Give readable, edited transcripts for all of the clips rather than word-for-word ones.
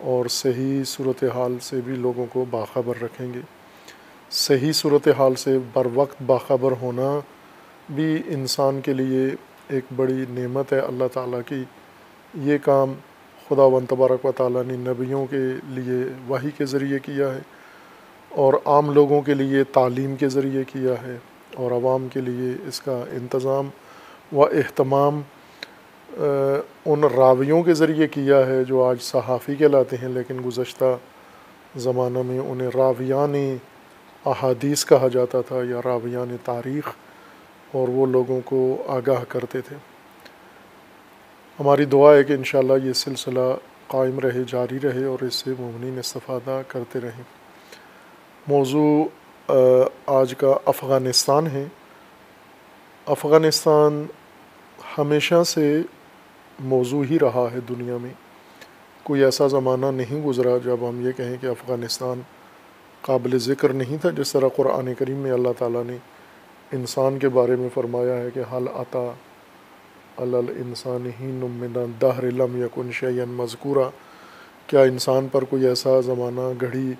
اور صحیح صورتحال سے بھی لوگوں کو باخبر رکھیں گے۔ صحیح صورتحال سے بر وقت باخبر ہونا بھی انسان کے لیے ایک بڑی نعمت ہے اللہ تعالیٰ کی۔ یہ کام خداوند تبارک و تعالیٰ نے نبیوں کے لیے وحی کے ذریعے کیا ہے، اور عام لوگوں کے لیے تعلیم کے ذریعے کیا ہے، اور عوام کے لیے اس کا انتظام و اہتمام ان راویوں کے ذریعے کیا ہے جو آج صحافی کہلاتے ہیں، لیکن گزشتہ زمانہ میں انہیں راویان احادیث کہا جاتا تھا یا راویان تاریخ، اور وہ لوگوں کو آگاہ کرتے تھے۔ ہماری دعا ہے کہ انشاءاللہ یہ سلسلہ قائم رہے، جاری رہے، اور اس سے مومنین استفادہ کرتے رہیں۔ موضوع آج کا افغانستان ہے۔ افغانستان ہمیشہ سے موضوع ہی رہا ہے دنیا میں۔ کوئی ایسا زمانہ نہیں گزرا جب ہم یہ کہیں کہ افغانستان قابل ذکر نہیں تھا، جس طرح قرآن کریم میں اللہ تعالیٰ نے انسان کے بارے میں فرمایا ہے کہ حل عطا علی الانسان حین من الدہر لم یکن شیئا مذکورا، کیا انسان پر کوئی ایسا زمانہ گھڑی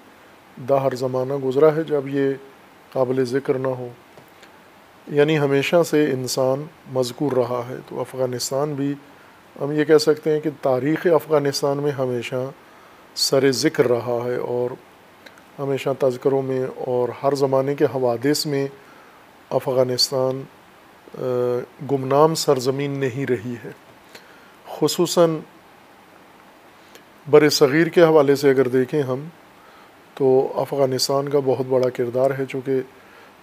دہر زمانہ گزرا ہے جب یہ قابل ذکر نہ ہو؟ یعنی ہمیشہ سے انسان مذکور رہا ہے۔ تو افغانستان بھی ہم یہ کہہ سکتے ہیں کہ تاریخ افغانستان میں ہمیشہ سر ذکر رہا ہے، اور ہمیشہ تذکروں میں اور ہر زمانے کے حوادث میں افغانستان گمنام سرزمین نہیں رہی ہے۔ خصوصاً بر صغیر کے حوالے سے اگر دیکھیں ہم تو افغانستان کا بہت بڑا کردار ہے، چونکہ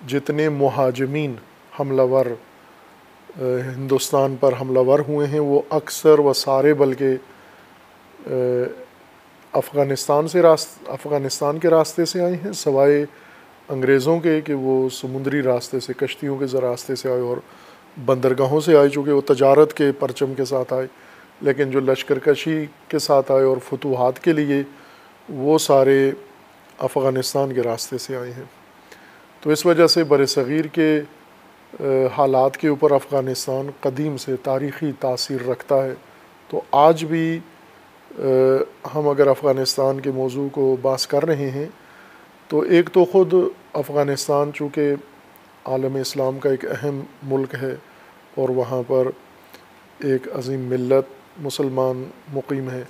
جتنے مہاجمین حملہ ور ہندوستان پر حملہ ور ہوئے ہیں وہ اکثر و سارے بلکہ افغانستان کے راستے سے آئے ہیں، سوائے انگریزوں کے کہ وہ سمندری راستے سے، کشتیوں کے راستے سے آئے اور بندرگاہوں سے آئے، چونکہ وہ تجارت کے پرچم کے ساتھ آئے، لیکن جو لشکر کشی کے ساتھ آئے اور فتوحات کے لیے وہ سارے افغانستان کے راستے سے آئے ہیں۔ تو اس وجہ سے بر صغیر کے حالات کے اوپر افغانستان قدیم سے تاریخی تاثیر رکھتا ہے۔ تو آج بھی ہم اگر افغانستان کے موضوع کو بحث کر رہے ہیں تو ایک تو خود افغانستان چونکہ عالم اسلام کا ایک اہم ملک ہے اور وہاں پر ایک عظیم ملت مسلمان مقیم ہے،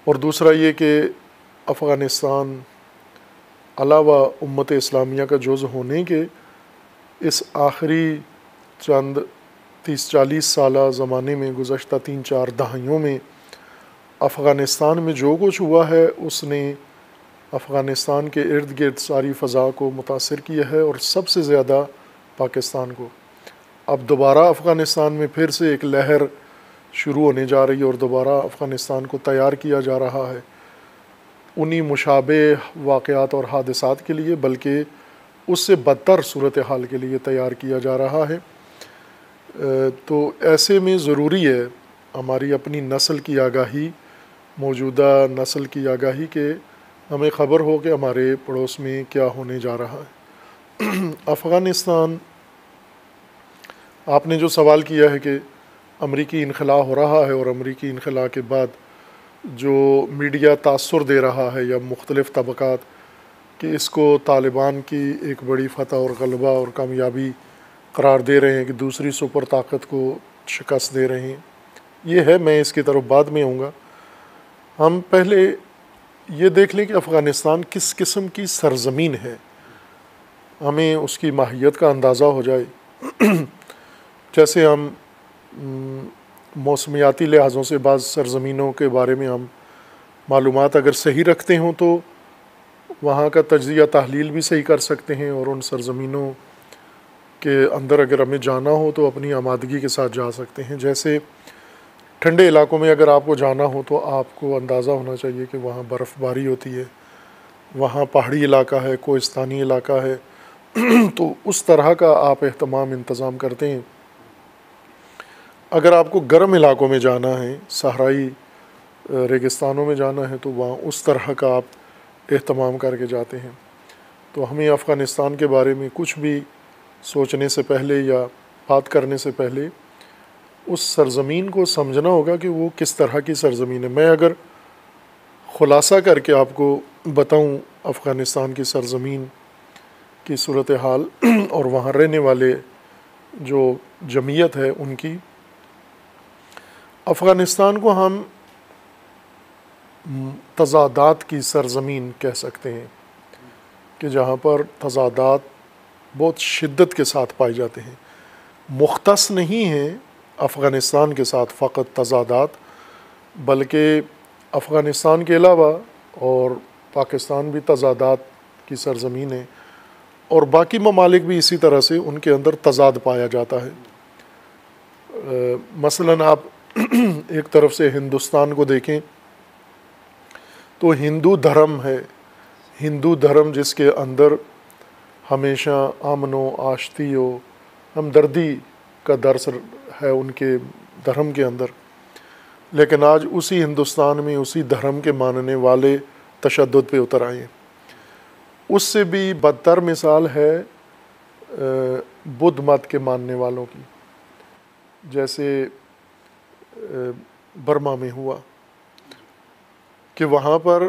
اور دوسرا یہ کہ افغانستان علاوہ امت اسلامیہ کا جزء ہونے کے اس آخری چند 30-40 سالہ زمانے میں، گزشتہ 3-4 دہائیوں میں افغانستان میں جو کچھ ہوا ہے اس نے افغانستان کے ارد گرد ساری فضا کو متاثر کیا ہے، اور سب سے زیادہ پاکستان کو۔ اب دوبارہ افغانستان میں پھر سے ایک لہر شروع ہونے جا رہی ہے اور دوبارہ افغانستان کو تیار کیا جا رہا ہے انہی مشابہ واقعات اور حادثات کے لیے، بلکہ اس سے بدتر صورتحال کے لیے تیار کیا جا رہا ہے۔ تو ایسے میں ضروری ہے ہماری اپنی نسل کی آگاہی، موجودہ نسل کی آگاہی، کہ ہمیں خبر ہو کہ ہمارے پڑوس میں کیا ہونے جا رہا ہے۔ افغانستان، آپ نے جو سوال کیا ہے کہ امریکی انخلاء ہو رہا ہے، اور امریکی انخلاء کے بعد جو میڈیا تاثر دے رہا ہے یا مختلف طبقات کہ اس کو طالبان کی ایک بڑی فتح اور غلبہ اور کامیابی قرار دے رہے ہیں کہ دوسری سپر طاقت کو شکست دے رہے ہیں، یہ ہے، میں اس کی طرف بعد میں آؤں گا۔ ہم پہلے یہ دیکھ لیں کہ افغانستان کس قسم کی سرزمین ہے، ہمیں اس کی ماہیت کا اندازہ ہو جائے۔ جیسے ہم موسمیاتی لحاظوں سے بعض سرزمینوں کے بارے میں ہم معلومات اگر صحیح رکھتے ہوں تو وہاں کا تجزیہ تحلیل بھی صحیح کر سکتے ہیں، اور ان سرزمینوں کے اندر اگر ہمیں جانا ہو تو اپنی آمادگی کے ساتھ جا سکتے ہیں۔ جیسے ٹھنڈے علاقوں میں اگر آپ کو جانا ہو تو آپ کو اندازہ ہونا چاہیے کہ وہاں برف باری ہوتی ہے، وہاں پہاڑی علاقہ ہے، کوہستانی علاقہ ہے، تو اس طرح کا آپ اہتمام انتظام کرتے ہیں۔ اگر آپ کو گرم علاقوں میں جانا ہے، صحرائی ریگستانوں میں جانا ہے، تو وہاں اس طرح کا آپ اہتمام کر کے جاتے ہیں۔ تو ہمیں افغانستان کے بارے میں کچھ بھی سوچنے سے پہلے یا بات کرنے سے پہلے اس سرزمین کو سمجھنا ہوگا کہ وہ کس طرح کی سرزمین ہے۔ میں اگر خلاصہ کر کے آپ کو بتاؤں افغانستان کی سرزمین کی صورتحال اور وہاں رہنے والے جو جمعیت ہے ان کی، افغانستان کو ہم تضادات کی سرزمین کہہ سکتے ہیں، کہ جہاں پر تضادات بہت شدت کے ساتھ پائے جاتے ہیں۔ مختص نہیں ہیں افغانستان کے ساتھ فقط تضادات، بلکہ افغانستان کے علاوہ اور پاکستان بھی تضادات کی سرزمین ہے، اور باقی ممالک بھی اسی طرح سے ان کے اندر تضاد پایا جاتا ہے۔ مثلاً آپ ایک طرف سے ہندوستان کو دیکھیں تو ہندو دھرم ہے، ہندو دھرم جس کے اندر ہمیشہ امن و آشتی و ہمدردی کا درس ہے ان کے دھرم کے اندر، لیکن آج اسی ہندوستان میں اسی دھرم کے ماننے والے تشدد پہ اتر آئے ہیں۔ اس سے بھی بدتر مثال ہے بدھ مت کے ماننے والوں کی، جیسے برما میں ہوا کہ وہاں پر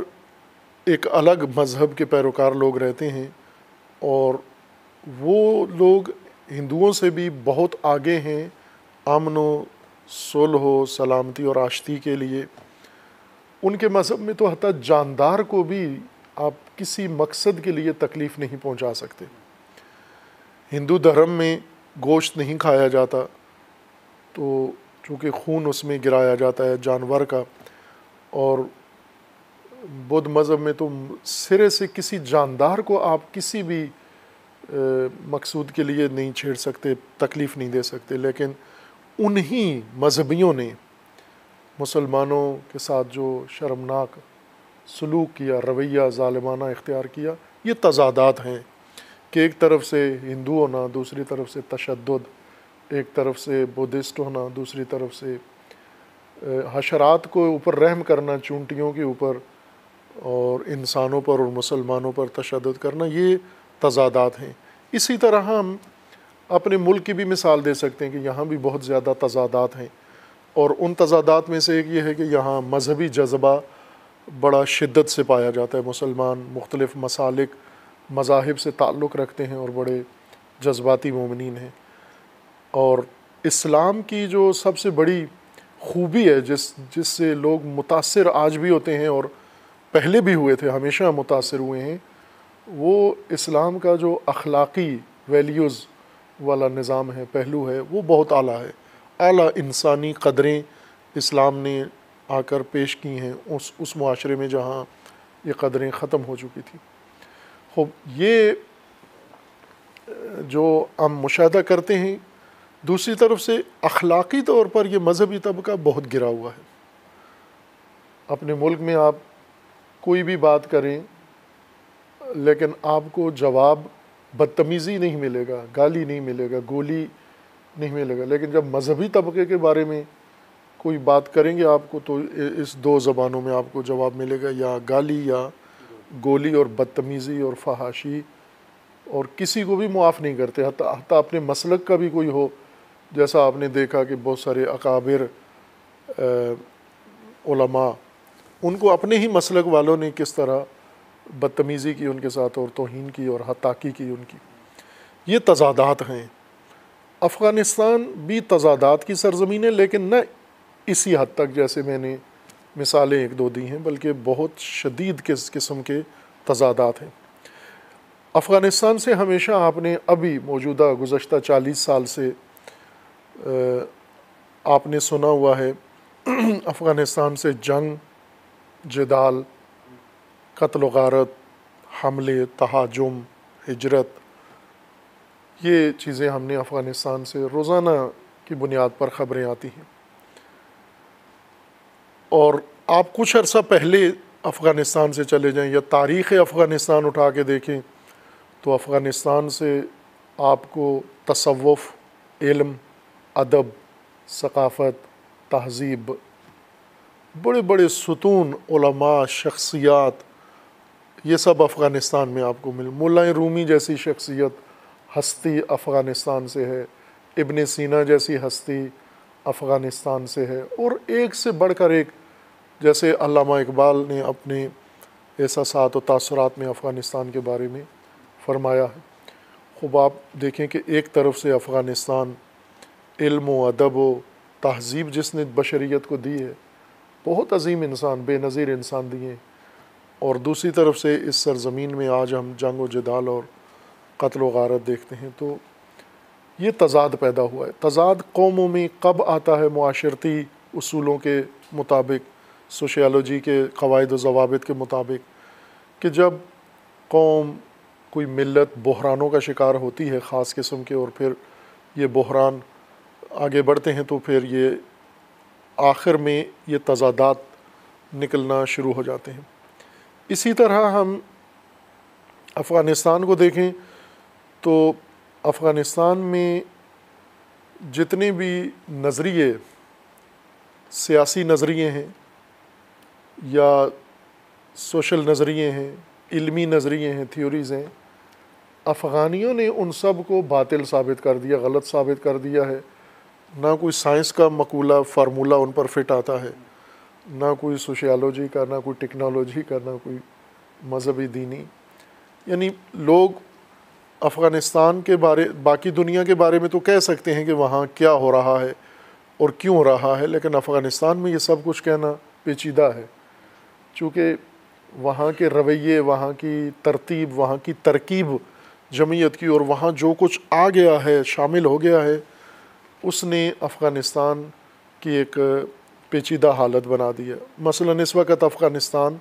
ایک الگ مذہب کے پیروکار لوگ رہتے ہیں، اور وہ لوگ ہندوؤں سے بھی بہت آگے ہیں امن و صلح و سلامتی اور آشتی کے لیے۔ ان کے مذہب میں تو حتیٰ جاندار کو بھی آپ کسی مقصد کے لیے تکلیف نہیں پہنچا سکتے۔ ہندو دھرم میں گوشت نہیں کھایا جاتا، تو چونکہ خون اس میں گرایا جاتا ہے جانور کا، اور بدھ مذہب میں تو سرے سے کسی جاندار کو آپ کسی بھی مقصود کے لیے نہیں چھیڑ سکتے، تکلیف نہیں دے سکتے، لیکن انہی مذہبیوں نے مسلمانوں کے ساتھ جو شرمناک سلوک کیا، رویہ ظالمانہ اختیار کیا، یہ تضادات ہیں کہ ایک طرف سے ہندو ہونا، دوسری طرف سے تشدد، ایک طرف سے بدھسٹ ہونا، دوسری طرف سے حشرات کو اوپر رحم کرنا، چونٹیوں کے اوپر، اور انسانوں پر اور مسلمانوں پر تشدد کرنا، یہ تضادات ہیں۔ اسی طرح ہم اپنے ملک کی بھی مثال دے سکتے ہیں کہ یہاں بھی بہت زیادہ تضادات ہیں، اور ان تضادات میں سے ایک یہ ہے کہ یہاں مذہبی جذبہ بڑا شدت سے پایا جاتا ہے۔ مسلمان مختلف مسالک مذاہب سے تعلق رکھتے ہیں اور بڑے جذباتی مومنین ہیں، اور اسلام کی جو سب سے بڑی خوبی ہے جس سے لوگ متاثر آج بھی ہوتے ہیں اور پہلے بھی ہوئے تھے، ہمیشہ متاثر ہوئے ہیں، وہ اسلام کا جو اخلاقی ویلیوز والا نظام ہے، پہلو ہے، وہ بہت اعلیٰ ہے۔ اعلیٰ انسانی قدریں اسلام نے آ کر پیش کی ہیں اس معاشرے میں جہاں یہ قدریں ختم ہو چکی تھیں۔ خوب، یہ جو ہم مشاہدہ کرتے ہیں، دوسری طرف سے اخلاقی طور پر یہ مذہبی طبقہ بہت گرا ہوا ہے۔ اپنے ملک میں آپ کوئی بھی بات کریں، لیکن آپ کو جواب بدتمیزی نہیں ملے گا، گالی نہیں ملے گا، گولی نہیں ملے گا، لیکن جب مذہبی طبقے کے بارے میں کوئی بات کریں گے آپ کو، تو اس دو زبانوں میں آپ کو جواب ملے گا، یا گالی یا گولی، اور بدتمیزی اور فحاشی، اور کسی کو بھی معاف نہیں کرتے، حتیٰ اپنے مسلک کا بھی کوئی ہو، جیسا آپ نے دیکھا کہ بہت سارے اکابر علماء، ان کو اپنے ہی مسلک والوں نے کس طرح بدتمیزی کی ان کے ساتھ، اور توہین کی اور ہتاکی کی ان کی۔ یہ تضادات ہیں۔ افغانستان بھی تضادات کی سرزمین ہے، لیکن نہ اسی حد تک جیسے میں نے مثالیں ایک دو دی ہیں، بلکہ بہت شدید قسم کے تضادات ہیں۔ افغانستان سے ہمیشہ آپ نے ابھی موجودہ گزشتہ 40 سال سے آپ نے سنا ہوا ہے، افغانستان سے جنگ، جدال، قتل و غارت، حملے، تہاجم، ہجرت، یہ چیزیں ہم نے افغانستان سے روزانہ کی بنیاد پر خبریں آتی ہیں۔ اور آپ کچھ عرصہ پہلے افغانستان سے چلے جائیں یا تاریخ افغانستان اٹھا کے دیکھیں، تو افغانستان سے آپ کو تصوف، علم، ادب، ثقافت، تہذیب، بڑے بڑے ستون، علماء، شخصیات، یہ سب افغانستان میں آپ کو مولا رومی جیسی شخصیت، ہستی افغانستان سے ہے، ابن سینا جیسی ہستی افغانستان سے ہے، اور ایک سے بڑھ کر ایک جیسے علامہ اقبال نے اپنے احساسات و تاثرات میں افغانستان کے بارے میں فرمایا ہے. خوب آپ دیکھیں کہ ایک طرف سے افغانستان علم و ادب و تہذیب جس نے بشریت کو دی ہے، بہت عظیم انسان، بے نظیر انسان دیے، اور دوسری طرف سے اس سرزمین میں آج ہم جنگ و جدال اور قتل و غارت دیکھتے ہیں. تو یہ تضاد پیدا ہوا ہے. تضاد قوموں میں کب آتا ہے؟ معاشرتی اصولوں کے مطابق، سوشیالوجی کے قواعد و ضوابط کے مطابق، کہ جب قوم، کوئی ملت بحرانوں کا شکار ہوتی ہے خاص قسم کے، اور پھر یہ بحران آگے بڑھتے ہیں تو پھر یہ آخر میں یہ تضادات نکلنا شروع ہو جاتے ہیں. اسی طرح ہم افغانستان کو دیکھیں تو افغانستان میں جتنے بھی نظریے، سیاسی نظریے ہیں یا سوشل نظریے ہیں، علمی نظریے ہیں، تھیوریز ہیں، افغانیوں نے ان سب کو باطل ثابت کر دیا، غلط ثابت کر دیا ہے. نہ کوئی سائنس کا مقولہ فارمولہ ان پر فٹ آتا ہے، نہ کوئی سوشیالوجی کا، نہ کوئی ٹیکنالوجی کا، نہ کوئی مذہبی دینی. یعنی لوگ افغانستان کے بارے، باقی دنیا کے بارے میں تو کہہ سکتے ہیں کہ وہاں کیا ہو رہا ہے اور کیوں ہو رہا ہے، لیکن افغانستان میں یہ سب کچھ کہنا پیچیدہ ہے، چونکہ وہاں کے رویے، وہاں کی ترتیب، وہاں کی ترکیب جمعیت کی، اور وہاں جو کچھ آ گیا ہے، شامل ہو گیا ہے، اس نے افغانستان کی ایک پیچیدہ حالت بنا دی ہے. مثلا اس وقت افغانستان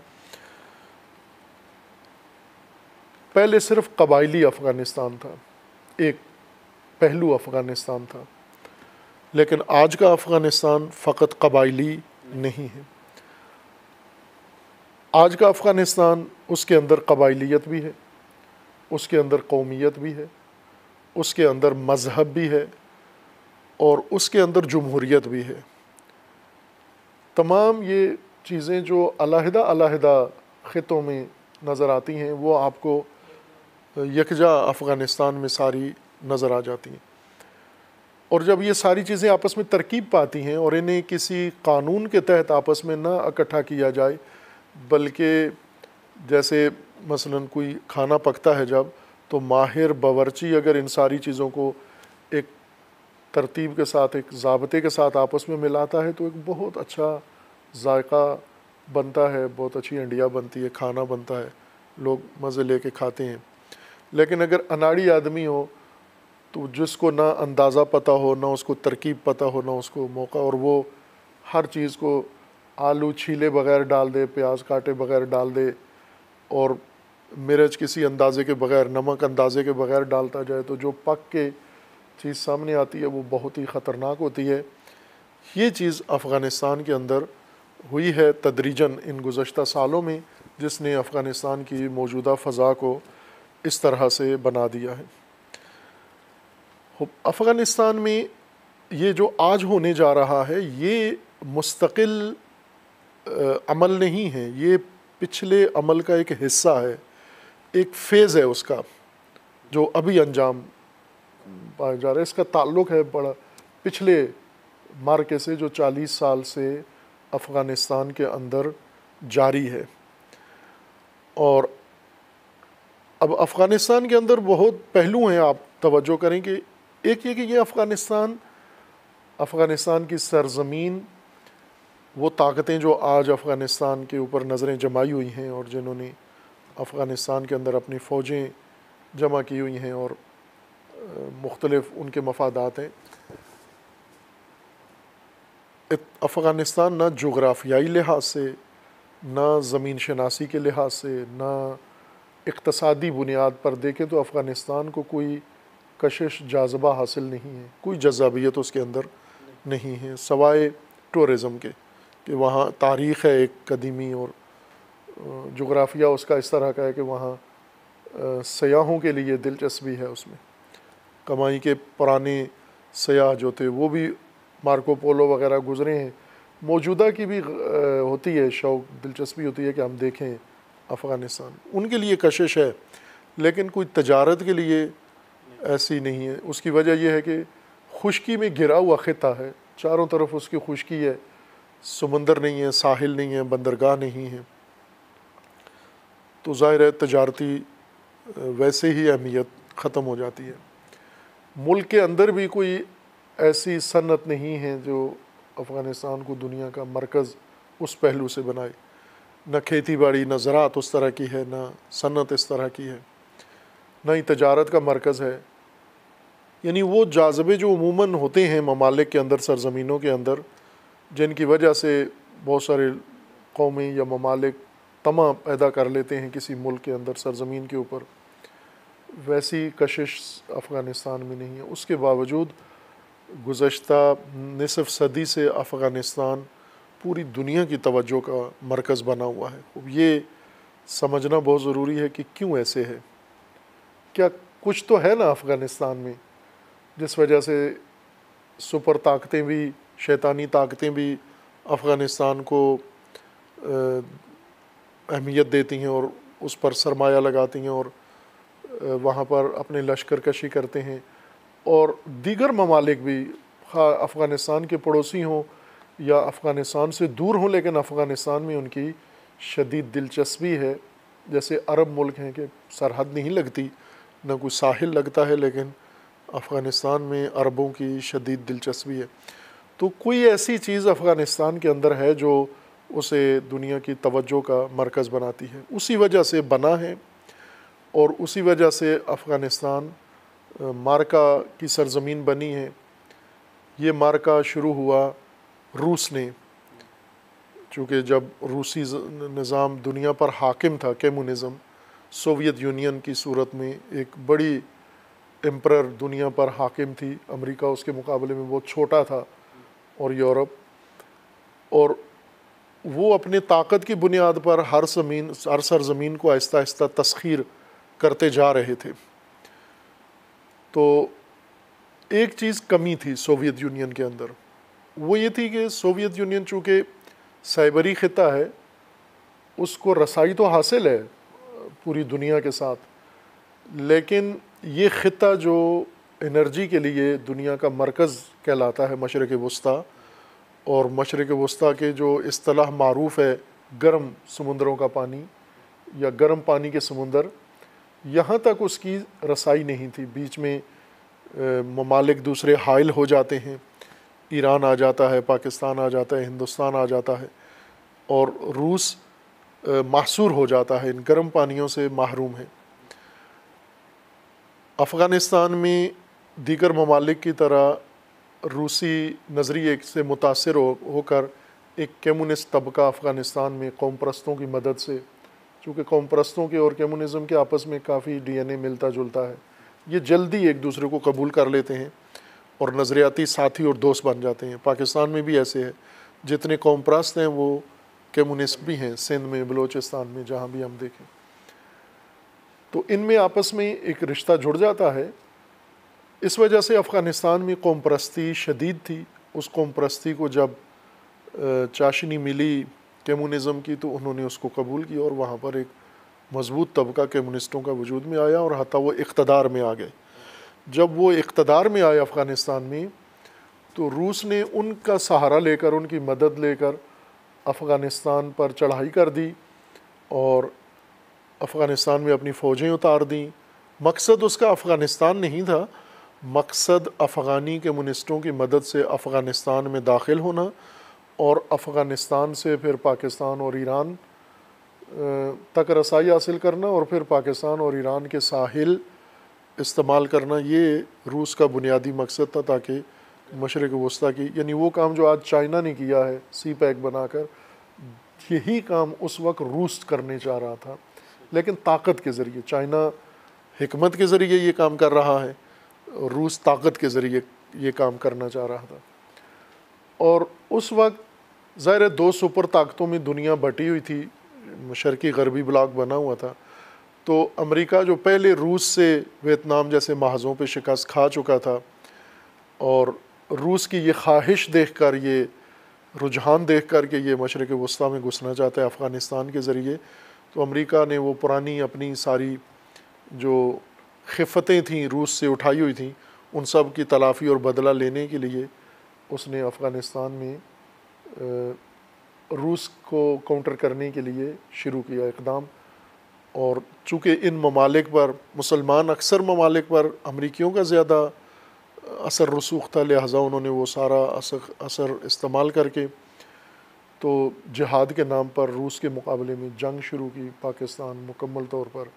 پہلے صرف قبائلی افغانستان تھا، ایک پہلو افغانستان تھا، لیکن آج کا افغانستان فقط قبائلی نہیں ہے. آج کا افغانستان، اس کے اندر قبائلیت بھی ہے، اس کے اندر قومیت بھی ہے، اس کے اندر مذہب بھی ہے، اور اس کے اندر جمہوریت بھی ہے. تمام یہ چیزیں جو علیحدہ علیحدہ خطوں میں نظر آتی ہیں، وہ آپ کو یکجا افغانستان میں ساری نظر آ جاتی ہیں. اور جب یہ ساری چیزیں آپس میں ترکیب پاتی ہیں اور انہیں کسی قانون کے تحت آپس میں نہ اکٹھا کیا جائے، بلکہ جیسے مثلا کوئی کھانا پکتا ہے جب، تو ماہر باورچی اگر ان ساری چیزوں کو ایک ترتیب کے ساتھ، ایک ضابطے کے ساتھ آپس میں ملاتا ہے، تو ایک بہت اچھا ذائقہ بنتا ہے، بہت اچھی انڈیا بنتی ہے، کھانا بنتا ہے، لوگ مزے لے کے کھاتے ہیں. لیکن اگر اناڑی آدمی ہو تو جس کو نہ اندازہ پتہ ہو، نہ اس کو ترکیب پتہ ہو، نہ اس کو موقع، اور وہ ہر چیز کو آلو چھیلے بغیر ڈال دے، پیاز کاٹے بغیر ڈال دے، اور مرچ کسی اندازے کے بغیر، نمک اندازے کے بغیر ڈالتا جائے، تو جو پک کے چیز سامنے آتی ہے وہ بہت ہی خطرناک ہوتی ہے. یہ چیز افغانستان کے اندر ہوئی ہے تدریجاً ان گزشتہ سالوں میں، جس نے افغانستان کی موجودہ فضا کو اس طرح سے بنا دیا ہے. افغانستان میں یہ جو آج ہونے جا رہا ہے، یہ مستقل عمل نہیں ہے، یہ پچھلے عمل کا ایک حصہ ہے، ایک فیز ہے اس کا جو ابھی انجام پایا جا رہا ہے. اس کا تعلق ہے بڑا پچھلے معرکے سے جو 40 سال سے افغانستان کے اندر جاری ہے. اور اب افغانستان کے اندر بہت پہلو ہیں، آپ توجہ کریں کہ ایک یہ کہ یہ افغانستان کی سرزمین، وہ طاقتیں جو آج افغانستان کے اوپر نظریں جمائی ہوئی ہیں اور جنہوں نے افغانستان کے اندر اپنی فوجیں جمع کی ہوئی ہیں اور مختلف ان کے مفادات ہیں. افغانستان نہ جغرافیائی لحاظ سے، نہ زمین شناسی کے لحاظ سے، نہ اقتصادی بنیاد پر دیکھیں تو افغانستان کو کوئی کشش جاذبہ حاصل نہیں ہے، کوئی جذابیت اس کے اندر نہیں ہے، سوائے ٹورزم کے کہ وہاں تاریخ ہے ایک قدیمی، اور جغرافیہ اس کا اس طرح کا ہے کہ وہاں سیاحوں کے لیے دلچسپی ہے. اس میں کمائی کے پرانے سیاح جو تھے وہ بھی مارکو پولو وغیرہ گزرے ہیں، موجودہ کی بھی ہوتی ہے شوق، دلچسپی ہوتی ہے کہ ہم دیکھیں افغانستان، ان کے لیے کشش ہے، لیکن کوئی تجارت کے لیے ایسی نہیں ہے. اس کی وجہ یہ ہے کہ خشکی میں گھرا ہوا خطہ ہے، چاروں طرف اس کی خشکی ہے، سمندر نہیں ہے، ساحل نہیں ہے، بندرگاہ نہیں ہے، تو ظاہر ہے تجارتی ویسے ہی اہمیت ختم ہو جاتی ہے۔ ملک کے اندر بھی کوئی ایسی صنعت نہیں ہے جو افغانستان کو دنیا کا مرکز اس پہلو سے بنائے، نہ کھیتی باڑی، نہ زراعت اس طرح کی ہے، نہ صنعت اس طرح کی ہے، نہ ہی تجارت کا مرکز ہے۔ یعنی وہ جاذبے جو عموماً ہوتے ہیں ممالک کے اندر، سرزمینوں کے اندر، جن کی وجہ سے بہت سارے قومیں یا ممالک طمع پیدا کر لیتے ہیں کسی ملک کے اندر، سرزمین کے اوپر، ویسی کشش افغانستان میں نہیں ہے۔ اس کے باوجود گزشتہ نصف صدی سے افغانستان پوری دنیا کی توجہ کا مرکز بنا ہوا ہے۔ یہ سمجھنا بہت ضروری ہے کہ کیوں ایسے ہے۔ کیا کچھ تو ہے نا افغانستان میں جس وجہ سے سپر طاقتیں بھی، شیطانی طاقتیں بھی افغانستان کو اہمیت دیتی ہیں اور اس پر سرمایہ لگاتی ہیں اور وہاں پر اپنے لشکر کشی کرتے ہیں، اور دیگر ممالک بھی، خواہ افغانستان کے پڑوسی ہوں یا افغانستان سے دور ہوں، لیکن افغانستان میں ان کی شدید دلچسپی ہے۔ جیسے عرب ملک ہیں کہ سرحد نہیں لگتی، نہ کوئی ساحل لگتا ہے، لیکن افغانستان میں عربوں کی شدید دلچسپی ہے۔ تو کوئی ایسی چیز افغانستان کے اندر ہے جو اسے دنیا کی توجہ کا مرکز بناتی ہے، اسی وجہ سے بنا ہے، اور اسی وجہ سے افغانستان معرکہ کی سرزمین بنی ہے۔ یہ معرکہ شروع ہوا روس نے، چونکہ جب روسی نظام دنیا پر حاکم تھا، کمیونزم، سوویت یونین کی صورت میں ایک بڑی امپرر دنیا پر حاکم تھی، امریکہ اس کے مقابلے میں بہت چھوٹا تھا، اور یورپ، اور وہ اپنے طاقت کی بنیاد پر ہر سرزمین کو آہستہ آہستہ تسخیر کرتے جا رہے تھے۔ تو ایک چیز کمی تھی سوویت یونین کے اندر، وہ یہ تھی کہ سوویت یونین چونکہ سائبری خطہ ہے، اس کو رسائی تو حاصل ہے پوری دنیا کے ساتھ، لیکن یہ خطہ جو انرجی کے لیے دنیا کا مرکز کہلاتا ہے، مشرق وسطیٰ، اور مشرق وسطیٰ کے جو اصطلاح معروف ہے گرم سمندروں کا پانی یا گرم پانی کے سمندر، یہاں تک اس کی رسائی نہیں تھی۔ بیچ میں ممالک دوسرے حائل ہو جاتے ہیں، ایران آ جاتا ہے، پاکستان آ جاتا ہے، ہندوستان آ جاتا ہے، اور روس محصور ہو جاتا ہے، ان گرم پانیوں سے محروم ہے۔ افغانستان میں دیگر ممالک کی طرح روسی نظریے سے متاثر ہو کر ایک کمیونسٹ طبقہ افغانستان میں قوم پرستوں کی مدد سے، چونکہ قوم پرستوں کے اور کمیونزم کے آپس میں کافی ڈی این اے ملتا جلتا ہے، یہ جلدی ایک دوسرے کو قبول کر لیتے ہیں اور نظریاتی ساتھی اور دوست بن جاتے ہیں۔ پاکستان میں بھی ایسے ہے، جتنے قوم پرست ہیں وہ کمیونسٹ بھی ہیں، سندھ میں، بلوچستان میں، جہاں بھی ہم دیکھیں، تو ان میں آپس میں ایک رشتہ جڑ جاتا ہے۔ اس وجہ سے افغانستان میں قوم پرستی شدید تھی۔ اس قوم پرستی کو جب چاشنی ملی کمیونزم کی تو انہوں نے اس کو قبول کیا، اور وہاں پر ایک مضبوط طبقہ کمیونسٹوں کا وجود میں آیا، اور حتیٰ وہ اقتدار میں آ گئے۔ جب وہ اقتدار میں آئے افغانستان میں، تو روس نے ان کا سہارا لے کر، ان کی مدد لے کر افغانستان پر چڑھائی کر دی، اور افغانستان میں اپنی فوجیں اتار دیں۔ مقصد اس کا افغانستان نہیں تھا، مقصد افغانی کمیونسٹوں کی مدد سے افغانستان میں داخل ہونا، اور افغانستان سے پھر پاکستان اور ایران تک رسائی حاصل کرنا، اور پھر پاکستان اور ایران کے ساحل استعمال کرنا۔ یہ روس کا بنیادی مقصد تھا، تاکہ مشرق وسطیٰ کی، یعنی وہ کام جو آج چائنا نے کیا ہے سی پیک بنا کر، یہی کام اس وقت روس کرنے چاہ رہا تھا، لیکن طاقت کے ذریعے۔ چائنا حکمت کے ذریعے یہ کام کر رہا ہے، روس طاقت کے ذریعے یہ کام کرنا چاہ رہا تھا۔ اور اس وقت ظاہر ہے دو سپر طاقتوں میں دنیا بٹی ہوئی تھی، مشرقی غربی بلاک بنا ہوا تھا، تو امریکہ جو پہلے روس سے ویتنام جیسے محاذوں پہ شکست کھا چکا تھا، اور روس کی یہ خواہش دیکھ کر، یہ رجحان دیکھ کر کہ یہ مشرق وسطیٰ میں گھسنا چاہتا ہے افغانستان کے ذریعے، تو امریکہ نے وہ پرانی اپنی ساری جو خفتیں تھیں روس سے اٹھائی ہوئی تھیں، ان سب کی تلافی اور بدلہ لینے کے لیے اس نے افغانستان میں روس کو کاؤنٹر کرنے کے لیے شروع کیا اقدام. اور چونکہ ان ممالک پر مسلمان اکثر ممالک پر امریکیوں کا زیادہ اثر رسوخ تھا، لہٰذا انہوں نے وہ سارا اثر استعمال کر کے تو جہاد کے نام پر روس کے مقابلے میں جنگ شروع کی. پاکستان مکمل طور پر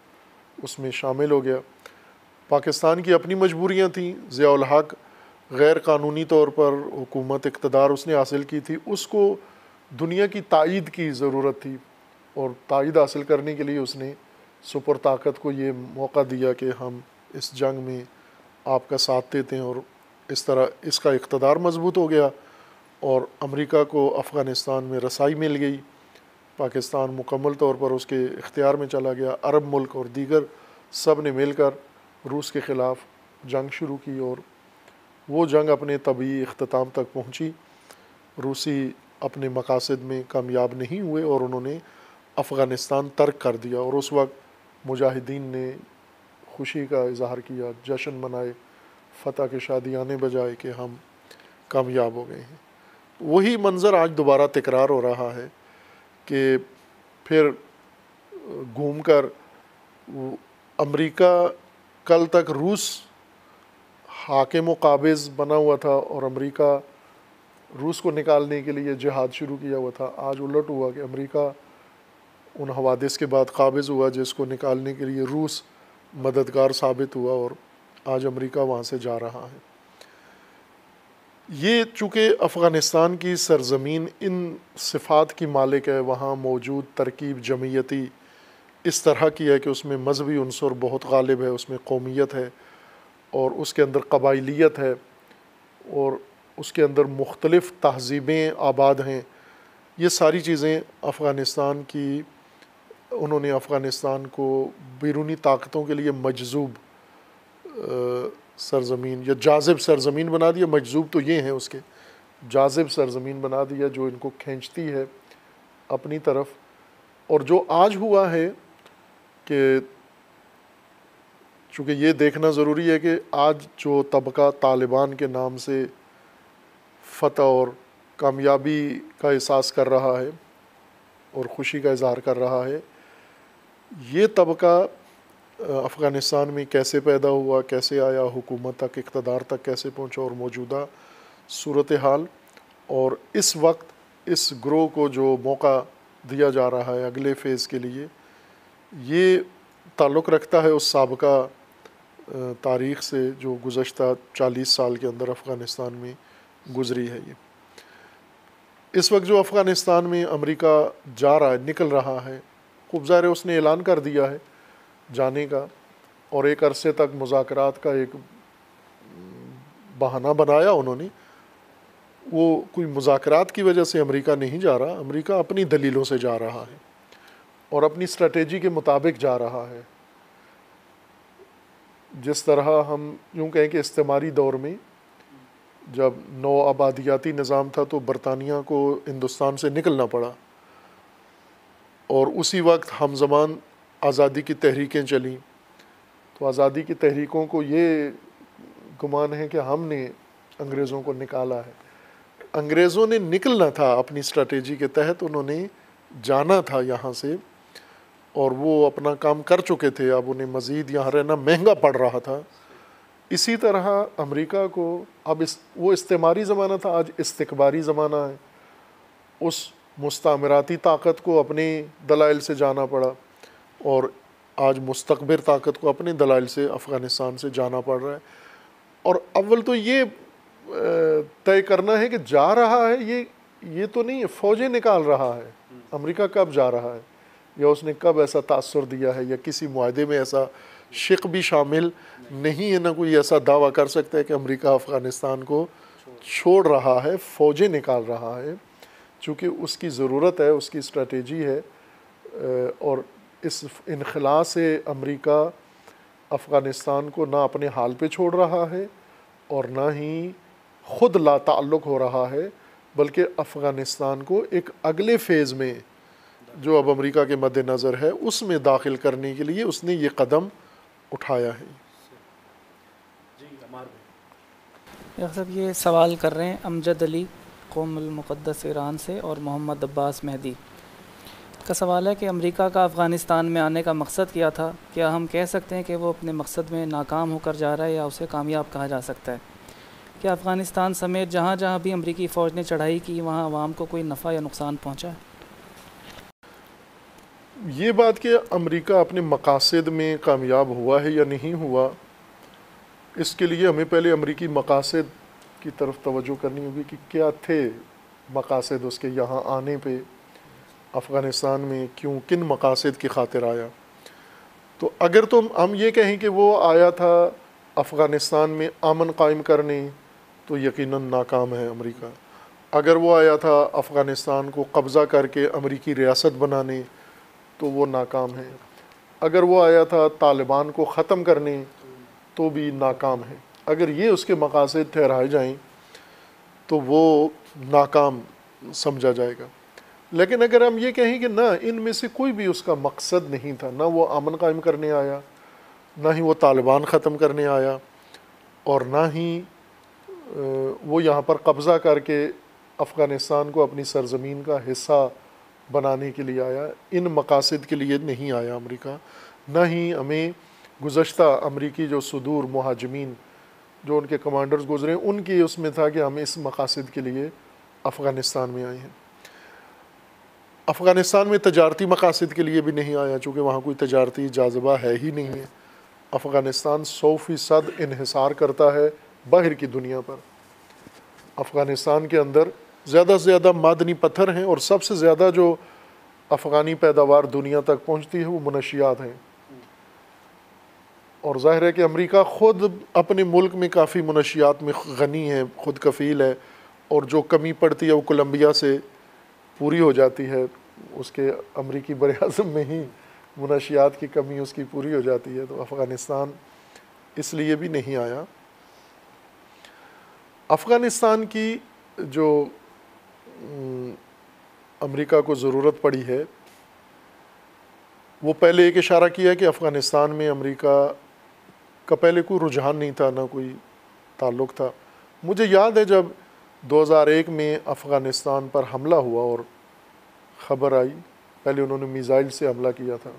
اس میں شامل ہو گیا. پاکستان کی اپنی مجبوریاں تھیں. ضیاء الحق غیر قانونی طور پر حکومت اقتدار اس نے حاصل کی تھی، اس کو دنیا کی تائید کی ضرورت تھی، اور تائید حاصل کرنے کے لیے اس نے سپر طاقت کو یہ موقع دیا کہ ہم اس جنگ میں آپ کا ساتھ دیتے ہیں، اور اس طرح اس کا اقتدار مضبوط ہو گیا اور امریکہ کو افغانستان میں رسائی مل گئی. پاکستان مکمل طور پر اس کے اختیار میں چلا گیا. عرب ملک اور دیگر سب نے مل کر روس کے خلاف جنگ شروع کی، اور وہ جنگ اپنے طبعی اختتام تک پہنچی. روسی اپنے مقاصد میں کامیاب نہیں ہوئے اور انہوں نے افغانستان ترک کر دیا، اور اس وقت مجاہدین نے خوشی کا اظہار کیا، جشن منائے، فتح کے شادیانے بجائے کہ ہم کامیاب ہو گئے ہیں. وہی منظر آج دوبارہ تکرار ہو رہا ہے کہ پھر گھوم کر امریکہ کل تک روس حاکم و قابض بنا ہوا تھا اور امریکہ روس کو نکالنے کے لیے جہاد شروع کیا ہوا تھا. آج الٹ ہوا کہ امریکہ ان حوادث کے بعد قابض ہوا جس کو نکالنے کے لیے روس مددگار ثابت ہوا، اور آج امریکہ وہاں سے جا رہا ہے. یہ چونکہ افغانستان کی سرزمین ان صفات کی مالک ہے، وہاں موجود ترکیب جمعیتی اس طرح کی ہے کہ اس میں مذہبی عنصر بہت غالب ہے، اس میں قومیت ہے، اور اس کے اندر قبائلیت ہے، اور اس کے اندر مختلف تہذیبیں آباد ہیں. یہ ساری چیزیں افغانستان کی، انہوں نے افغانستان کو بیرونی طاقتوں کے لیے مجذوب سرزمین یا جاذب سرزمین بنا دیا. مجذوب تو یہ ہیں اس کے، جاذب سرزمین بنا دیا جو ان کو کھینچتی ہے اپنی طرف. اور جو آج ہوا ہے کہ چونکہ یہ دیکھنا ضروری ہے کہ آج جو طبقہ طالبان کے نام سے فتح اور کامیابی کا احساس کر رہا ہے اور خوشی کا اظہار کر رہا ہے، یہ طبقہ افغانستان میں کیسے پیدا ہوا، کیسے آیا، حکومت تک، اقتدار تک کیسے پہنچا، اور موجودہ صورتحال، اور اس وقت اس گروہ کو جو موقع دیا جا رہا ہے اگلے فیز کے لیے، یہ تعلق رکھتا ہے اس سابقہ تاریخ سے جو گزشتہ 40 سال کے اندر افغانستان میں گزری ہے. یہ اس وقت جو افغانستان میں امریکہ جا رہا ہے، نکل رہا ہے، خوب ظاہر ہے اس نے اعلان کر دیا ہے جانے کا، اور ایک عرصے تک مذاکرات کا ایک بہانہ بنایا انہوں نے. وہ کوئی مذاکرات کی وجہ سے امریکہ نہیں جا رہا، امریکہ اپنی دلیلوں سے جا رہا ہے اور اپنی اسٹریٹجی کے مطابق جا رہا ہے. جس طرح ہم یوں کہیں کہ استعماری دور میں جب نو آبادیاتی نظام تھا تو برطانیہ کو ہندوستان سے نکلنا پڑا، اور اسی وقت ہم زمان آزادی کی تحریکیں چلیں، تو آزادی کی تحریکوں کو یہ گمان ہے کہ ہم نے انگریزوں کو نکالا ہے. انگریزوں نے نکلنا تھا اپنی اسٹریٹجی کے تحت، انہوں نے جانا تھا یہاں سے، اور وہ اپنا کام کر چکے تھے، اب انہیں مزید یہاں رہنا مہنگا پڑ رہا تھا. اسی طرح امریکہ کو اب وہ استعماری زمانہ تھا، آج استکباری زمانہ ہے. اس مستعمراتی طاقت کو اپنے دلائل سے جانا پڑا، اور آج مستکبر طاقت کو اپنے دلائل سے افغانستان سے جانا پڑ رہا ہے. اور اول تو یہ طے کرنا ہے کہ جا رہا ہے، یہ تو نہیں فوجیں نکال رہا ہے. امریکہ کب جا رہا ہے، یا اس نے کب ایسا تاثر دیا ہے، یا کسی معاہدے میں ایسا شق بھی شامل نہیں ہے، نہ کوئی ایسا دعویٰ کر سکتا ہے کہ امریکہ افغانستان کو چھوڑ رہا ہے، فوجیں نکال رہا ہے. چونکہ اس کی ضرورت ہے، اس کی اسٹریٹجی ہے، اور اس انخلاء سے امریکہ افغانستان کو نہ اپنے حال پہ چھوڑ رہا ہے اور نہ ہی خود لا تعلق ہو رہا ہے، بلکہ افغانستان کو ایک اگلے فیز میں جو اب امریکہ کے مد نظر ہے اس میں داخل کرنے کے لیے اس نے یہ قدم اٹھایا ہے. ڈاکٹر صاحب یہ سوال کر رہے ہیں امجد علی، قم المقدس ایران سے اور محمد عباس مہدی کا سوال ہے کہ امریکہ کا افغانستان میں آنے کا مقصد کیا تھا؟ کیا ہم کہہ سکتے ہیں کہ وہ اپنے مقصد میں ناکام ہو کر جا رہا ہے یا اسے کامیاب کہا جا سکتا ہے؟ کیا افغانستان سمیت جہاں جہاں بھی امریکی فوج نے چڑھائی کی وہاں عوام کو کوئی نفع یا نقصان پہنچا ہے؟ یہ بات کہ امریکہ اپنے مقاصد میں کامیاب ہوا ہے یا نہیں ہوا، اس کے لیے ہمیں پہلے امریکی مقاصد کی طرف توجہ کرنی ہوگی کہ کیا تھے مقاصد اس کے یہاں آنے پہ، افغانستان میں کیوں، کن مقاصد کی خاطر آیا۔ تو اگر تو ہم یہ کہیں کہ وہ آیا تھا افغانستان میں امن قائم کرنے تو یقیناً ناکام ہے امریکہ۔ اگر وہ آیا تھا افغانستان کو قبضہ کر کے امریکی ریاست بنانے تو وہ ناکام ہے۔ اگر وہ آیا تھا طالبان کو ختم کرنے تو بھی ناکام ہے۔ اگر یہ اس کے مقاصد ٹھہرائے جائیں تو وہ ناکام سمجھا جائے گا۔ لیکن اگر ہم یہ کہیں کہ نہ، ان میں سے کوئی بھی اس کا مقصد نہیں تھا، نہ وہ امن قائم کرنے آیا، نہ ہی وہ طالبان ختم کرنے آیا، اور نہ ہی وہ یہاں پر قبضہ کر کے افغانستان کو اپنی سرزمین کا حصہ بنانے کے لیے آیا، ان مقاصد کے لیے نہیں آیا امریکہ۔ نہ ہی ہمیں گزشتہ امریکی جو صدور مہاجمین جو ان کے کمانڈرز گزرے ان کی اس میں تھا کہ ہم اس مقاصد کے لیے افغانستان میں آئے ہیں۔ افغانستان میں تجارتی مقاصد کے لیے بھی نہیں آیا، چونکہ وہاں کوئی تجارتی جاذبہ ہے ہی نہیں ہے۔ افغانستان 100% انحصار کرتا ہے باہر کی دنیا پر۔ افغانستان کے اندر زیادہ سے زیادہ معدنی پتھر ہیں، اور سب سے زیادہ جو افغانی پیداوار دنیا تک پہنچتی ہے وہ منشیات ہیں۔ اور ظاہر ہے کہ امریکہ خود اپنے ملک میں کافی منشیات میں غنی ہے، خود کفیل ہے، اور جو کمی پڑتی ہے وہ کولمبیا سے پوری ہو جاتی ہے۔ اس کے امریکی براعظم میں ہی منشیات کی کمی اس کی پوری ہو جاتی ہے۔ تو افغانستان اس لیے بھی نہیں آیا۔ افغانستان کی جو امریکہ کو ضرورت پڑی ہے، وہ پہلے ایک اشارہ کیا کہ افغانستان میں امریکہ کا پہلے کوئی رجحان نہیں تھا، نہ کوئی تعلق تھا۔ مجھے یاد ہے جب 2001 میں افغانستان پر حملہ ہوا اور خبر آئی، پہلے انہوں نے میزائل سے حملہ کیا تھا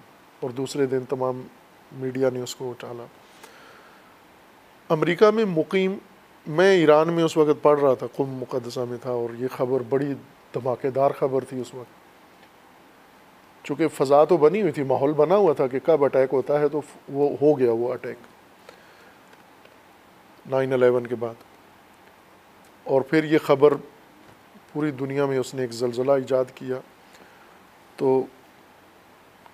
اور دوسرے دن تمام میڈیا نے اس کو اٹھالا۔ امریکہ میں مقیم، میں ایران میں اس وقت پڑھ رہا تھا، قم مقدسہ میں تھا، اور یہ خبر بڑی دھماکے دار خبر تھی اس وقت، چونکہ فضا تو بنی ہوئی تھی، ماحول بنا ہوا تھا کہ کب اٹیک ہوتا ہے، تو وہ ہو گیا وہ اٹیک 9/11 کے بعد۔ اور پھر یہ خبر پوری دنیا میں اس نے ایک زلزلہ ایجاد کیا۔ تو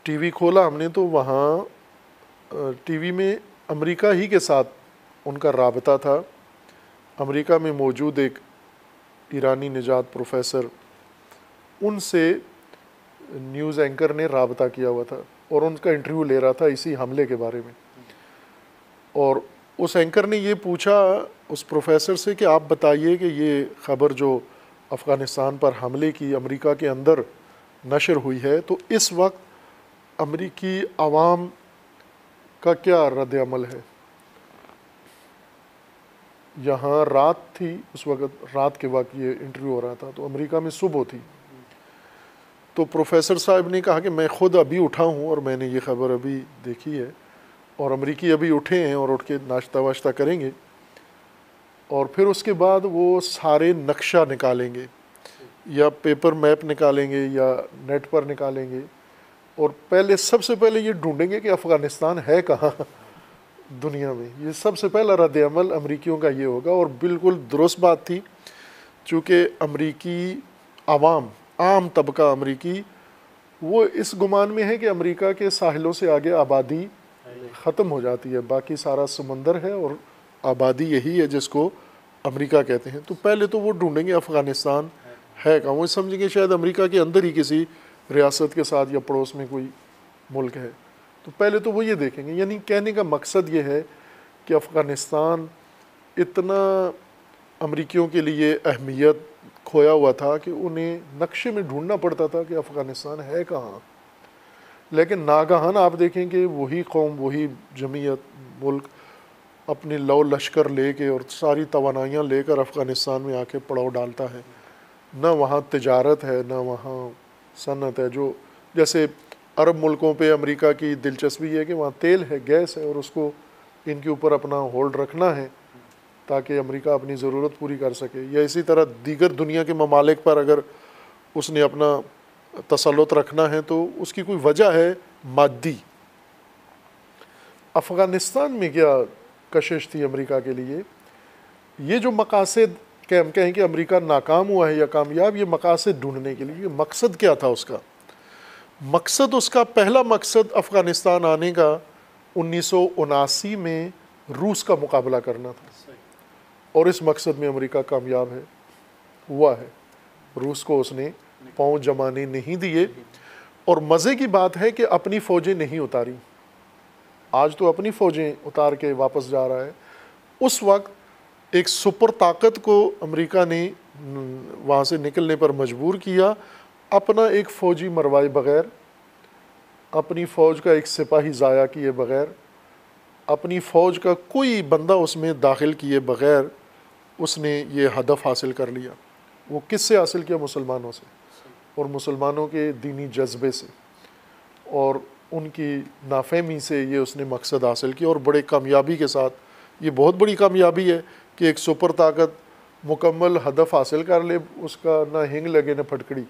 ٹی وی کھولا ہم نے تو وہاں ٹی وی میں امریکہ ہی کے ساتھ ان کا رابطہ تھا۔ امریکہ میں موجود ایک ایرانی نژاد پروفیسر، ان سے نیوز اینکر نے رابطہ کیا ہوا تھا اور ان کا انٹرویو لے رہا تھا اسی حملے کے بارے میں۔ اور اس اینکر نے یہ پوچھا اس پروفیسر سے کہ آپ بتائیے کہ یہ خبر جو افغانستان پر حملے کی امریکہ کے اندر نشر ہوئی ہے، تو اس وقت امریکی عوام کا کیا رد عمل ہے؟ یہاں رات تھی اس وقت، رات کے وقت یہ انٹرویو ہو رہا تھا، تو امریکہ میں صبح تھی۔ تو پروفیسر صاحب نے کہا کہ میں خود ابھی اٹھا ہوں اور میں نے یہ خبر ابھی دیکھی ہے، اور امریکی ابھی اٹھے ہیں اور اٹھ کے ناشتہ واشتہ کریں گے، اور پھر اس کے بعد وہ سارے نقشہ نکالیں گے، یا پیپر میپ نکالیں گے یا نیٹ پر نکالیں گے، اور پہلے سب سے پہلے یہ ڈھونڈیں گے کہ افغانستان ہے کہاں دنیا میں۔ یہ سب سے پہلا رد عمل امریکیوں کا یہ ہوگا، اور بالکل درست بات تھی، چونکہ امریکی عوام، عام طبقہ امریکی، وہ اس گمان میں ہے کہ امریکہ کے ساحلوں سے آگے آبادی ختم ہو جاتی ہے، باقی سارا سمندر ہے اور آبادی یہی ہے جس کو امریکہ کہتے ہیں۔ تو پہلے تو وہ ڈھونڈیں گے افغانستان ہے کہاں، وہ سمجھیں گے شاید امریکہ کے اندر ہی کسی ریاست کے ساتھ یا پڑوس میں کوئی ملک ہے، تو پہلے تو وہ یہ دیکھیں گے۔ یعنی کہنے کا مقصد یہ ہے کہ افغانستان اتنا امریکیوں کے لیے اہمیت کھویا ہوا تھا کہ انہیں نقشے میں ڈھونڈنا پڑتا تھا کہ افغانستان ہے کہاں۔ لیکن ناگہان آپ دیکھیں کہ وہی قوم، وہی جمعیت، ملک اپنے لو لشکر لے کے اور ساری توانائیاں لے کر افغانستان میں آ کے پڑاؤ ڈالتا ہے، نہ وہاں تجارت ہے نہ وہاں صنعت ہے. جو جیسے عرب ملکوں پہ امریکہ کی دلچسپی ہے کہ وہاں تیل ہے، گیس ہے، اور اس کو ان کے اوپر اپنا ہولڈ رکھنا ہے تاکہ امریکہ اپنی ضرورت پوری کر سکے. یا اسی طرح دیگر دنیا کے ممالک پر اگر اس نے اپنا تسلط رکھنا ہے تو اس کی کوئی وجہ ہے مادی. افغانستان میں کیا کشش تھی امریکہ کے لیے؟ یہ جو مقاصد کہ ہم کہیں کہ امریکہ ناکام ہوا ہے یا کامیاب، یہ مقاصد ڈھونڈنے کے لیے. مقصد کیا تھا اس کا؟ مقصد اس کا پہلا مقصد افغانستان آنے کا 1979 میں روس کا مقابلہ کرنا تھا، اور اس مقصد میں امریکہ کامیاب ہے، ہوا ہے. روس کو اس نے پاؤں جمانے نہیں دیے. اور مزے کی بات ہے کہ اپنی فوجیں نہیں اتاری. آج تو اپنی فوجیں اتار کے واپس جا رہا ہے. اس وقت ایک سپر طاقت کو امریکہ نے وہاں سے نکلنے پر مجبور کیا، اپنا ایک فوجی مروائے بغیر، اپنی فوج کا ایک سپاہی ضائع کیے بغیر، اپنی فوج کا کوئی بندہ اس میں داخل کیے بغیر اس نے یہ ہدف حاصل کر لیا. وہ کس سے حاصل کیا؟ مسلمانوں سے، اور مسلمانوں کے دینی جذبے سے اور ان کی نافہمی سے یہ اس نے مقصد حاصل کیا، اور بڑے کامیابی کے ساتھ. یہ بہت بڑی کامیابی ہے کہ ایک سپر طاقت مکمل ہدف حاصل کر لے، اس کا نہ ہنگ لگے نہ پھٹکڑی.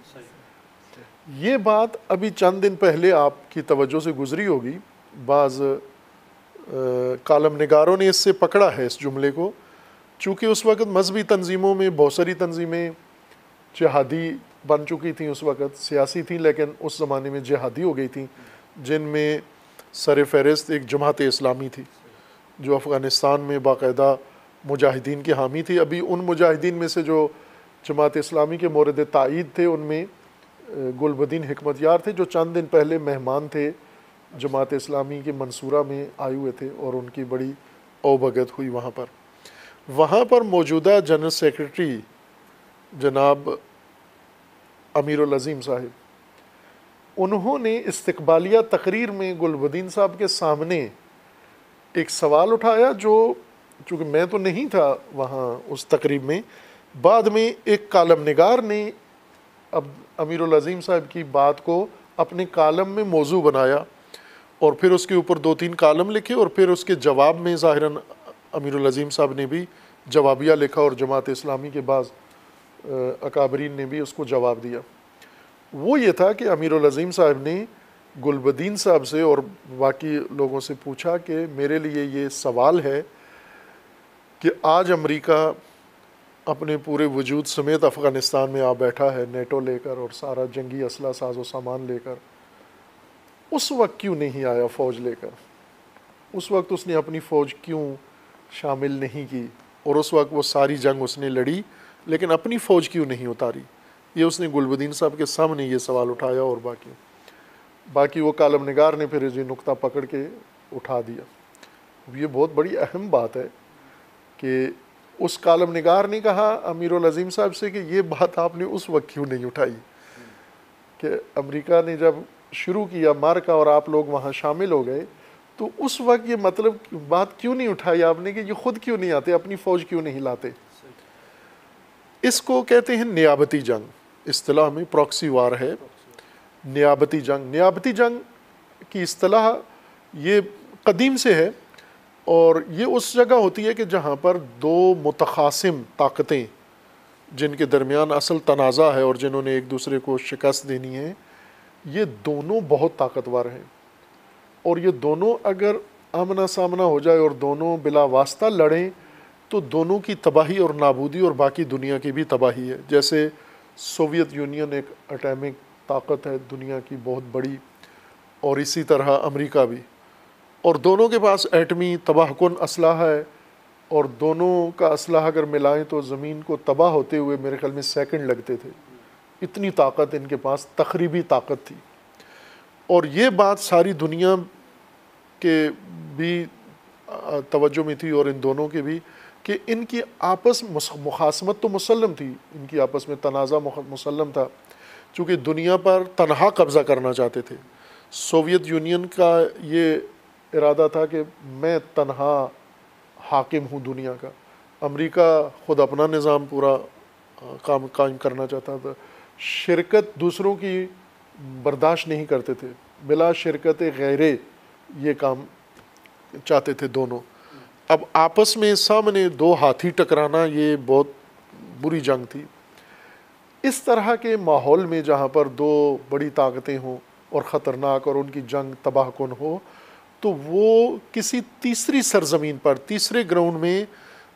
یہ بات ابھی چند دن پہلے آپ کی توجہ سے گزری ہوگی. بعض کالم نگاروں نے اس سے پکڑا ہے اس جملے کو، چونکہ اس وقت مذہبی تنظیموں میں بہت ساری تنظیمیں جہادی بن چکی تھیں، اس وقت سیاسی تھیں لیکن اس زمانے میں جہادی ہو گئی تھیں، جن میں سر فہرست ایک جماعت اسلامی تھی جو افغانستان میں باقاعدہ مجاہدین کے حامی تھی. ابھی ان مجاہدین میں سے جو جماعت اسلامی کے مورد تائید تھے ان میں گلبدین حکمت یار تھے، جو چند دن پہلے مہمان تھے جماعت اسلامی کے منصورہ میں آئے ہوئے تھے، اور ان کی بڑی اوبھگت ہوئی وہاں پر. وہاں پر موجودہ جنرل سیکرٹری جناب امیر العظیم صاحب، انہوں نے استقبالیہ تقریر میں گلبدین صاحب کے سامنے ایک سوال اٹھایا، جو چونکہ میں تو نہیں تھا وہاں اس تقریب میں، بعد میں ایک کالم نگار نے اب امیر العظیم صاحب کی بات کو اپنے کالم میں موضوع بنایا، اور پھر اس کے اوپر 2-3 کالم لکھے، اور پھر اس کے جواب میں ظاہراً امیر العظیم صاحب نے بھی جوابیہ لکھا، اور جماعت اسلامی کے بعض اکابرین نے بھی اس کو جواب دیا. وہ یہ تھا کہ امیر العظیم صاحب نے گلبدین صاحب سے اور باقی لوگوں سے پوچھا کہ میرے لیے یہ سوال ہے کہ آج امریکہ اپنے پورے وجود سمیت افغانستان میں آ بیٹھا ہے نیٹو لے کر اور سارا جنگی اسلحہ ساز و سامان لے کر، اس وقت کیوں نہیں آیا فوج لے کر؟ اس وقت اس نے اپنی فوج کیوں شامل نہیں کی؟ اور اس وقت وہ ساری جنگ اس نے لڑی لیکن اپنی فوج کیوں نہیں اتاری؟ یہ اس نے گلبدین صاحب کے سامنے یہ سوال اٹھایا، اور باقی وہ کالم نگار نے پھر یہ نقطہ پکڑ کے اٹھا دیا. یہ بہت بڑی اہم بات ہے کہ اس کالم نگار نے کہا امیر العظیم صاحب سے کہ یہ بات آپ نے اس وقت کیوں نہیں اٹھائی کہ امریکہ نے جب شروع کیا مارکا اور آپ لوگ وہاں شامل ہو گئے، تو اس وقت یہ مطلب بات کیوں نہیں اٹھائی آپ نے کہ یہ خود کیوں نہیں آتے، اپنی فوج کیوں نہیں لاتے؟ اس کو کہتے ہیں نیابتی جنگ. اصطلاح میں پراکسی وار ہے نیابتی جنگ. نیابتی جنگ کی اصطلاح یہ قدیم سے ہے، اور یہ اس جگہ ہوتی ہے کہ جہاں پر 2 متخاصم طاقتیں جن کے درمیان اصل تنازع ہے اور جنہوں نے ایک دوسرے کو شکست دینی ہے، یہ دونوں بہت طاقتور ہیں، اور یہ دونوں اگر آمنا سامنا ہو جائے اور دونوں بلا واسطہ لڑیں تو دونوں کی تباہی اور نابودی اور باقی دنیا کی بھی تباہی ہے. جیسے سوویت یونین ایک اٹامک طاقت ہے دنیا کی بہت بڑی، اور اسی طرح امریکہ بھی، اور دونوں کے پاس ایٹمی تباہ کن اسلحہ ہے، اور دونوں کا اسلحہ اگر ملائیں تو زمین کو تباہ ہوتے ہوئے میرے خیال میں سیکنڈ لگتے تھے. اتنی طاقت ان کے پاس، تخریبی طاقت تھی. اور یہ بات ساری دنیا کے بھی توجہ میں تھی اور ان دونوں کے بھی، کہ ان کی آپس مخاصمت تو مسلم تھی، ان کی آپس میں تنازع مسلم تھا، چونکہ دنیا پر تنہا قبضہ کرنا چاہتے تھے. سوویت یونین کا یہ ارادہ تھا کہ میں تنہا حاکم ہوں دنیا کا. امریکہ خود اپنا نظام پورا قائم کرنا چاہتا تھا. شرکت دوسروں کی برداشت نہیں کرتے تھے, بلا شرکت غیرے یہ کام چاہتے تھے دونوں. اب آپس میں سامنے دو ہاتھی ٹکرانا یہ بہت بری جنگ تھی. اس طرح کے ماحول میں جہاں پر دو بڑی طاقتیں ہوں اور خطرناک اور ان کی جنگ تباہ کن ہو, تو وہ کسی تیسری سرزمین پر تیسرے گراؤنڈ میں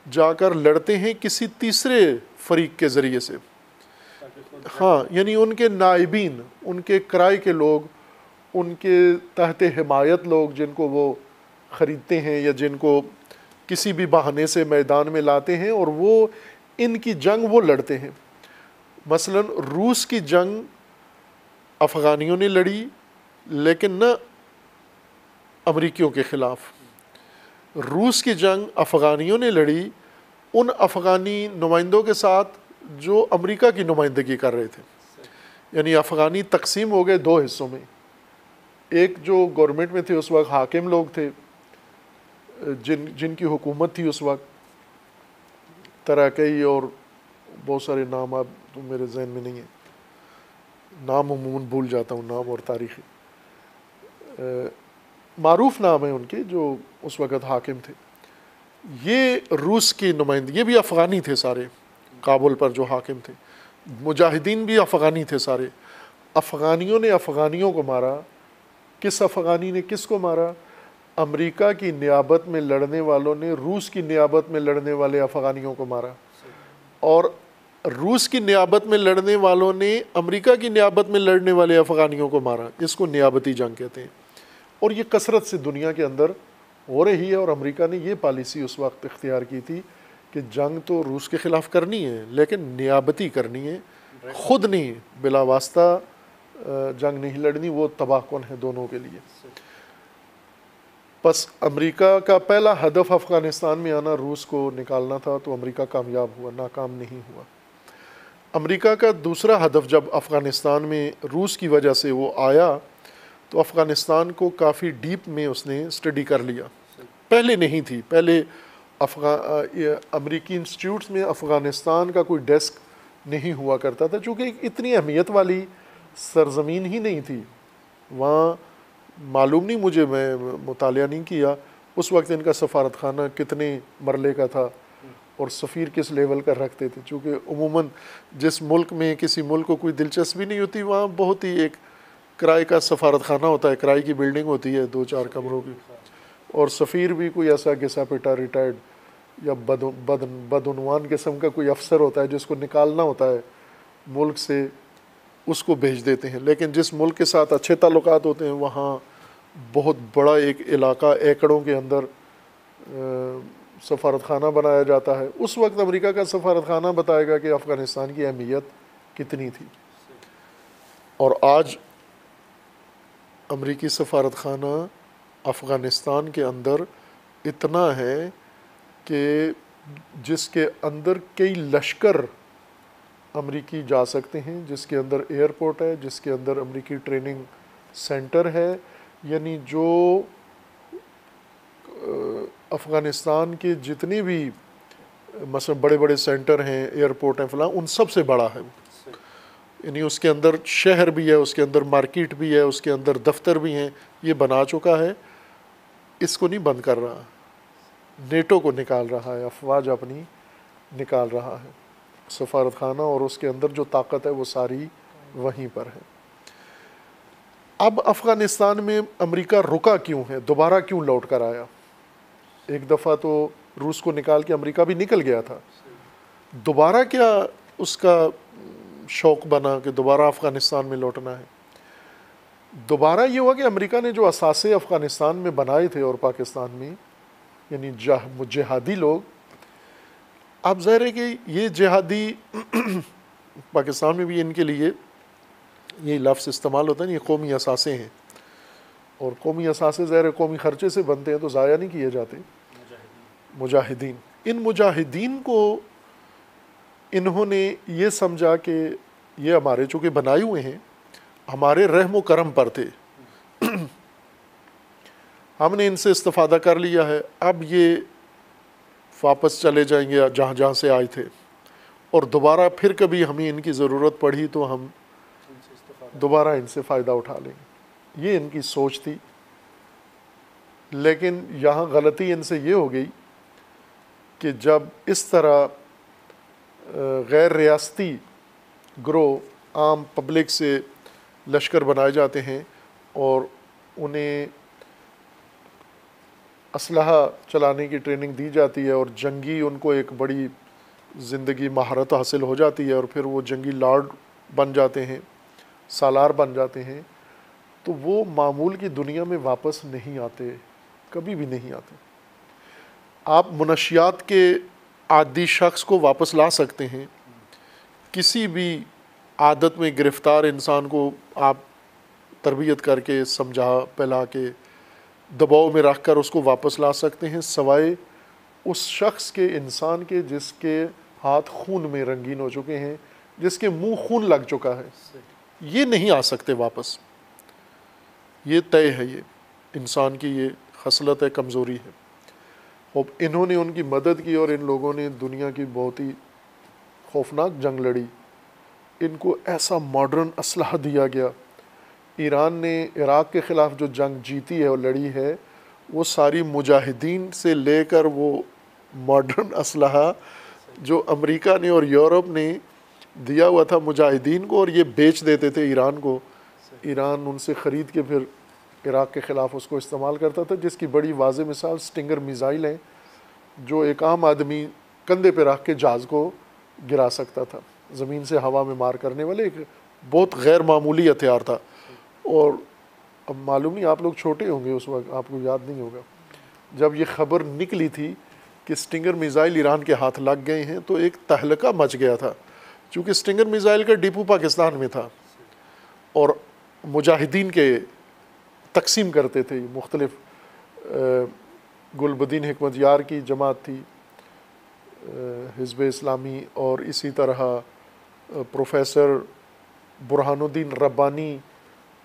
جا کر لڑتے ہیں کسی تیسرے فریق کے ذریعے سے. ہاں, یعنی ان کے نائبین, ان کے کرائے کے لوگ, ان کے تحت حمایت لوگ جن کو وہ خریدتے ہیں یا جن کو کسی بھی بہانے سے میدان میں لاتے ہیں, اور وہ ان کی جنگ وہ لڑتے ہیں. مثلا روس کی جنگ افغانیوں نے لڑی, لیکن نہ امریکیوں کے خلاف. روس کی جنگ افغانیوں نے لڑی ان افغانی نمائندوں کے ساتھ جو امریکہ کی نمائندگی کر رہے تھے. یعنی افغانی تقسیم ہو گئے دو حصوں میں. ایک جو گورنمنٹ میں تھے اس وقت حاکم لوگ تھے, جن کی حکومت تھی اس وقت, تراکئی اور بہت سارے نام اب تو میرے ذہن میں نہیں ہیں, نام عموماً بھول جاتا ہوں, نام اور تاریخی معروف نام ہیں ان کے جو اس وقت حاکم تھے. یہ روس کی نمائندے, یہ بھی افغانی تھے سارے, کابل پر جو حاکم تھے. مجاہدین بھی افغانی تھے سارے. افغانیوں نے افغانیوں کو مارا. کس افغانی نے کس کو مارا؟ امریکہ کی نیابت میں لڑنے والوں نے روس کی نیابت میں لڑنے والے افغانیوں کو مارا, اور روس کی نیابت میں لڑنے والوں نے امریکہ کی نیابت میں لڑنے والے افغانیوں کو مارا. اس کو نیابتی جنگ کہتے ہیں, اور یہ کثرت سے دنیا کے اندر ہو رہی ہے. اور امریکہ نے یہ پالیسی اس وقت اختیار کی تھی کہ جنگ تو روس کے خلاف کرنی ہے, لیکن نیابتی کرنی ہے, خود نہیں, بلا واسطہ جنگ نہیں لڑنی, وہ تباہ کن ہے دونوں کے لیے. پس امریکہ کا پہلا ہدف افغانستان میں آنا روس کو نکالنا تھا, تو امریکہ کامیاب ہوا, ناکام نہیں ہوا. امریکہ کا دوسرا ہدف جب افغانستان میں روس کی وجہ سے وہ آیا, تو افغانستان کو کافی ڈیپ میں اس نے اسٹڈی کر لیا. پہلے نہیں تھی, پہلے امریکی انسٹیٹیوٹس میں افغانستان کا کوئی ڈیسک نہیں ہوا کرتا تھا, چونکہ اتنی اہمیت والی سرزمین ہی نہیں تھی وہاں. معلوم نہیں مجھے, میں مطالعہ نہیں کیا اس وقت ان کا سفارت خانہ کتنے مرلے کا تھا اور سفیر کس لیول کا رکھتے تھے, چونکہ عموماً جس ملک میں کسی ملک کو کوئی دلچسپی نہیں ہوتی وہاں بہت ہی ایک کرائے کا سفارت خانہ ہوتا ہے, کرائے کی بلڈنگ ہوتی ہے 2-4 کمروں کی, اور سفیر بھی کوئی ایسا گھسا پٹا ریٹائرڈ یا بدعنوان قسم کا کوئی افسر ہوتا ہے جس کو نکالنا ہوتا ہے ملک سے, اس کو بھیج دیتے ہیں. لیکن جس ملک کے ساتھ اچھے تعلقات ہوتے ہیں وہاں بہت بڑا ایک علاقہ ایکڑوں کے اندر سفارت خانہ بنایا جاتا ہے. اس وقت امریکہ کا سفارت خانہ بتائے گا کہ افغانستان کی اہمیت کتنی تھی. اور آج امریکی سفارت خانہ افغانستان کے اندر اتنا ہے کہ جس کے اندر کئی لشکر امریکی جا سکتے ہیں, جس کے اندر ایئرپورٹ ہے, جس کے اندر امریکی ٹریننگ سینٹر ہے. یعنی جو افغانستان کے جتنے بھی مثلا بڑے بڑے سینٹر ہیں, ایئرپورٹ ہیں فلاں, ان سب سے بڑا ہے. یعنی اس کے اندر شہر بھی ہے, اس کے اندر مارکیٹ بھی ہے, اس کے اندر دفتر بھی ہیں. یہ بنا چکا ہے, اس کو نہیں بند کر رہا, نیٹو کو نکال رہا ہے, افواج اپنی نکال رہا ہے. سفارت خانہ اور اس کے اندر جو طاقت ہے وہ ساری وہیں پر ہے. اب افغانستان میں امریکہ رکا کیوں ہے, دوبارہ کیوں لوٹ کر آیا؟ ایک دفعہ تو روس کو نکال کے امریکہ بھی نکل گیا تھا, دوبارہ کیا اس کا شوق بنا کہ دوبارہ افغانستان میں لوٹنا ہے؟ دوبارہ یہ ہوا کہ امریکہ نے جو اثاثے افغانستان میں بنائے تھے اور پاکستان میں, یعنی جہادی لوگ, اب ظاہر ہے کہ یہ جہادی پاکستان میں بھی ان کے لیے یہ لفظ استعمال ہوتا ہے, یہ قومی اثاثے ہیں, اور قومی اثاثے ظاہر ہے قومی خرچے سے بنتے ہیں تو ضائع نہیں کیے جاتے. مجاہدین, ان مجاہدین کو انہوں نے یہ سمجھا کہ یہ ہمارے چونکہ بنائے ہوئے ہیں, ہمارے رحم و کرم پر تھے, ہم نے ان سے استفادہ کر لیا ہے, اب یہ واپس چلے جائیں گے جہاں جہاں سے آئے تھے, اور دوبارہ پھر کبھی ہمیں ان کی ضرورت پڑی تو ہم دوبارہ ان سے فائدہ اٹھا لیں گے. یہ ان کی سوچ تھی. لیکن یہاں غلطی ان سے یہ ہو گئی کہ جب اس طرح غیر ریاستی گروہ عام پبلک سے لشکر بنائے جاتے ہیں اور انہیں اسلحہ چلانے کی ٹریننگ دی جاتی ہے اور جنگی ان کو ایک بڑی زندگی مہارت حاصل ہو جاتی ہے اور پھر وہ جنگی لارڈ بن جاتے ہیں، سالار بن جاتے ہیں، تو وہ معمول کی دنیا میں واپس نہیں آتے، کبھی بھی نہیں آتے. آپ منشیات کے عادی شخص کو واپس لا سکتے ہیں، کسی بھی عادت میں گرفتار انسان کو آپ تربیت کر کے سمجھا پلا کے دباؤ میں رکھ کر اس کو واپس لا سکتے ہیں، سوائے اس شخص کے، انسان کے جس کے ہاتھ خون میں رنگین ہو چکے ہیں، جس کے منہ خون لگ چکا ہے. یہ نہیں آ سکتے واپس. یہ طے ہے، یہ انسان کی یہ خصلت ہے، کمزوری ہے. اور انہوں نے ان کی مدد کی اور ان لوگوں نے دنیا کی بہت ہی خوفناک جنگ لڑی. ان کو ایسا ماڈرن اسلحہ دیا گیا. ایران نے عراق کے خلاف جو جنگ جیتی ہے اور لڑی ہے، وہ ساری مجاہدین سے لے کر وہ ماڈرن اسلحہ جو امریکہ نے اور یورپ نے دیا ہوا تھا مجاہدین کو اور یہ بیچ دیتے تھے ایران کو. ایران ان سے خرید کے پھر عراق کے خلاف اس کو استعمال کرتا تھا، جس کی بڑی واضح مثال سٹنگر میزائل ہیں جو ایک عام آدمی کندھے پہ رکھ کے جہاز کو گرا سکتا تھا. زمین سے ہوا میں مار کرنے والے ایک بہت غیر معمولی ہتھیار تھا. اور اب معلوم نہیں، آپ لوگ چھوٹے ہوں گے اس وقت، آپ کو یاد نہیں ہوگا، جب یہ خبر نکلی تھی کہ سٹنگر میزائل ایران کے ہاتھ لگ گئے ہیں تو ایک تہلکہ مچ گیا تھا. چونکہ سٹنگر میزائل کا ڈپو پاکستان میں تھا اور مجاہدین کے تقسیم کرتے تھے مختلف. گلبدین حکمت یار کی جماعت تھی، حزب اسلامی، اور اسی طرح پروفیسر برہان الدین ربانی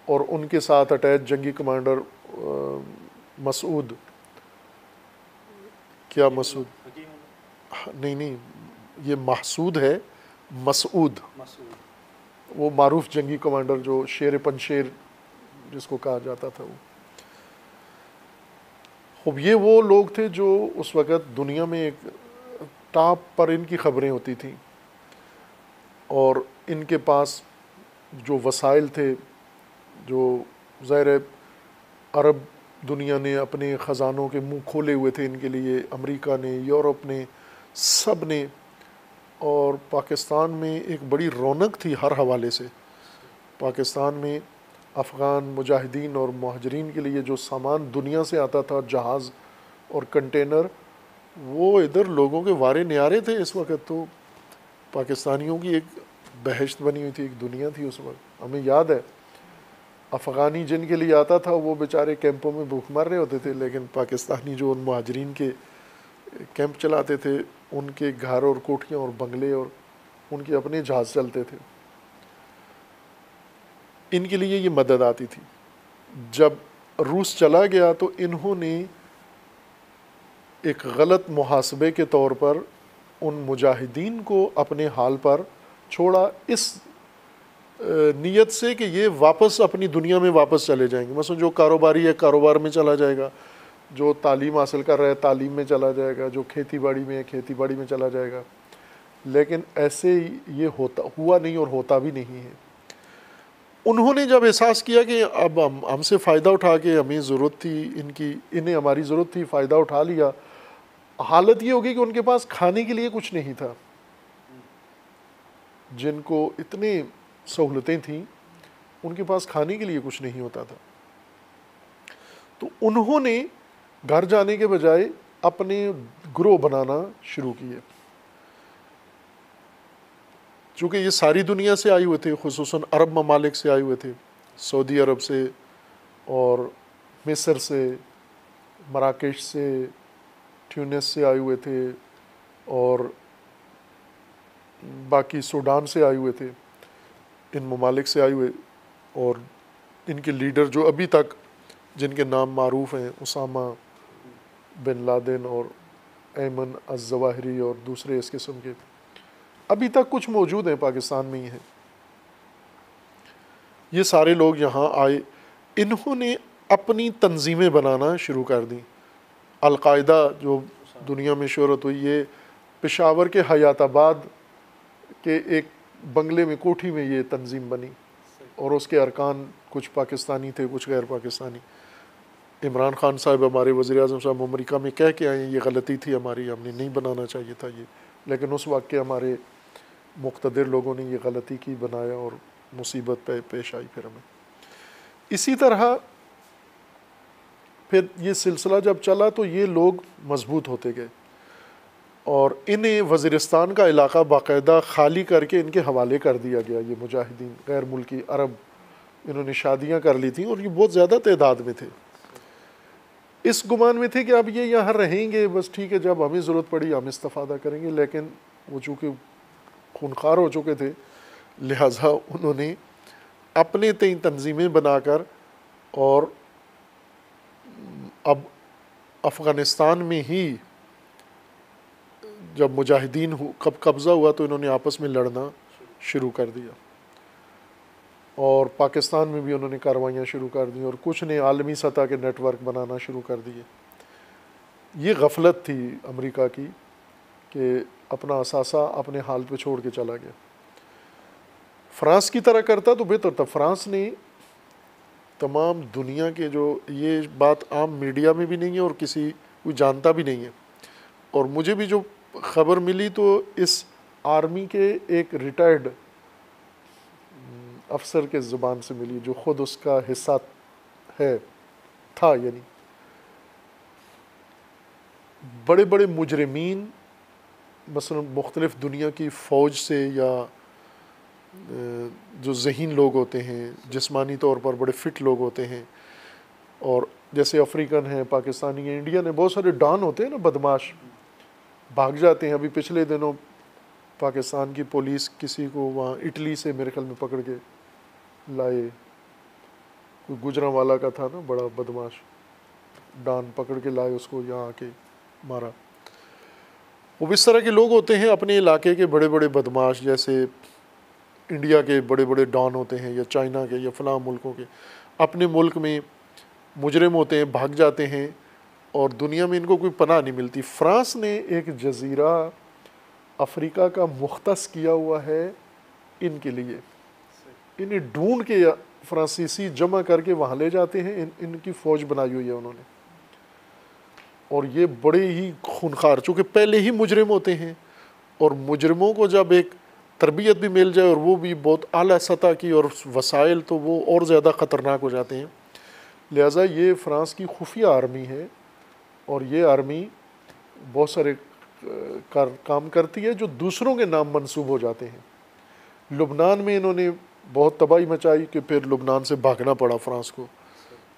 اور ان کے ساتھ اٹیچ جنگی کمانڈر مسعود، کیا مسعود؟ نہیں، یہ محسود ہے، مسعود وہ معروف جنگی کمانڈر جو شیر پنشیر جس کو کہا جاتا تھا. اب یہ وہ لوگ تھے جو اس وقت دنیا میں ایک ٹاپ پر ان کی خبریں ہوتی تھیں اور ان کے پاس جو وسائل تھے، جو ظاہر عرب دنیا نے اپنے خزانوں کے منہ کھولے ہوئے تھے ان کے لیے، امریکہ نے، یورپ نے، سب نے. اور پاکستان میں ایک بڑی رونق تھی ہر حوالے سے. پاکستان میں افغان مجاہدین اور مہاجرین کے لیے جو سامان دنیا سے آتا تھا، جہاز اور کنٹینر، وہ ادھر لوگوں کے وارے نیارے تھے. اس وقت تو پاکستانیوں کی ایک بہشت بنی ہوئی تھی، ایک دنیا تھی اس وقت. ہمیں یاد ہے افغانی جن کے لیے آتا تھا وہ بیچارے کیمپوں میں بھوک مر رہے ہوتے تھے، لیکن پاکستانی جو ان مہاجرین کے کیمپ چلاتے تھے، ان کے گھر اور کوٹھیاں اور بنگلے اور ان کے اپنے جہاز چلتے تھے. ان کے لیے یہ مدد آتی تھی. جب روس چلا گیا تو انہوں نے ایک غلط محاسبے کے طور پر ان مجاہدین کو اپنے حال پر چھوڑا، اس نیت سے کہ یہ واپس اپنی دنیا میں واپس چلے جائیں گے. مثلا جو کاروباری ہے کاروبار میں چلا جائے گا، جو تعلیم حاصل کر رہا ہے تعلیم میں چلا جائے گا، جو کھیتی باڑی میں ہے کھیتی باڑی میں چلا جائے گا. لیکن ایسے یہ ہوا نہیں اور ہوتا بھی نہیں ہے. انہوں نے جب احساس کیا کہ اب ہم سے فائدہ اٹھا کے، ہمیں ضرورت تھی ان کی، انہیں ہماری ضرورت تھی، فائدہ اٹھا لیا. حالت یہ ہوگی کہ ان کے پاس کھانے کے لیے کچھ نہیں تھا. جن کو اتنی سہولتیں تھیں ان کے پاس کھانے کے لیے کچھ نہیں ہوتا تھا. تو انہوں نے گھر جانے کے بجائے اپنے گروہ بنانا شروع کیے. چونکہ یہ ساری دنیا سے آئے ہوئے تھے، خصوصاً عرب ممالک سے آئے ہوئے تھے، سعودی عرب سے اور مصر سے، مراکش سے، ٹیونس سے آئے ہوئے تھے اور باقی سوڈان سے آئے ہوئے تھے. ان ممالک سے آئے ہوئے، اور ان کے لیڈر جو ابھی تک جن کے نام معروف ہیں، اسامہ بن لادن اور ایمن الظواہری اور دوسرے اس قسم کے، ابھی تک کچھ موجود ہیں پاکستان میں ہی ہیں. یہ سارے لوگ یہاں آئے, انہوں نے اپنی تنظیمیں بنانا شروع کر دیں. القاعدہ جو دنیا میں شہرت ہوئی, یہ پشاور کے حیات آباد کے ایک بنگلے میں, کوٹھی میں یہ تنظیم بنی, اور اس کے ارکان کچھ پاکستانی تھے, کچھ غیر پاکستانی. عمران خان صاحب ہمارے وزیر اعظم صاحب امریکہ میں کہہ کے آئے یہ غلطی تھی ہماری, ہم نے نہیں بنانا چاہیے تھا یہ, لیکن اس وقت کے ہمارے مقتدر لوگوں نے یہ غلطی کی, بنایا, اور مصیبت پیش آئی پھر ہمیں. اسی طرح پھر یہ سلسلہ جب چلا تو یہ لوگ مضبوط ہوتے گئے, اور انہیں وزیرستان کا علاقہ باقاعدہ خالی کر کے ان کے حوالے کر دیا گیا. یہ مجاہدین غیر ملکی عرب, انہوں نے شادیاں کر لی تھیں, اور یہ بہت زیادہ تعداد میں تھے. اس گمان میں تھے کہ اب یہ یہاں رہیں گے, بس ٹھیک ہے, جب ہمیں ضرورت پڑی ہم استفادہ کریں گے. لیکن وہ چونکہ خونخوار ہو چکے تھے, لہٰذا انہوں نے اپنے تئیں تنظیمیں بنا کر, اور اب افغانستان میں ہی جب مجاہدین قبضہ ہوا تو انہوں نے آپس میں لڑنا شروع کر دیا, اور پاکستان میں بھی انہوں نے کارروائیاں شروع کر دیں, اور کچھ نے عالمی سطح کے نیٹ ورک بنانا شروع کر دیے. یہ غفلت تھی امریکہ کی کہ اپنا اثاثہ اپنے حال پہ چھوڑ کے چلا گیا. فرانس کی طرح کرتا تو بہتر تھا. فرانس نے تمام دنیا کے, جو یہ بات عام میڈیا میں بھی نہیں ہے اور کوئی جانتا بھی نہیں ہے, اور مجھے بھی جو خبر ملی تو اس آرمی کے ایک ریٹائرڈ افسر کے زبان سے ملی, جو خود اس کا حصہ تھا. یعنی بڑے بڑے مجرمین مثلا مختلف دنیا کی فوج سے, یا جو ذہین لوگ ہوتے ہیں, جسمانی طور پر بڑے فٹ لوگ ہوتے ہیں, اور جیسے افریقن ہیں, پاکستانی ہیں, انڈین ہیں, بہت سارے ڈان ہوتے ہیں نا, بدماش, بھاگ جاتے ہیں. ابھی پچھلے دنوں پاکستان کی پولیس کسی کو وہاں اٹلی سے میرے خیال میں پکڑ کے لائے, کوئی گجرانوالا کا تھا نا, بڑا بدماش ڈان, پکڑ کے لائے اس کو, یہاں آ کے مارا. وہ اس طرح کے لوگ ہوتے ہیں اپنے علاقے کے بڑے بڑے بدماش, جیسے انڈیا کے بڑے بڑے ڈان ہوتے ہیں, یا چائنا کے, یا فلاں ملکوں کے, اپنے ملک میں مجرم ہوتے ہیں, بھاگ جاتے ہیں, اور دنیا میں ان کو کوئی پناہ نہیں ملتی. فرانس نے ایک جزیرہ افریقہ کا مختص کیا ہوا ہے ان کے لیے. انہیں ڈھونڈ کے فرانسیسی جمع کر کے وہاں لے جاتے ہیں, ان کی فوج بنائی ہوئی ہے انہوں نے, اور یہ بڑے ہی خونخوار, چونکہ پہلے ہی مجرم ہوتے ہیں, اور مجرموں کو جب ایک تربیت بھی مل جائے اور وہ بھی بہت اعلیٰ سطح کی اور وسائل, تو وہ اور زیادہ خطرناک ہو جاتے ہیں. لہٰذا یہ فرانس کی خفیہ آرمی ہے, اور یہ آرمی بہت سارے کام کرتی ہے جو دوسروں کے نام منسوب ہو جاتے ہیں. لبنان میں انہوں نے بہت تباہی مچائی کہ پھر لبنان سے بھاگنا پڑا فرانس کو,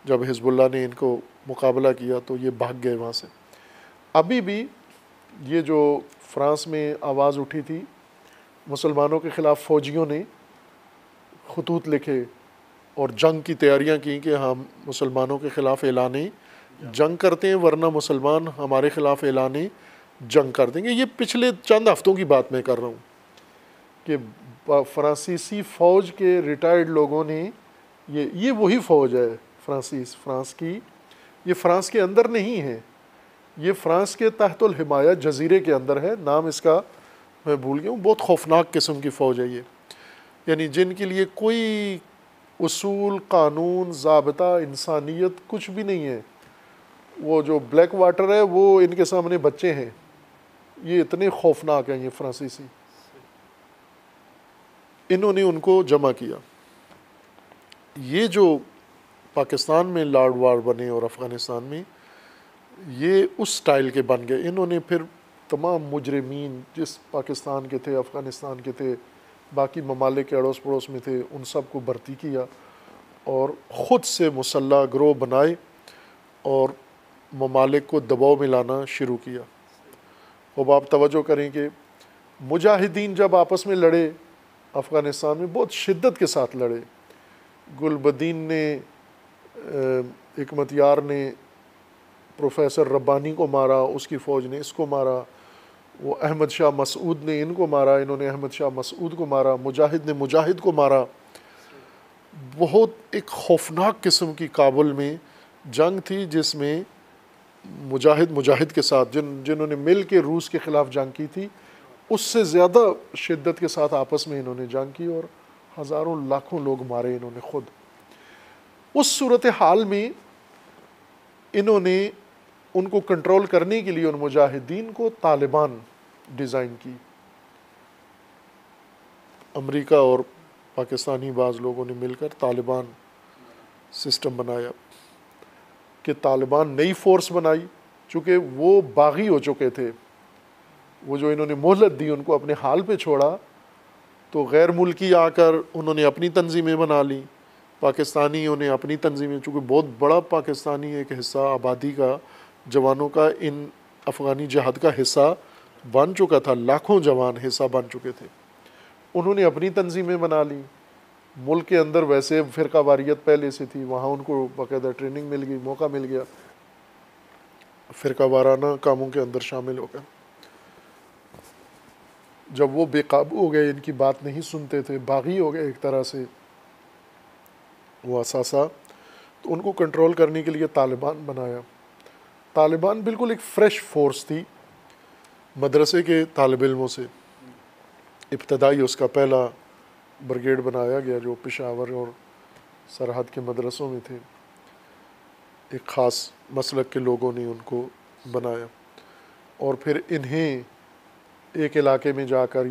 جب حزب اللہ نے ان کو مقابلہ کیا تو یہ بھاگ گئے وہاں سے. ابھی بھی یہ جو فرانس میں آواز اٹھی تھی مسلمانوں کے خلاف, فوجیوں نے خطوط لکھے اور جنگ کی تیاریاں کی کہ ہم مسلمانوں کے خلاف اعلان جنگ کرتے ہیں, ورنہ مسلمان ہمارے خلاف اعلان جنگ کر دیں گے. یہ پچھلے چند ہفتوں کی بات میں کر رہا ہوں کہ فرانسیسی فوج کے ریٹائرڈ لوگوں نے, یہ وہی فوج ہے فرانس کی, یہ فرانس کے اندر نہیں ہے, یہ فرانس کے تحت الحمایہ جزیرے کے اندر ہے. نام اس کا میں بھول گیا ہوں. بہت خوفناک قسم کی فوج ہے یہ, یعنی جن کے لیے کوئی اصول, قانون, ضابطہ, انسانیت کچھ بھی نہیں ہے. وہ جو بلیک واٹر ہے وہ ان کے سامنے بچے ہیں. یہ اتنے خوفناک ہیں یہ فرانسیسی. انہوں نے ان کو جمع کیا. یہ جو پاکستان میں لارڈ وار بنے اور افغانستان میں, یہ اس سٹائل کے بن گئے. انہوں نے پھر تمام مجرمین جس پاکستان کے تھے, افغانستان کے تھے, باقی ممالک کے اڑوس پڑوس میں تھے, ان سب کو بھرتی کیا اور خود سے مسلح گروہ بنائے اور ممالک کو دباؤ میں لانا شروع کیا. اب آپ توجہ کریں کہ مجاہدین جب آپس میں لڑے افغانستان میں بہت شدت کے ساتھ لڑے. گل بدین نے, حکمت یار نے پروفیسر ربانی کو مارا, اس کی فوج نے اس کو مارا, وہ احمد شاہ مسعود نے ان کو مارا، انہوں نے احمد شاہ مسعود کو مارا، مجاہد نے مجاہد کو مارا. بہت ایک خوفناک قسم کی کابل میں جنگ تھی، جس میں مجاہد کے ساتھ جنہوں نے مل کے روس کے خلاف جنگ کی تھی، اس سے زیادہ شدت کے ساتھ آپس میں انہوں نے جنگ کی اور ہزاروں لاکھوں لوگ مارے انہوں نے خود. اس صورتحال میں انہوں نے ان کو کنٹرول کرنے کے لیے ان مجاہدین کو طالبان ڈیزائن کی. امریکہ اور پاکستانی بعض لوگوں نے مل کر طالبان سسٹم بنایا کہ طالبان نئی فورس بنائی، چونکہ وہ باغی ہو چکے تھے. وہ جو انہوں نے مہلت دی ان کو اپنے حال پہ چھوڑا، تو غیر ملکی آ کر انہوں نے اپنی تنظیمیں بنا لیں. پاکستانیوں نے اپنی تنظیمیں، چونکہ بہت بڑا پاکستانی ایک حصہ آبادی کا، جوانوں کا ان افغانی جہاد کا حصہ بن چکا تھا، لاکھوں جوان حصہ بن چکے تھے. انہوں نے اپنی تنظیمیں بنا لیں. ملک کے اندر ویسے فرقہ واریت پہلے سے تھی، وہاں ان کو باقاعدہ ٹریننگ مل گئی، موقع مل گیا، فرقہ وارانہ کاموں کے اندر شامل ہو گئے. جب وہ بے قابو ہو گئے، ان کی بات نہیں سنتے تھے، باغی ہو گئے ایک طرح سے وہ اثاثہ، تو ان کو کنٹرول کرنے کے لیے طالبان بنایا. طالبان بالکل ایک فریش فورس تھی، مدرسے کے طالب علموں سے. ابتدائی اس کا پہلا بریگیڈ بنایا گیا جو پشاور اور سرحد کے مدرسوں میں تھے. ایک خاص مسلک کے لوگوں نے ان کو بنایا، اور پھر انہیں ایک علاقے میں جا کر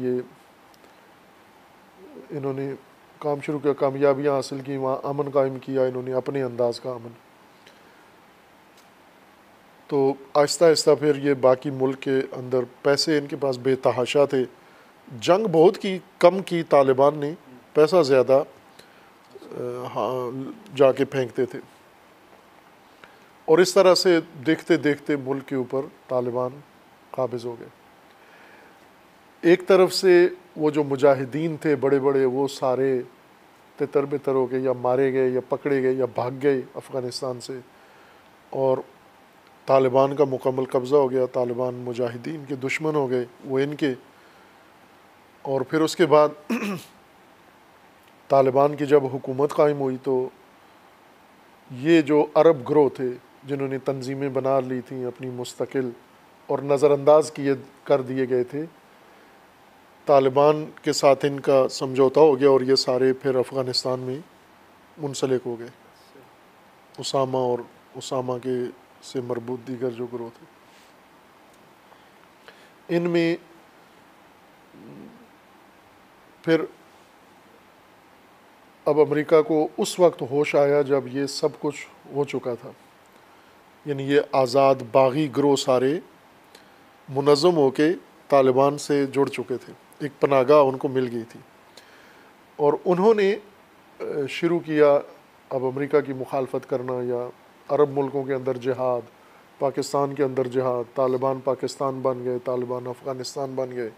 انہوں نے کام شروع کیا، کامیابیاں حاصل کی، وہاں امن قائم کیا انہوں نے اپنے انداز کا امن. تو آہستہ آہستہ پھر یہ باقی ملک کے اندر پیسے ان کے پاس بے تحاشا تھے. جنگ بہت کم کی طالبان نے، پیسہ زیادہ جا کے پھینکتے تھے. اور اس طرح سے دیکھتے دیکھتے ملک کے اوپر طالبان قابض ہو گئے. ایک طرف سے وہ جو مجاہدین تھے بڑے بڑے، وہ سارے تتر بتر ہو گئے، یا مارے گئے یا پکڑے گئے یا بھاگ گئے افغانستان سے، اور طالبان کا مکمل قبضہ ہو گیا. طالبان مجاہدین کے دشمن ہو گئے، وہ ان کے. اور پھر اس کے بعد طالبان کی جب حکومت قائم ہوئی، تو یہ جو عرب گروہ تھے جنہوں نے تنظیمیں بنا لی تھیں اپنی مستقل اور نظر انداز کر دیے گئے تھے، طالبان کے ساتھ ان کا سمجھوتا ہو گیا، اور یہ سارے پھر افغانستان میں منسلک ہو گئے. اسامہ اور اسامہ کے سے مربوط دیگر جو گروہ تھے، ان میں پھر اب امریکہ کو اس وقت ہوش آیا جب یہ سب کچھ ہو چکا تھا. یعنی یہ آزاد باغی گروہ سارے منظم ہو کے طالبان سے جڑ چکے تھے، ایک پناہ گاہ ان کو مل گئی تھی. اور انہوں نے شروع کیا اب امریکہ کی مخالفت کرنا، یا عرب ملکوں کے اندر جہاد، پاکستان کے اندر جہاد. طالبان پاکستان بن گئے، طالبان افغانستان بن گئے،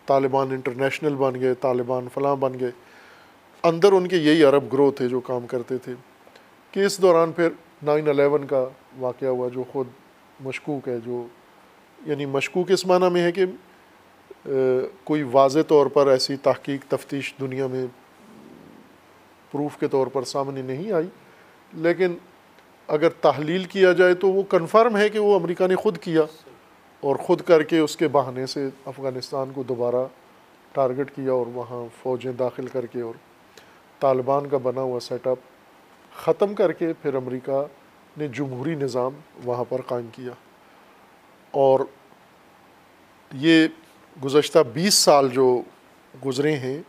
طالبان انٹرنیشنل بن گئے، طالبان فلاں بن گئے. اندر ان کے یہی عرب گروہ تھے جو کام کرتے تھے. کہ اس دوران پھر 9/11 کا واقعہ ہوا، جو خود مشکوک ہے. جو یعنی مشکوک اس معنی میں ہے کہ کوئی واضح طور پر ایسی تحقیق تفتیش دنیا میں پروف کے طور پر سامنے نہیں آئی، لیکن اگر تحلیل کیا جائے تو وہ کنفرم ہے کہ وہ امریکہ نے خود کیا، اور خود کر کے اس کے بہانے سے افغانستان کو دوبارہ ٹارگٹ کیا، اور وہاں فوجیں داخل کر کے اور طالبان کا بنا ہوا سیٹ اپ ختم کر کے پھر امریکہ نے جمہوری نظام وہاں پر قائم کیا. اور یہ گزشتہ 20 سال جو گزرے ہیں،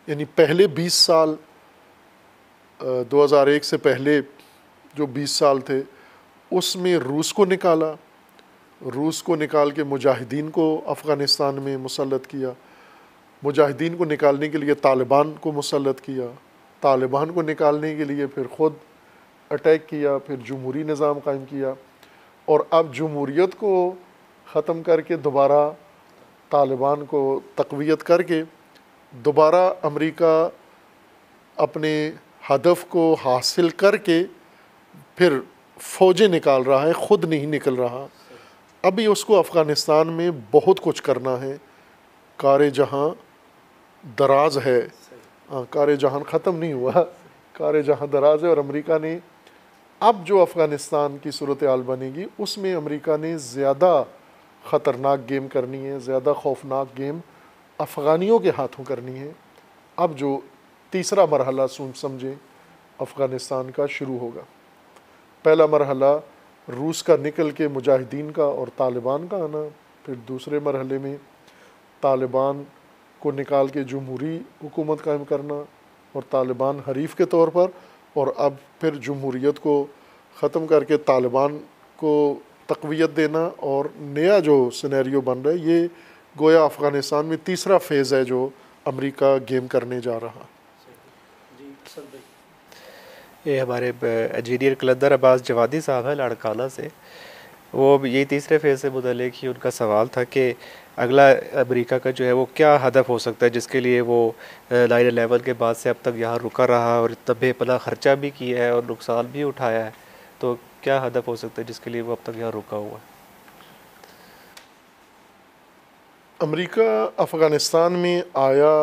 یعنی پہلے 20 سال 2001 سے پہلے جو 20 سال تھے، اس میں روس کو نکال کے مجاہدین کو افغانستان میں مسلط کیا، مجاہدین کو نکالنے کے لیے طالبان کو مسلط کیا، طالبان کو نکالنے کے لیے پھر خود اٹیک کیا، پھر جمہوری نظام قائم کیا، اور اب جمہوریت کو ختم کر کے دوبارہ طالبان کو تقویت کر کے دوبارہ امریکہ اپنے ہدف کو حاصل کر کے پھر فوجیں نکال رہا ہے، خود نہیں نکل رہا. ابھی اس کو افغانستان میں بہت کچھ کرنا ہے. کار جہاں دراز ہے. کار جہاں ختم نہیں ہوا, کار جہاں دراز ہے. اور امریکہ نے اب جو افغانستان کی صورتحال بنے گی اس میں امریکہ نے زیادہ خطرناک گیم کرنی ہے, زیادہ خوفناک گیم افغانیوں کے ہاتھوں کرنی ہے. اب جو تیسرا مرحلہ سمجھیں افغانستان کا شروع ہوگا. پہلا مرحلہ روس کا نکل کے مجاہدین کا اور طالبان کا آنا, پھر دوسرے مرحلے میں طالبان کو نکال کے جمہوری حکومت قائم کرنا اور طالبان حریف کے طور پر, اور اب پھر جمہوریت کو ختم کر کے طالبان کو تقویت دینا. اور نیا جو سینیریو بن رہا ہے یہ گویا افغانستان میں تیسرا فیز ہے جو امریکہ گیم کرنے جا رہا. یہ ہمارے انجینئر قلندر عباس جوادی صاحب ہیں لاڑکانہ سے, وہ یہی تیسرے فیز سے متعلق ہی ان کا سوال تھا کہ اگلا امریکہ کا جو ہے وہ کیا ہدف ہو سکتا ہے جس کے لیے وہ 9/11 کے بعد سے اب تک یہاں رکا رہا اور اتنا بے پناہ خرچہ بھی کیا ہے اور نقصان بھی اٹھایا ہے, تو کیا ہدف ہو سکتا ہے جس کے لیے وہ اب تک یہاں رکا ہوا ہے؟ امریکہ افغانستان میں آیا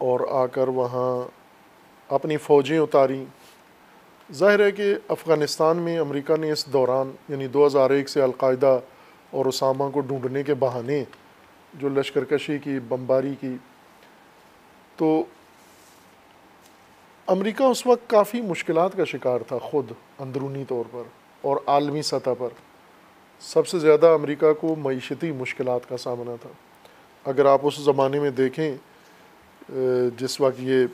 اور آ کر وہاں اپنی فوجیں اتاری. ظاہر ہے کہ افغانستان میں امریکہ نے اس دوران یعنی 2001 سے القاعدہ اور اسامہ کو ڈھونڈنے کے بہانے جو لشکر کشی کی, بمباری کی, تو امریکہ اس وقت کافی مشکلات کا شکار تھا خود اندرونی طور پر اور عالمی سطح پر. سب سے زیادہ امریکہ کو معیشتی مشکلات کا سامنا تھا. اگر آپ اس زمانے میں دیکھیں جس وقت یہ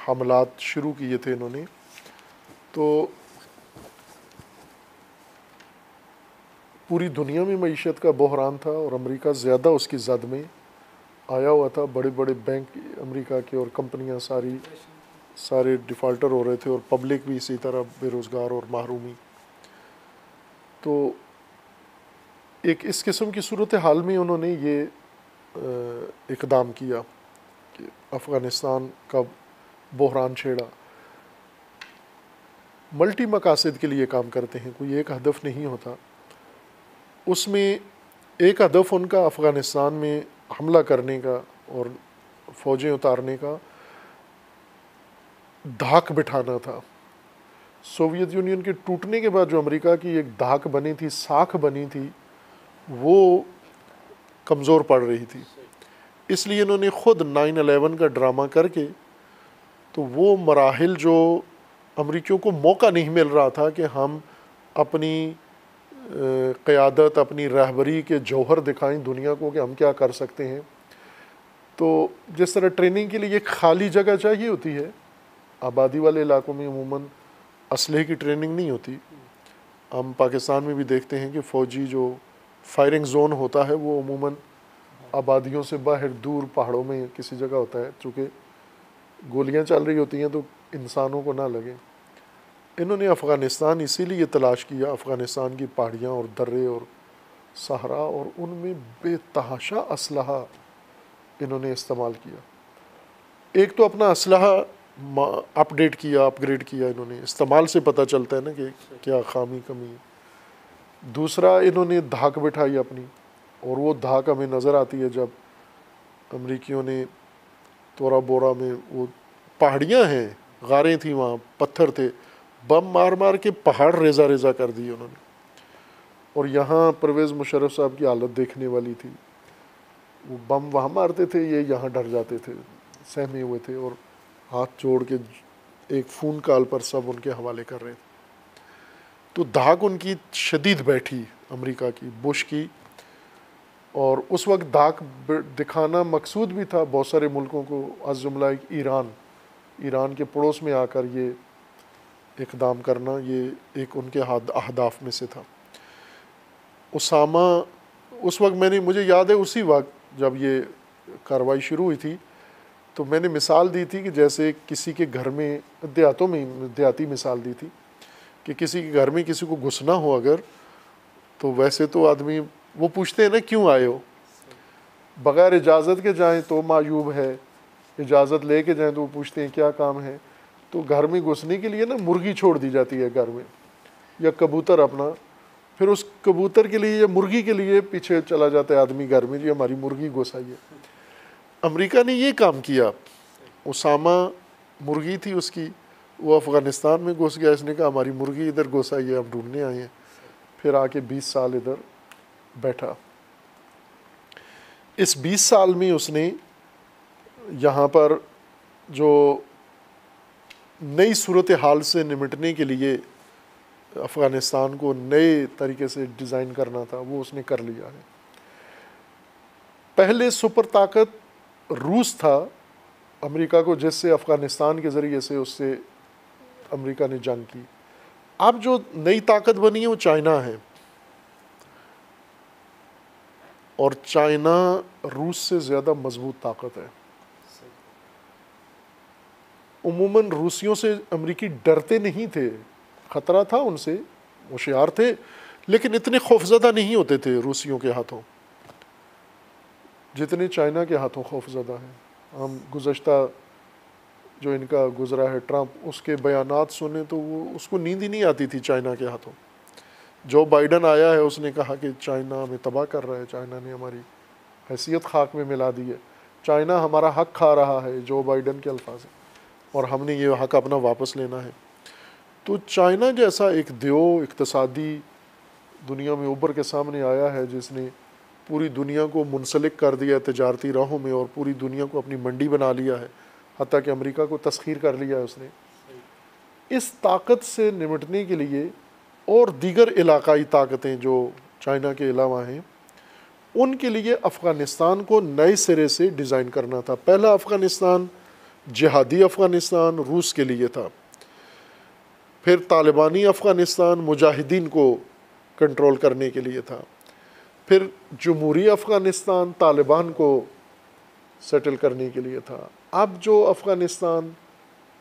حملات شروع کیے تھے انہوں نے, تو پوری دنیا میں معیشت کا بحران تھا اور امریکہ زیادہ اس کی زد میں آیا ہوا تھا. بڑے بڑے بینک امریکہ کے اور کمپنیاں سارے ڈیفالٹر ہو رہے تھے اور پبلک بھی اسی طرح بے روزگار اور محرومی. تو ایک اس قسم کی صورتحال میں انہوں نے یہ اقدام کیا کہ افغانستان کا بحران چھیڑا. ملٹی مقاصد کے لیے کام کرتے ہیں, کوئی ایک ہدف نہیں ہوتا. اس میں ایک ہدف ان کا افغانستان میں حملہ کرنے کا اور فوجیں اتارنے کا دھاک بٹھانا تھا. سوویت یونین کے ٹوٹنے کے بعد جو امریکہ کی ایک دھاک بنی تھی, ساکھ بنی تھی, وہ کمزور پڑ رہی تھی. اس لیے انہوں نے خود 9/11 کا ڈرامہ کر کے, تو وہ مراحل جو امریکیوں کو موقع نہیں مل رہا تھا کہ ہم اپنی قیادت, اپنی رہبری کے جوہر دکھائیں دنیا کو کہ ہم کیا کر سکتے ہیں. تو جس طرح ٹریننگ کے لیے ایک خالی جگہ چاہیے ہوتی ہے, آبادی والے علاقوں میں عموماً اسلحے کی ٹریننگ نہیں ہوتی. ہم پاکستان میں بھی دیکھتے ہیں کہ فوجی جو فائرنگ زون ہوتا ہے وہ عموماً آبادیوں سے باہر دور پہاڑوں میں کسی جگہ ہوتا ہے, چونکہ گولیاں چل رہی ہوتی ہیں تو انسانوں کو نہ لگیں. انہوں نے افغانستان اسی لیے تلاش کیا, افغانستان کی پہاڑیاں اور درے اور صحرا, اور ان میں بے تحاشا اسلحہ انہوں نے استعمال کیا. ایک تو اپنا اسلحہ اپڈیٹ کیا, اپ گریڈ کیا انہوں نے, استعمال سے پتہ چلتا ہے نا کہ کیا خامی کمی ہے. دوسرا انہوں نے دھاک بٹھائی اپنی, اور وہ دھاک ہمیں نظر آتی ہے جب امریکیوں نے تورا بورا میں, وہ پہاڑیاں ہیں, غاریں تھیں وہاں, پتھر تھے, بم مار مار کے پہاڑ ریزہ ریزہ کر دیے انہوں نے. اور یہاں پرویز مشرف صاحب کی حالت دیکھنے والی تھی, وہ بم وہاں مارتے تھے, یہ یہاں ڈر جاتے تھے, سہمے ہوئے تھے, اور ہاتھ جوڑ کے ایک فون کال پر سب ان کے حوالے کر رہے تھے. تو دھاک ان کی شدید بیٹھی امریکہ کی, بش کی, اور اس وقت دھاک دکھانا مقصود بھی تھا بہت سارے ملکوں کو, از جملہ ایران کے پڑوس میں آ کر یہ اقدام کرنا, یہ ایک ان کے اہداف میں سے تھا. اسامہ اس وقت مجھے یاد ہے اسی وقت جب یہ کارروائی شروع ہوئی تھی تو میں نے مثال دی تھی کہ جیسے کسی کے گھر میں, دیہاتی مثال دی تھی کہ کسی کے گھر میں کسی کو گھسنا ہو اگر, تو ویسے تو آدمی وہ پوچھتے ہیں نا کیوں آئے ہو, بغیر اجازت کے جائیں تو معیوب ہے, اجازت لے کے جائیں تو وہ پوچھتے ہیں کیا کام ہے. تو گھر میں گھسنے کے لیے نا مرغی چھوڑ دی جاتی ہے گھر میں, یا کبوتر اپنا پھر اس کبوتر کے لیے یا مرغی کے لیے پیچھے چلا جاتا ہے آدمی گھر میں، جی ہماری مرغی گھس آئی ہے۔ امریکہ نے یہ کام کیا، اسامہ مرغی تھی اس کی، وہ افغانستان میں گھس گیا، اس نے کہا ہماری مرغی ادھر گھس آئی ہے، ہم ڈھونڈنے آئے ہیں، پھر آ کے 20 سال ادھر بیٹھا۔ اس 20 سال میں اس نے یہاں پر جو نئی صورتحال سے نمٹنے کے لیے افغانستان کو نئے طریقے سے ڈیزائن کرنا تھا، وہ اس نے کر لیا ہے۔ پہلے سپر طاقت روس تھا، امریکہ کو جس سے افغانستان کے ذریعے سے اس سے امریکہ نے جنگ کی۔ اب جو نئی طاقت بنی ہے وہ چائنا ہے، اور چائنا روس سے زیادہ مضبوط طاقت ہے۔ عموماً روسیوں سے امریکی ڈرتے نہیں تھے، خطرہ تھا ان سے، ہوشیار تھے، لیکن اتنے خوفزدہ نہیں ہوتے تھے روسیوں کے ہاتھوں جتنے چائنا کے ہاتھوں خوفزدہ ہیں۔ ہم گزشتہ جو ان کا گزرا ہے ٹرمپ، اس کے بیانات سنیں تو وہ اس کو نیند ہی نہیں آتی تھی چائنا کے ہاتھوں۔ جو بائیڈن آیا ہے اس نے کہا کہ چائنا ہمیں تباہ کر رہا ہے، چائنا نے ہماری حیثیت خاک میں ملا دی ہے، چائنا ہمارا حق کھا رہا ہے، جو بائیڈن کے الفاظ ہیں، اور ہم نے یہ حق اپنا واپس لینا ہے۔ تو چائنا جیسا ایک دیو اقتصادی دنیا میں ابھر کے سامنے آیا ہے، جس نے پوری دنیا کو منسلک کر دیا تجارتی راہوں میں، اور پوری دنیا کو اپنی منڈی بنا لیا ہے، حتیٰ کہ امریکہ کو تسخیر کر لیا ہے اس نے۔ اس طاقت سے نمٹنے کے لیے اور دیگر علاقائی طاقتیں جو چائنا کے علاوہ ہیں، ان کے لیے افغانستان کو نئے سرے سے ڈیزائن کرنا تھا۔ پہلا افغانستان جہادی افغانستان روس کے لیے تھا، پھر طالبانی افغانستان مجاہدین کو کنٹرول کرنے کے لیے تھا، پھر جمہوری افغانستان طالبان کو سیٹل کرنے کے لیے تھا۔ اب جو افغانستان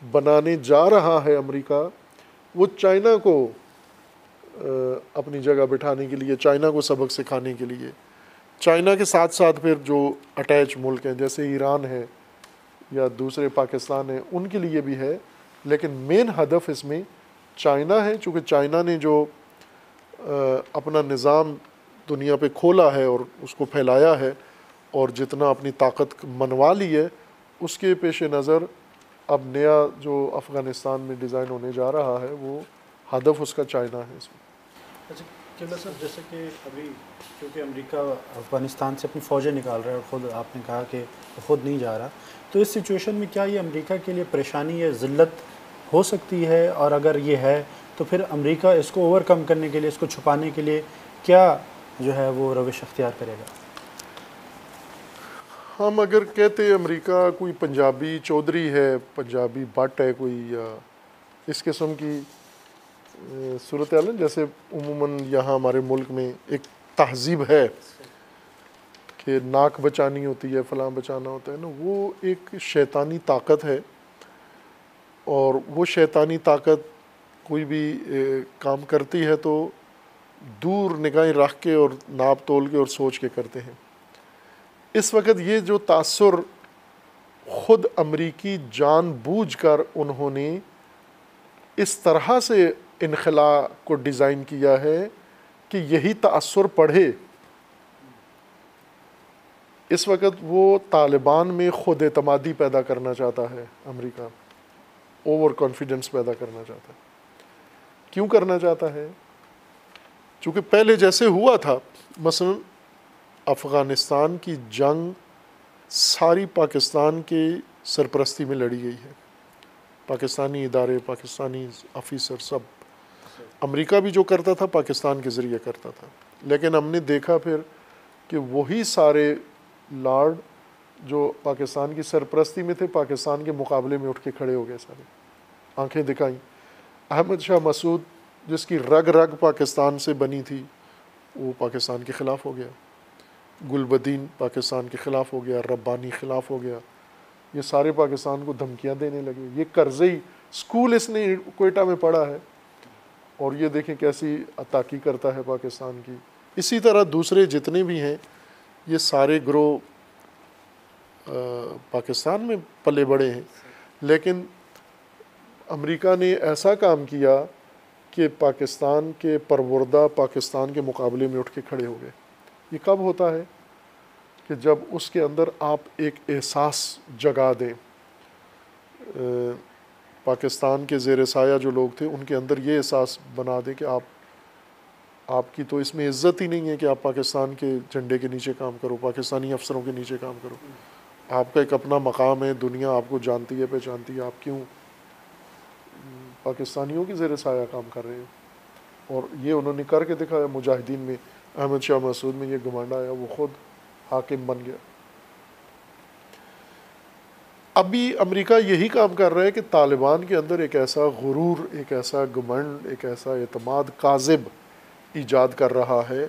بنانے جا رہا ہے امریکہ، وہ چائنا کو اپنی جگہ بٹھانے کے لیے، چائنا کو سبق سکھانے کے لیے، چائنا کے ساتھ ساتھ پھر جو اٹیچ ملک ہیں جیسے ایران ہے یا دوسرے پاکستان ہے، ان کے لیے بھی ہے، لیکن مین ہدف اس میں چائنا ہے، چونکہ چائنا نے جو اپنا نظام دنیا پہ کھولا ہے اور اس کو پھیلایا ہے، اور جتنا اپنی طاقت منوا لی ہے، اس کے پیش نظر اب نیا جو افغانستان میں ڈیزائن ہونے جا رہا ہے، وہ ہدف اس کا چائنا ہے اس میں۔ اچھا قبلہ صاحب، جیسے کہ ابھی کیونکہ امریکہ افغانستان سے اپنی فوجیں نکال رہا ہے، اور خود آپ نے کہا کہ خود نہیں جا رہا، تو اس سچویشن میں کیا یہ امریکہ کے لیے پریشانی یا ذلت ہو سکتی ہے؟ اور اگر یہ ہے تو پھر امریکہ اس کو اوور کم کرنے کے لیے، اس کو چھپانے کے لیے کیا جو ہے وہ روش اختیار کرے گا؟ ہم اگر کہتے ہیں امریکہ کوئی پنجابی چودھری ہے، پنجابی بٹ ہے کوئی، یا اس قسم کی صورتحال، جیسے عموماً یہاں ہمارے ملک میں ایک تہذیب ہے کہ ناک بچانی ہوتی ہے، فلاں بچانا ہوتا ہے نا، وہ ایک شیطانی طاقت ہے، اور وہ شیطانی طاقت کوئی بھی کام کرتی ہے تو دور نگاہیں رکھ کے اور ناپ تول کے اور سوچ کے کرتے ہیں۔ اس وقت یہ جو تاثر خود امریکی جان بوجھ کر انہوں نے اس طرح سے انخلاء کو ڈیزائن کیا ہے کہ یہی تاثر پڑھے، اس وقت وہ طالبان میں خود اعتمادی پیدا کرنا چاہتا ہے، امریکہ اوور کانفیڈنس پیدا کرنا چاہتا ہے۔ کیوں کرنا چاہتا ہے؟ چونکہ پہلے جیسے ہوا تھا، مثلا افغانستان کی جنگ ساری پاکستان کی سرپرستی میں لڑی گئی ہے، پاکستانی ادارے، پاکستانی آفیسر، سب۔ امریکہ بھی جو کرتا تھا پاکستان کے ذریعے کرتا تھا، لیکن ہم نے دیکھا پھر کہ وہی سارے لارڈ جو پاکستان کی سرپرستی میں تھے، پاکستان کے مقابلے میں اٹھ کے کھڑے ہو گئے، سارے آنکھیں دکھائیں۔ احمد شاہ مسعود جس کی رگ رگ پاکستان سے بنی تھی، وہ پاکستان کے خلاف ہو گیا، گلبدین پاکستان کے خلاف ہو گیا، ربانی خلاف ہو گیا، یہ سارے پاکستان کو دھمکیاں دینے لگے۔ یہ کرزئی اسکول اس نے کوئٹہ میں پڑھا ہے، اور یہ دیکھیں کیسی عطاقی کرتا ہے پاکستان کی۔ اسی طرح دوسرے جتنے بھی ہیں، یہ سارے گروہ پاکستان میں پلے بڑے ہیں، لیکن امریکہ نے ایسا کام کیا کہ پاکستان کے پروردہ پاکستان کے مقابلے میں اٹھ کے کھڑے ہو گئے۔ یہ کب ہوتا ہے؟ کہ جب اس کے اندر آپ ایک احساس جگا دیں۔ پاکستان کے زیر سایہ جو لوگ تھے ان کے اندر یہ احساس بنا دیں کہ آپ کی تو اس میں عزت ہی نہیں ہے کہ آپ پاکستان کے جھنڈے کے نیچے کام کرو، پاکستانی افسروں کے نیچے کام کرو، آپ کا ایک اپنا مقام ہے، دنیا آپ کو جانتی ہے پہچانتی ہے، آپ کیوں پاکستانیوں کے زیر سایہ کام کر رہے ہیں؟ اور یہ انہوں نے کر کے دکھایا۔ مجاہدین میں احمد شاہ مسعود میں یہ گھمنڈ آیا، وہ خود حاکم بن گیا۔ ابھی امریکہ یہی کام کر رہا ہے کہ طالبان کے اندر ایک ایسا غرور، ایک ایسا گھمنڈ، ایک ایسا اعتماد کاذب ایجاد کر رہا ہے۔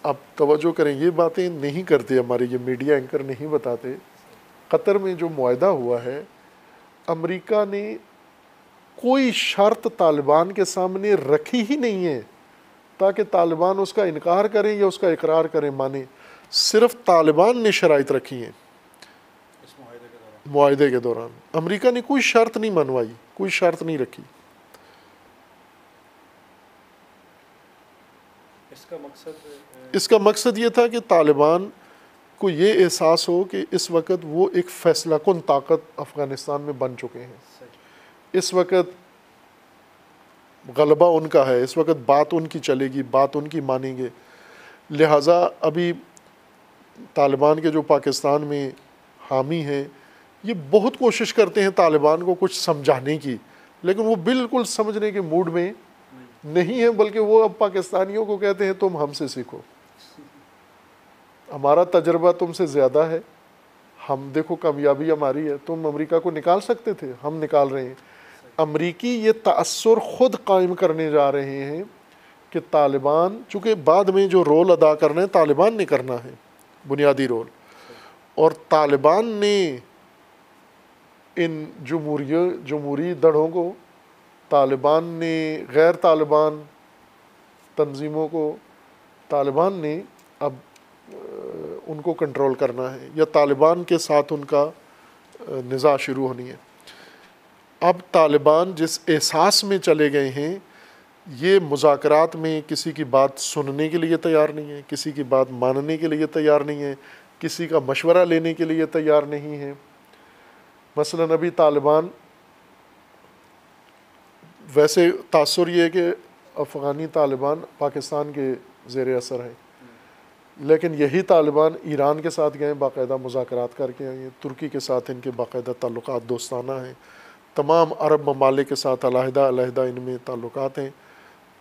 اب توجہ کریں، یہ باتیں نہیں کرتے ہمارے یہ میڈیا اینکر، نہیں بتاتے۔ قطر میں جو معاہدہ ہوا ہے، امریکہ نے کوئی شرط طالبان کے سامنے رکھی ہی نہیں ہے تاکہ طالبان اس کا انکار کریں یا اس کا اقرار کریں، مانیں۔ صرف طالبان نے شرائط رکھی ہیں معاہدے کے دوران۔ امریکہ نے کوئی شرط نہیں منوائی، کوئی شرط نہیں رکھی۔ اس کا مقصد یہ تھا کہ طالبان کو یہ احساس ہو کہ اس وقت وہ ایک فیصلہ کن طاقت افغانستان میں بن چکے ہیں، اس وقت غلبہ ان کا ہے، اس وقت بات ان کی چلے گی، بات ان کی مانیں گے۔ لہٰذا ابھی طالبان کے جو پاکستان میں حامی ہیں، یہ بہت کوشش کرتے ہیں طالبان کو کچھ سمجھانے کی، لیکن وہ بالکل سمجھنے کے موڈ میں نہیں ہے، بلکہ وہ اب پاکستانیوں کو کہتے ہیں تم ہم سے سیکھو، ہمارا تجربہ تم سے زیادہ ہے، ہم دیکھو کامیابی ہماری ہے، تم امریکہ کو نکال سکتے تھے، ہم نکال رہے ہیں۔ امریکی یہ تأثر خود قائم کرنے جا رہے ہیں کہ طالبان، چونکہ بعد میں جو رول ادا کرنا ہے طالبان نے کرنا ہے، بنیادی رول، اور طالبان نے ان جمہوری دھڑوں کو، طالبان نے غیر طالبان تنظیموں کو، طالبان نے اب ان کو کنٹرول کرنا ہے، یا طالبان کے ساتھ ان کا نزاع شروع ہونی ہے۔ اب طالبان جس احساس میں چلے گئے ہیں، یہ مذاکرات میں کسی کی بات سننے کے لیے تیار نہیں ہے، کسی کی بات ماننے کے لیے تیار نہیں ہے، کسی کا مشورہ لینے کے لیے تیار نہیں ہے۔ مثلاً ابھی طالبان، ویسے تاثر یہ ہے کہ افغانی طالبان پاکستان کے زیر اثر ہیں، لیکن یہی طالبان ایران کے ساتھ گئے، باقاعدہ مذاکرات کر کے آئے ہیں، ترکی کے ساتھ ان کے باقاعدہ تعلقات دوستانہ ہیں، تمام عرب ممالک کے ساتھ علیحدہ علیحدہ ان میں تعلقات ہیں،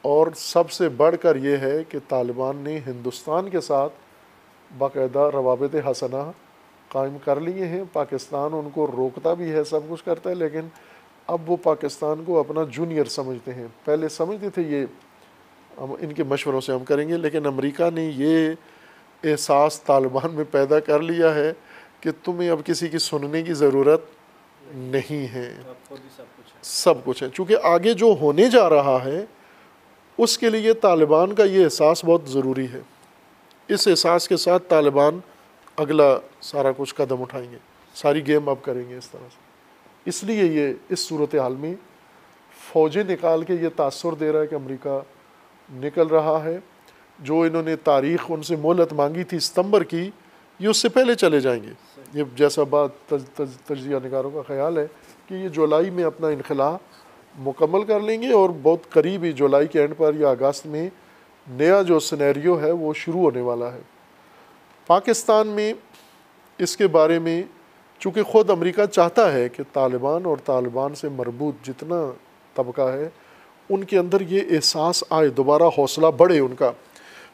اور سب سے بڑھ کر یہ ہے کہ طالبان نے ہندوستان کے ساتھ باقاعدہ روابط حسنہ قائم کر لیے ہیں۔ پاکستان ان کو روکتا بھی ہے، سب کچھ کرتا ہے، لیکن اب وہ پاکستان کو اپنا جونیئر سمجھتے ہیں۔ پہلے سمجھتے تھے یہ ہم ان کے مشوروں سے ہم کریں گے، لیکن امریکہ نے یہ احساس طالبان میں پیدا کر لیا ہے کہ تمہیں اب کسی کی سننے کی ضرورت نہیں ہے، سب کچھ ہے۔ چونکہ آگے جو ہونے جا رہا ہے اس کے لیے طالبان کا یہ احساس بہت ضروری ہے۔ اس احساس کے ساتھ طالبان اگلا سارا کچھ قدم اٹھائیں گے، ساری گیم اب کریں گے اس طرح سے۔ اس لیے یہ اس صورتحال میں فوجیں نکال کے یہ تاثر دے رہا ہے کہ امریکہ نکل رہا ہے۔ جو انہوں نے تاریخ ان سے مہلت مانگی تھی ستمبر کی، یہ اس سے پہلے چلے جائیں گے۔ یہ جیسا بات تجزیہ نگاروں کا خیال ہے کہ یہ جولائی میں اپنا انخلاء مکمل کر لیں گے، اور بہت قریب ہی جولائی کے اینڈ پر یا اگست میں نیا جو سینیریو ہے وہ شروع ہونے والا ہے۔ پاکستان میں اس کے بارے میں چونکہ خود امریکہ چاہتا ہے کہ طالبان اور طالبان سے مربوط جتنا طبقہ ہے ان کے اندر یہ احساس آئے، دوبارہ حوصلہ بڑھے ان کا،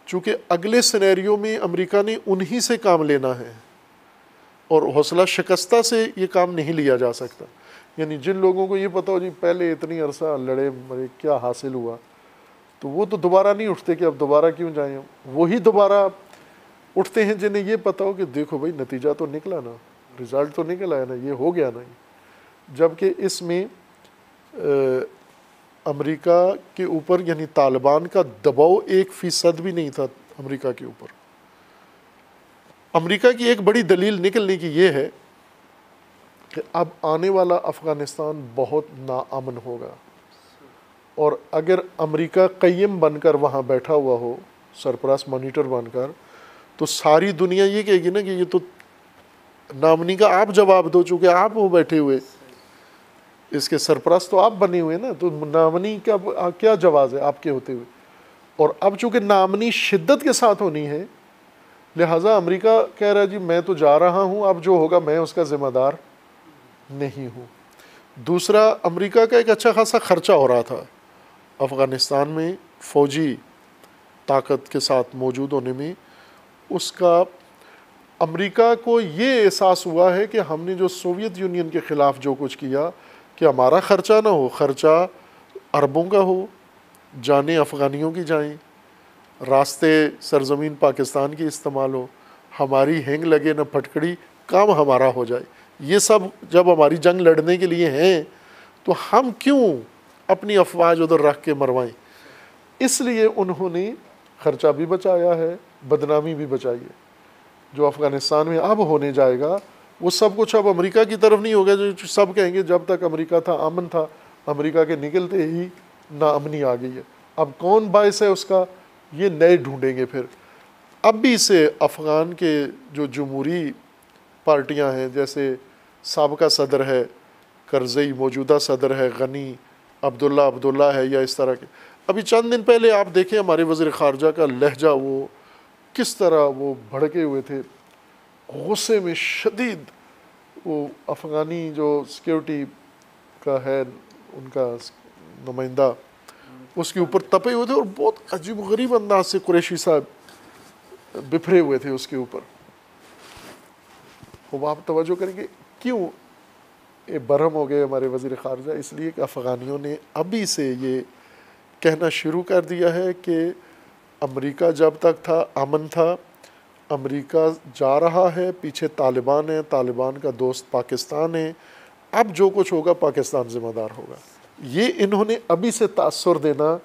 چونکہ اگلے سینیریو میں امریکہ نے انہی سے کام لینا ہے، اور حوصلہ شکستہ سے یہ کام نہیں لیا جا سکتا۔ یعنی جن لوگوں کو یہ پتہ ہو جی پہلے اتنی عرصہ لڑے مرے کیا حاصل ہوا، تو وہ تو دوبارہ نہیں اٹھتے کہ اب دوبارہ کیوں جائیں۔ وہی دوبارہ اٹھتے ہیں جنہیں یہ پتہ ہو کہ دیکھو بھائی نتیجہ تو نکلا نا، رزلٹ تو نکل آیا نا، یہ ہو گیا نا۔ جبکہ اس میں امریکہ کے اوپر یعنی طالبان کا دباؤ 1% بھی نہیں تھا امریکہ کے اوپر۔ امریکہ کی ایک بڑی دلیل نکلنے کی یہ ہے کہ اب آنے والا افغانستان بہت ناامن ہوگا، اور اگر امریکہ قیم بن کر وہاں بیٹھا ہوا ہو، سرپرست مانیٹر بن کر، تو ساری دنیا یہ کہے گی نا کہ یہ تو نامنی کا آپ جواب دو، چونکہ آپ وہ بیٹھے ہوئے، اس کے سرپرست تو آپ بنے ہوئے نا، تو نامنی کا کیا جواز ہے آپ کے ہوتے ہوئے؟ اور اب چونکہ نامنی شدت کے ساتھ ہونی ہے، لہٰذا امریکہ کہہ رہا ہے جی میں تو جا رہا ہوں، اب جو ہوگا میں اس کا ذمہ دار نہیں ہوں۔ دوسرا، امریکہ کا ایک اچھا خاصا خرچہ ہو رہا تھا افغانستان میں فوجی طاقت کے ساتھ موجود ہونے میں، اس کا امریکہ کو یہ احساس ہوا ہے کہ ہم نے جو سوویت یونین کے خلاف جو کچھ کیا، کہ ہمارا خرچہ نہ ہو، خرچہ عربوں کا ہو، جانیں افغانیوں کی جائیں، راستے سرزمین پاکستان کی استعمال ہو، ہماری ہینگ لگے نہ پھٹکڑی، کام ہمارا ہو جائے۔ یہ سب جب ہماری جنگ لڑنے کے لیے ہیں تو ہم کیوں اپنی افواج ادھر رکھ کے مروائیں؟ اس لیے انہوں نے خرچہ بھی بچایا ہے، بدنامی بھی بچائی ہے۔ جو افغانستان میں اب ہونے جائے گا وہ سب کچھ اب امریکہ کی طرف نہیں ہوگا، جو سب کہیں گے جب تک امریکہ تھا امن تھا، امریکہ کے نکلتے ہی ناامنی آ گئی ہے۔ اب کون باعث ہے اس کا، یہ نئے ڈھونڈیں گے۔ پھر اب بھی سے افغان کے جو جمہوری پارٹیاں ہیں، جیسے سابقہ صدر ہے کرزئی، موجودہ صدر ہے غنی، عبداللہ ہے، یا اس طرح کے، ابھی چند دن پہلے آپ دیکھیں ہمارے وزیر خارجہ کا لہجہ، وہ کس طرح وہ بھڑکے ہوئے تھے، غصے میں شدید، وہ افغانی جو سیکیورٹی کا ہے ان کا نمائندہ، اس کے اوپر تپے ہوئے تھے، اور بہت عجیب و غریب انداز سے قریشی صاحب بپھرے ہوئے تھے اس کے اوپر۔ وہ آپ توجہ کریں گے کیوں یہ برہم ہو گئے ہمارے وزیر خارجہ؟ اس لیے کہ افغانیوں نے ابھی سے یہ کہنا شروع کر دیا ہے کہ امریکہ جب تک تھا امن تھا، امریکہ جا رہا ہے، پیچھے طالبان ہے، طالبان کا دوست پاکستان ہے، اب جو کچھ ہوگا پاکستان ذمہ دار ہوگا۔ یہ انہوں نے ابھی سے تاثر دینا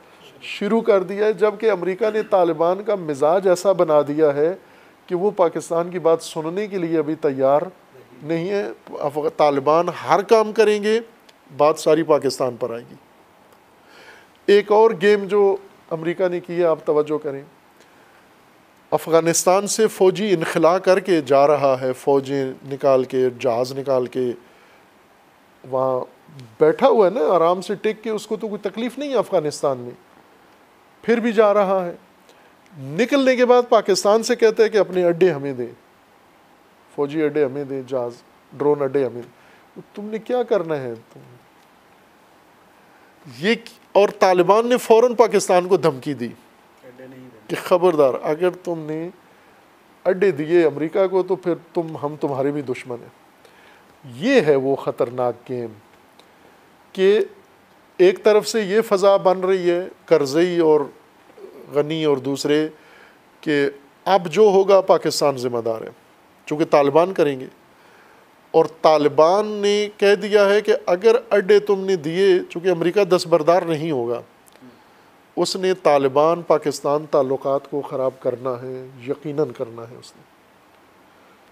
شروع کر دیا ہے، جبکہ امریکہ نے طالبان کا مزاج ایسا بنا دیا ہے کہ وہ پاکستان کی بات سننے کے لیے ابھی تیار نہیں ہے۔ طالبان ہر کام کریں گے، بات ساری پاکستان پر آئے گی۔ ایک اور گیم جو امریکہ نے کی ہے، آپ توجہ کریں، افغانستان سے فوجی انخلا کر کے جا رہا ہے، فوجیں نکال کے، جہاز نکال کے، وہاں بیٹھا ہوا ہے نا آرام سے ٹک کے، اس کو تو کوئی تکلیف نہیں ہے افغانستان میں، پھر بھی جا رہا ہے۔ نکلنے کے بعد پاکستان سے کہتا ہے کہ اپنے اڈے ہمیں دیں، فوجی اڈے ہمیں دیں، جہاز ڈرون اڈے ہمیں دیں۔ تم نے کیا کرنا ہے یہ؟ اور طالبان نے فوراً پاکستان کو دھمکی دی کہ خبردار، اگر تم نے اڈے دیے امریکہ کو تو پھر ہم تمہارے بھی دشمن ہیں۔ یہ ہے وہ خطرناک گیم کہ ایک طرف سے یہ فضا بن رہی ہے کرزئی اور غنی اور دوسرے کہ اب جو ہوگا پاکستان ذمہ دار ہے، چونکہ طالبان کریں گے، اور طالبان نے کہہ دیا ہے کہ اگر اڈے تم نے دیے، چونکہ امریکہ دستبردار نہیں ہوگا، اس نے طالبان پاکستان تعلقات کو خراب کرنا ہے، یقیناً کرنا ہے اس نے،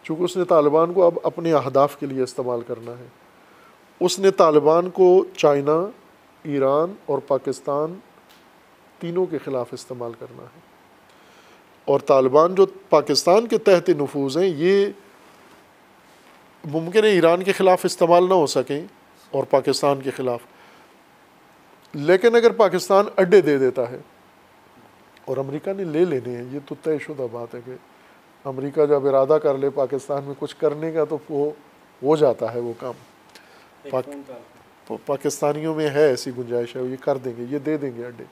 چونکہ اس نے طالبان کو اب اپنے اہداف کے لیے استعمال کرنا ہے۔ اس نے طالبان کو چائنا، ایران اور پاکستان تینوں کے خلاف استعمال کرنا ہے، اور طالبان جو پاکستان کے تحت نفوذ ہیں، یہ ممکن ہے ایران کے خلاف استعمال نہ ہو سکیں اور پاکستان کے خلاف، لیکن اگر پاکستان اڈے دے دیتا ہے، اور امریکہ نے لے لینے ہیں، یہ تو طے شدہ بات ہے کہ امریکہ جب ارادہ کر لے پاکستان میں کچھ کرنے کا تو وہ ہو جاتا ہے وہ کام۔ پاکستانیوں میں ہے ایسی گنجائش ہے، یہ کر دیں گے، یہ دے دیں گے اڈے۔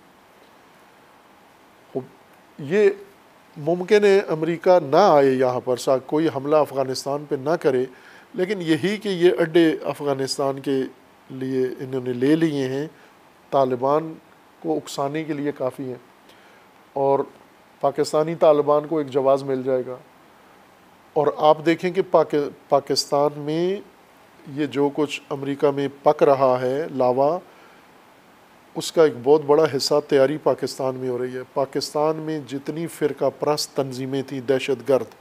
یہ ممکن ہے امریکہ نہ آئے یہاں پر، کوئی حملہ افغانستان پہ نہ کرے، لیکن یہی کہ یہ اڈے افغانستان کے لیے انہوں نے لے لیے ہیں، طالبان کو اکسانے کے لیے کافی ہیں، اور پاکستانی طالبان کو ایک جواز مل جائے گا۔ اور آپ دیکھیں کہ پاکستان میں یہ جو کچھ امریکہ میں پک رہا ہے لاوا، اس کا ایک بہت بڑا حصہ تیاری پاکستان میں ہو رہی ہے۔ پاکستان میں جتنی فرقہ پرست تنظیمیں تھیں دہشت گرد،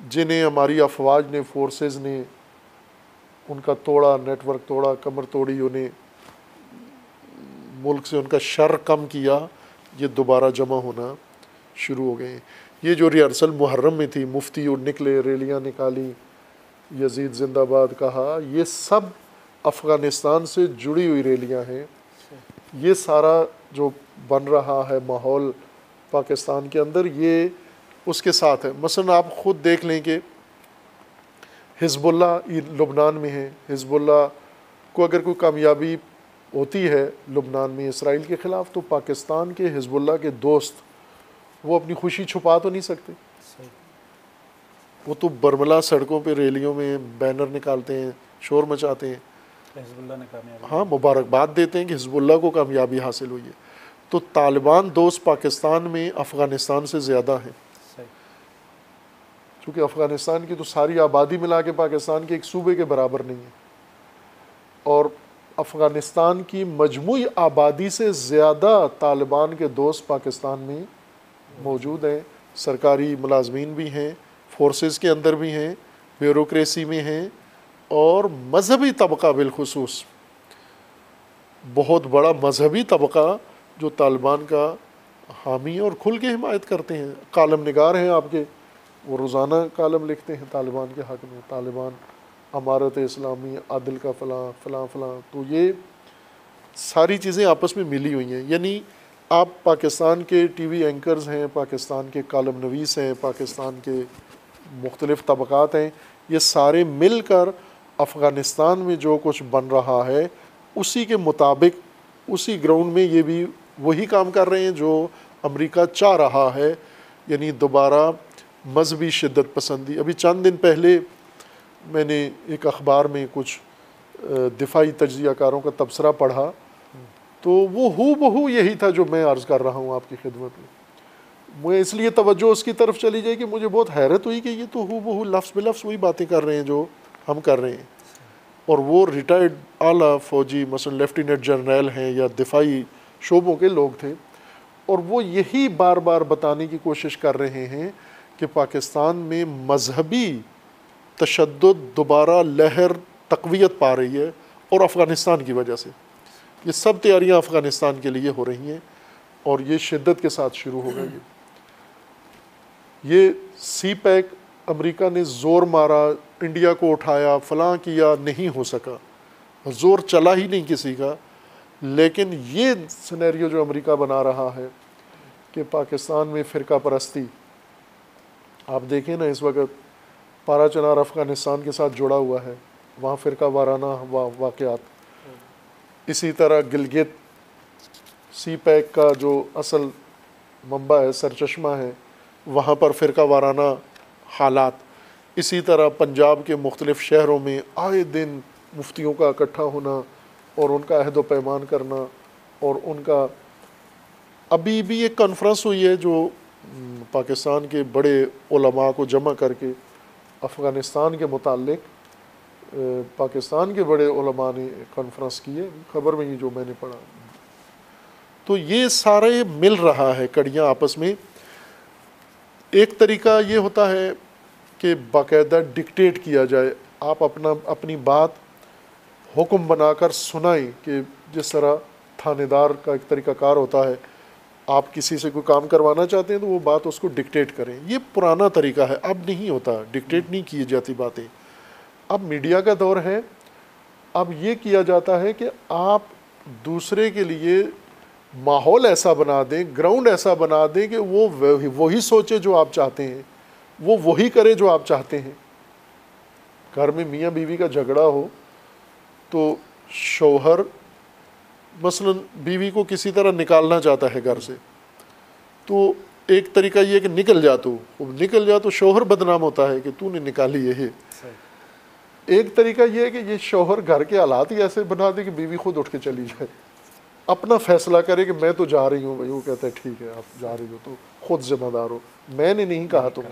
جنہیں ہماری افواج نے، فورسز نے ان کا توڑا، نیٹ ورک توڑا، کمر توڑی، انہیں ملک سے ان کا شر کم کیا، یہ دوبارہ جمع ہونا شروع ہو گئے ہیں۔ یہ جو ریہرسل محرم میں تھی، مفتی اور نکلے، ریلیاں نکالی، یزید زندہ باد کہا، یہ سب افغانستان سے جڑی ہوئی ریلیاں ہیں۔ یہ سارا جو بن رہا ہے ماحول پاکستان کے اندر، یہ اس کے ساتھ ہے۔ مثلا آپ خود دیکھ لیں کہ حزب اللہ لبنان میں ہے، حزب اللہ کو اگر کوئی کامیابی ہوتی ہے لبنان میں اسرائیل کے خلاف، تو پاکستان کے حزب اللہ کے دوست وہ اپنی خوشی چھپا تو نہیں سکتے، وہ تو برملا سڑکوں پہ ریلیوں میں بینر نکالتے ہیں، شور مچاتے ہیں، حزب اللہ نے کامیابی، ہاں مبارکباد دیتے ہیں کہ حزب اللہ کو کامیابی حاصل ہوئی ہے۔ تو طالبان دوست پاکستان میں افغانستان سے زیادہ ہیں، چونکہ افغانستان کی تو ساری آبادی ملا کے پاکستان کے ایک صوبے کے برابر نہیں ہے، اور افغانستان کی مجموعی آبادی سے زیادہ طالبان کے دوست پاکستان میں موجود ہیں، سرکاری ملازمین بھی ہیں، فورسز کے اندر بھی ہیں، بیوروکریسی میں ہیں، اور مذہبی طبقہ بالخصوص بہت بڑا مذہبی طبقہ جو طالبان کا حامی اور کھل کے حمایت کرتے ہیں۔ کالم نگار ہیں آپ کے، وہ روزانہ کالم لکھتے ہیں طالبان کے حق میں، طالبان امارت اسلامی، عدل کا فلاں فلاں فلاں۔ تو یہ ساری چیزیں آپس میں ملی ہوئی ہیں، یعنی آپ پاکستان کے ٹی وی اینکرز ہیں، پاکستان کے کالم نویس ہیں، پاکستان کے مختلف طبقات ہیں، یہ سارے مل کر افغانستان میں جو کچھ بن رہا ہے اسی کے مطابق، اسی گراؤنڈ میں یہ بھی وہی کام کر رہے ہیں جو امریکہ چاہ رہا ہے، یعنی دوبارہ مذہبی شدت پسندی۔ ابھی چند دن پہلے میں نے ایک اخبار میں کچھ دفاعی تجزیہ کاروں کا تبصرہ پڑھا، تو وہ ہو بہو یہی تھا جو میں عرض کر رہا ہوں آپ کی خدمت میں۔ مجھے اس لیے توجہ اس کی طرف چلی جائے کہ مجھے بہت حیرت ہوئی کہ یہ تو ہو بہو لفظ بلفظ وہی باتیں کر رہے ہیں جو ہم کر رہے ہیں، اور وہ ریٹائرڈ اعلیٰ فوجی مثلا لیفٹیننٹ جنرل ہیں یا دفاعی شعبوں کے لوگ تھے، اور وہ یہی بار بار بتانے کی کوشش کر رہے ہیں کہ پاکستان میں مذہبی تشدد دوبارہ لہر تقویت پا رہی ہے، اور افغانستان کی وجہ سے یہ سب تیاریاں افغانستان کے لیے ہو رہی ہیں، اور یہ شدت کے ساتھ شروع ہو گئی۔ یہ سی پیک امریکہ نے زور مارا، انڈیا کو اٹھایا، فلاں کیا، نہیں ہو سکا، زور چلا ہی نہیں کسی کا۔ لیکن یہ سینیریو جو امریکہ بنا رہا ہے کہ پاکستان میں فرقہ پرستی، آپ دیکھیں نا اس وقت پارا چنار افغانستان کے ساتھ جڑا ہوا ہے، وہاں فرقہ وارانہ واقعات، اسی طرح گلگت سی پیک کا جو اصل منبع ہے، سرچشمہ ہے، وہاں پر فرقہ وارانہ حالات، اسی طرح پنجاب کے مختلف شہروں میں آئے دن مفتیوں کا اکٹھا ہونا اور ان کا عہد و پیمان کرنا، اور ان کا ابھی بھی ایک کانفرنس ہوئی ہے جو پاکستان کے بڑے علماء کو جمع کر کے افغانستان کے متعلق پاکستان کے بڑے علماء نے کانفرنس کی ہے، خبر میں ہی جو میں نے پڑھا۔ تو یہ سارے مل رہا ہے کڑیاں آپس میں۔ ایک طریقہ یہ ہوتا ہے کہ باقاعدہ ڈکٹیٹ کیا جائے، آپ اپنی بات حکم بنا کر سنائیں، کہ جس طرح تھانے دار کا ایک طریقہ کار ہوتا ہے، آپ کسی سے کوئی کام کروانا چاہتے ہیں تو وہ بات اس کو ڈکٹیٹ کریں۔ یہ پرانا طریقہ ہے، اب نہیں ہوتا، ڈکٹیٹ نہیں کی جاتی باتیں۔ اب میڈیا کا دور ہے، اب یہ کیا جاتا ہے کہ آپ دوسرے کے لیے ماحول ایسا بنا دیں، گراؤنڈ ایسا بنا دیں کہ وہ وہی سوچے جو آپ چاہتے ہیں، وہ وہی کرے جو آپ چاہتے ہیں۔ گھر میں میاں بیوی کا جھگڑا ہو تو شوہر مثلا بیوی کو کسی طرح نکالنا چاہتا ہے گھر سے، تو ایک طریقہ یہ کہ نکل جا تو شوہر بدنام ہوتا ہے کہ تو نے نکالی ہے۔ ایک طریقہ یہ ہے کہ یہ شوہر گھر کے حالات ہی ایسے بنا دے کہ بیوی خود اٹھ کے چلی جائے، اپنا فیصلہ کرے کہ میں تو جا رہی ہوں، وہ کہتا ہے ٹھیک ہے آپ جا رہی ہو تو خود ذمہ دار ہو، میں نے نہیں کہا تم۔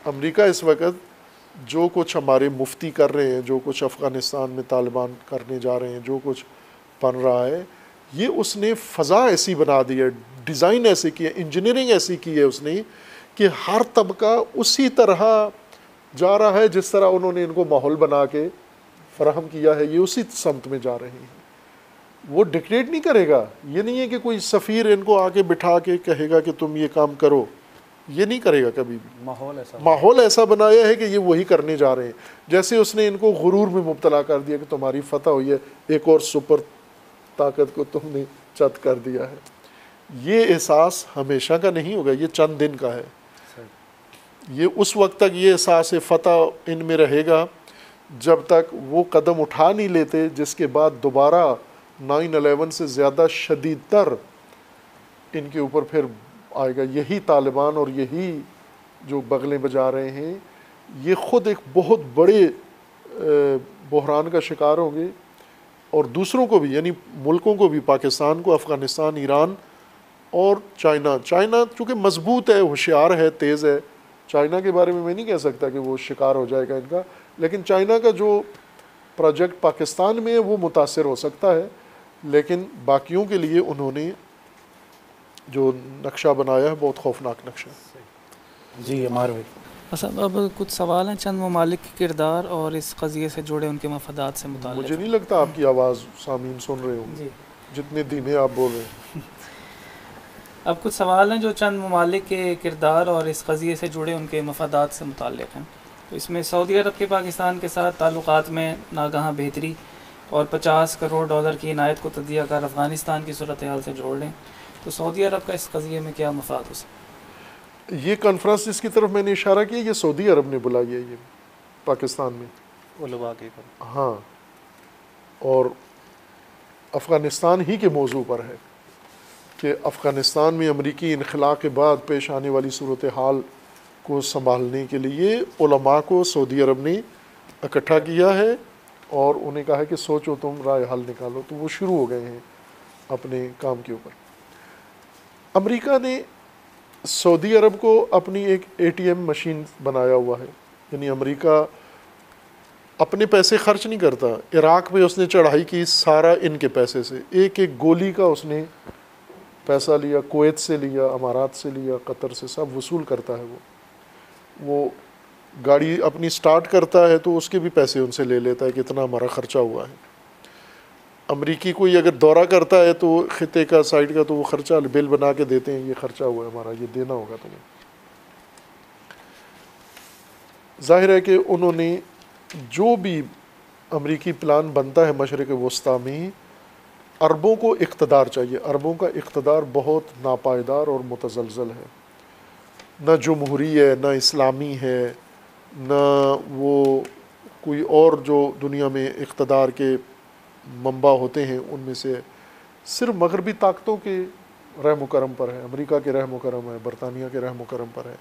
امریکہ اس وقت جو کچھ ہمارے مفتی کر رہے ہیں، جو کچھ افغانستان میں طالبان کرنے جا رہے ہیں، جو کچھ بن رہا ہے، یہ اس نے فضا ایسی بنا دی ہے، ڈیزائن ایسے کی ہے، انجینئرنگ ایسی کی ہے اس نے کہ ہر طبقہ اسی طرح جا رہا ہے جس طرح انہوں نے ان کو ماحول بنا کے فراہم کیا ہے، یہ اسی سمت میں جا رہے ہیں۔ وہ ڈکٹیٹ نہیں کرے گا. یہ نہیں ہے کہ کوئی سفیر ان کو آ کے بٹھا کے کہے گا کہ تم یہ کام کرو, یہ نہیں کرے گا کبھی بھی. ماحول ایسا بنایا ہے کہ یہ وہی کرنے جا رہے ہیں. جیسے اس نے ان کو غرور میں مبتلا کر دیا کہ تمہاری فتح ہوئی ہے, ایک اور سپر طاقت کو تم نے چت کر دیا ہے. یہ احساس ہمیشہ کا نہیں ہوگا, یہ چند دن کا ہے. یہ اس وقت تک یہ احساس فتح ان میں رہے گا جب تک وہ قدم اٹھا نہیں لیتے جس کے بعد دوبارہ 9/11 سے زیادہ شدید تر ان کے اوپر پھر آئے گا. یہی طالبان اور یہی جو بغلیں بجا رہے ہیں یہ خود ایک بہت بڑے بحران کا شکار ہوں گے, اور دوسروں کو بھی, یعنی ملکوں کو بھی, پاکستان کو, افغانستان, ایران اور چائنا. چائنا چونکہ مضبوط ہے, ہوشیار ہے, تیز ہے. چائنا کے بارے میں نہیں کہہ سکتا کہ وہ شکار ہو جائے گا ان کا, لیکن چائنا کا جو پروجیکٹ پاکستان میں ہے وہ متاثر ہو سکتا ہے. لیکن باقیوں کے لیے انہوں نے جو نقشہ بنایا ہے بہت خوفناک نقشہ. جی ہمارے بس اب کچھ سوال ہیں چند ممالک کے کردار اور اس قضیے سے جڑے ان کے مفادات سے متعلق. مجھے نہیں لگتا آپ کی آواز سامعین سن رہے ہوں گے جتنے دھیمے آپ بول رہے ہیں. اب کچھ سوال ہیں جو چند ممالک کے کردار اور اس قضیے سے جڑے ان کے مفادات سے متعلق ہیں. تو اس میں سعودی عرب کے پاکستان کے ساتھ تعلقات میں ناگہاں بہتری اور $50 کروڑ کی عنایت کو تجزیہ کر افغانستان کی صورتحال سے جوڑ لیں تو سعودی عرب کا اس قضیے میں کیا مفاد ہو سکتا ہے؟ یہ کانفرنس جس کی طرف میں نے اشارہ کیا یہ سعودی عرب نے بلائی ہے یہ پاکستان میں علماء کی. ہاں, اور افغانستان ہی کے موضوع پر ہے کہ افغانستان میں امریکی انخلاء کے بعد پیش آنے والی صورتحال کو سنبھالنے کے لیے علماء کو سعودی عرب نے اکٹھا کیا ہے اور انہیں کہا ہے کہ سوچو تم رائے حل نکالو. تو وہ شروع ہو گئے ہیں اپنے کام کے اوپر. امریکہ نے سعودی عرب کو اپنی ایک ATM مشین بنایا ہوا ہے, یعنی امریکہ اپنے پیسے خرچ نہیں کرتا. عراق میں اس نے چڑھائی کی سارا ان کے پیسے سے, ایک ایک گولی کا اس نے پیسہ لیا, کویت سے لیا, امارات سے لیا, قطر سے, سب وصول کرتا ہے. وہ گاڑی اپنی سٹارٹ کرتا ہے تو اس کے بھی پیسے ان سے لے لیتا ہے کہ اتنا ہمارا خرچہ ہوا ہے. امریکی کوئی اگر دورہ کرتا ہے تو خطے کا سائٹ کا تو وہ خرچہ بل بنا کے دیتے ہیں, یہ خرچہ ہوا ہے ہمارا, یہ دینا ہوگا تمہیں. ظاہر ہے کہ انہوں نے جو بھی امریکی پلان بنتا ہے مشرق وسطیٰ میں, عربوں کو اقتدار چاہیے. عربوں کا اقتدار بہت ناپائیدار اور متزلزل ہے, نہ جمہوری ہے, نہ اسلامی ہے, نہ وہ کوئی اور جو دنیا میں اقتدار کے منبع ہوتے ہیں ان میں سے. صرف مغربی طاقتوں کے رحم و کرم پر ہے, امریکہ کے رحم و کرم ہے, برطانیہ کے رحم و کرم پر ہے.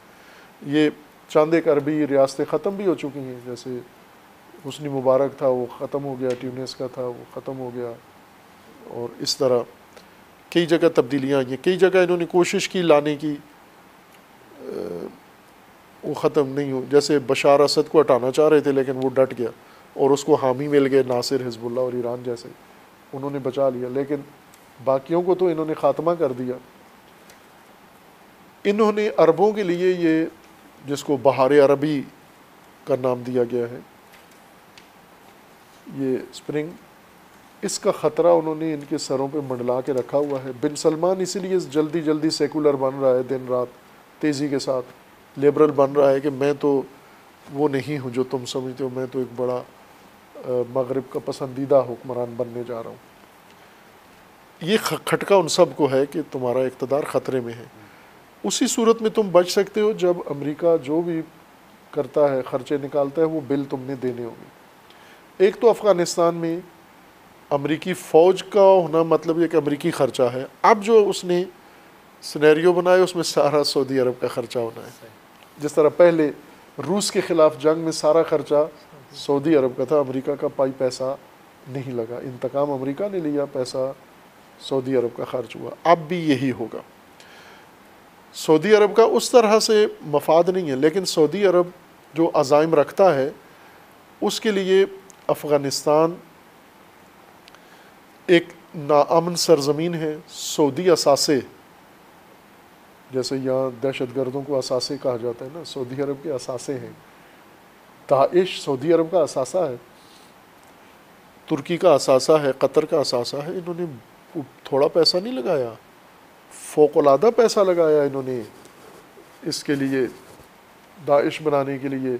یہ چند ایک عربی ریاستیں ختم بھی ہو چکی ہیں, جیسے حسنی مبارک تھا وہ ختم ہو گیا, ٹیونس کا تھا وہ ختم ہو گیا, اور اس طرح کئی جگہ تبدیلیاں آئی ہیں. کئی جگہ انہوں نے کوشش کی لانے کی, وہ ختم نہیں ہو. جیسے بشار اسد کو ہٹانا چاہ رہے تھے لیکن وہ ڈٹ گیا, اور اس کو حامی مل گئے ناصر, حزب اللہ اور ایران جیسے, انہوں نے بچا لیا. لیکن باقیوں کو تو انہوں نے خاتمہ کر دیا. انہوں نے عربوں کے لیے یہ جس کو بہار عربی کا نام دیا گیا ہے, یہ اسپرنگ, اس کا خطرہ انہوں نے ان کے سروں پہ منڈلا کے رکھا ہوا ہے. بن سلمان اسی لیے جلدی جلدی سیکولر بن رہا ہے, دن رات تیزی کے ساتھ لبرل بن رہا ہے کہ میں تو وہ نہیں ہوں جو تم سمجھتے ہو, میں تو ایک بڑا مغرب کا پسندیدہ حکمران بننے جا رہا ہوں. یہ کھٹکا ان سب کو ہے کہ تمہارا اقتدار خطرے میں ہے. اسی صورت میں تم بچ سکتے ہو جب امریکہ جو بھی کرتا ہے, خرچے نکالتا ہے, وہ بل تم نے دینے ہوں گے. ایک تو افغانستان میں امریکی فوج کا ہونا مطلب یہ کہ امریکی خرچہ ہے. اب جو اس نے سینیریو بنایا اس میں سارا سعودی عرب کا خرچہ ہونا ہے. جس طرح پہلے روس کے خلاف جنگ میں سارا خرچہ سعودی عرب کا تھا, امریکہ کا پائی پیسہ نہیں لگا. انتقام امریکہ نے لیا, پیسہ سعودی عرب کا خرچ ہوا. اب بھی یہی ہوگا. سعودی عرب کا اس طرح سے مفاد نہیں ہے, لیکن سعودی عرب جو عزائم رکھتا ہے اس کے لیے افغانستان ایک ناامن سرزمین ہے. سعودی اثاثے, جیسے یہاں دہشت گردوں کو اثاثے کہا جاتا ہے نا, سعودی عرب کے اثاثے ہیں. داعش سعودی عرب کا اثاثہ ہے. ترکی کا اثاثہ ہے، قطر کا اثاثہ ہے، انہوں نے تھوڑا پیسہ نہیں لگایا، فوق العادہ پیسہ لگایا انہوں نے اس کے لیے، داعش بنانے کے لیے،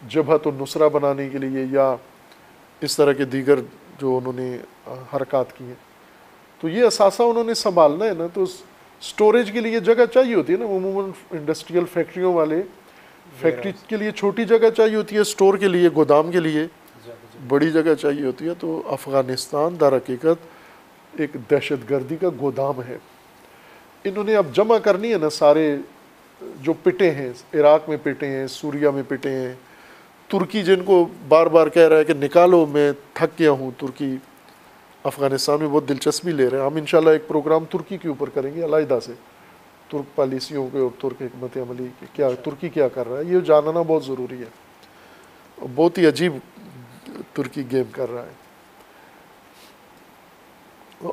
جبہت النصرہ بنانے کے لیے، یا اس طرح کے دیگر جو انہوں نے حرکات کی ہیں. تو یہ اثاثہ انہوں نے سنبھالنا ہے نا، تو سٹوریج کے لیے جگہ چاہیے ہوتی ہے نا. عموماً انڈسٹریل فیکٹریوں والے فیکٹری کے لیے چھوٹی جگہ چاہیے ہوتی ہے، سٹور کے لیے، گودام کے لیے بڑی جگہ چاہیے ہوتی ہے. تو افغانستان در حقیقت ایک دہشت گردی کا گودام ہے. انہوں نے اب جمع کرنی ہے نا سارے جو پٹے ہیں، عراق میں پٹے ہیں، سوریا میں پٹے ہیں، ترکی جن کو بار بار کہہ رہا ہے کہ نکالو، میں تھک گیا ہوں. ترکی افغانستان میں بہت دلچسپی لے رہے ہیں. ہم انشاءاللہ ایک پروگرام ترکی کے اوپر کریں گے علیحدہ سے، ترک پالیسیوں کے اور ترک حکمت عملی کیا، ترکی کیا کر رہا ہے، یہ جاننا بہت ضروری ہے. بہت ہی عجیب ترکی گیم کر رہا ہے.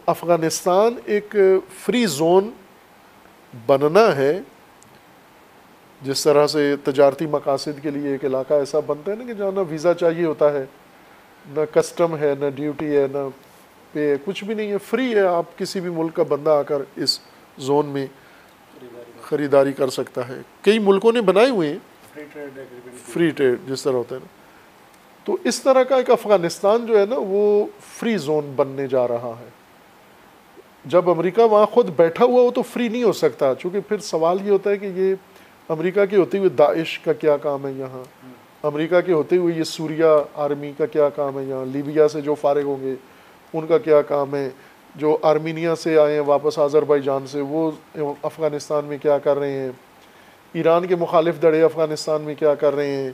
افغانستان ایک فری زون بننا ہے، جس طرح سے تجارتی مقاصد کے لیے ایک علاقہ ایسا بنتا ہے نا کہ جہاں نہ ویزا چاہیے ہوتا ہے، نہ کسٹم ہے، نہ ڈیوٹی ہے، نہ پے، کچھ بھی نہیں ہے، فری ہے. آپ کسی بھی ملک کا بندہ آ کر اس زون میں خریداری کر سکتا ہے. کئی ملکوں نے بنائے ہوئے ہیں فری ٹریڈ جس طرح ہوتا ہے نا. تو اس طرح کا ایک افغانستان جو ہے نا وہ فری زون بننے جا رہا ہے. جب امریکہ وہاں خود بیٹھا ہوا ہو تو فری نہیں ہو سکتا، چونکہ پھر سوال یہ ہوتا ہے کہ یہ امریکہ کے ہوتے ہوئے داعش کا کیا کام ہے یہاں، امریکہ کے ہوتے ہوئے یہ سوریا آرمی کا کیا کام ہے یہاں، لیبیا سے جو فارغ ہوں گے ان کا کیا کام ہے، جو آرمینیا سے آئے ہیں واپس آذربائیجان سے وہ افغانستان میں کیا کر رہے ہیں، ایران کے مخالف دڑے افغانستان میں کیا کر رہے ہیں،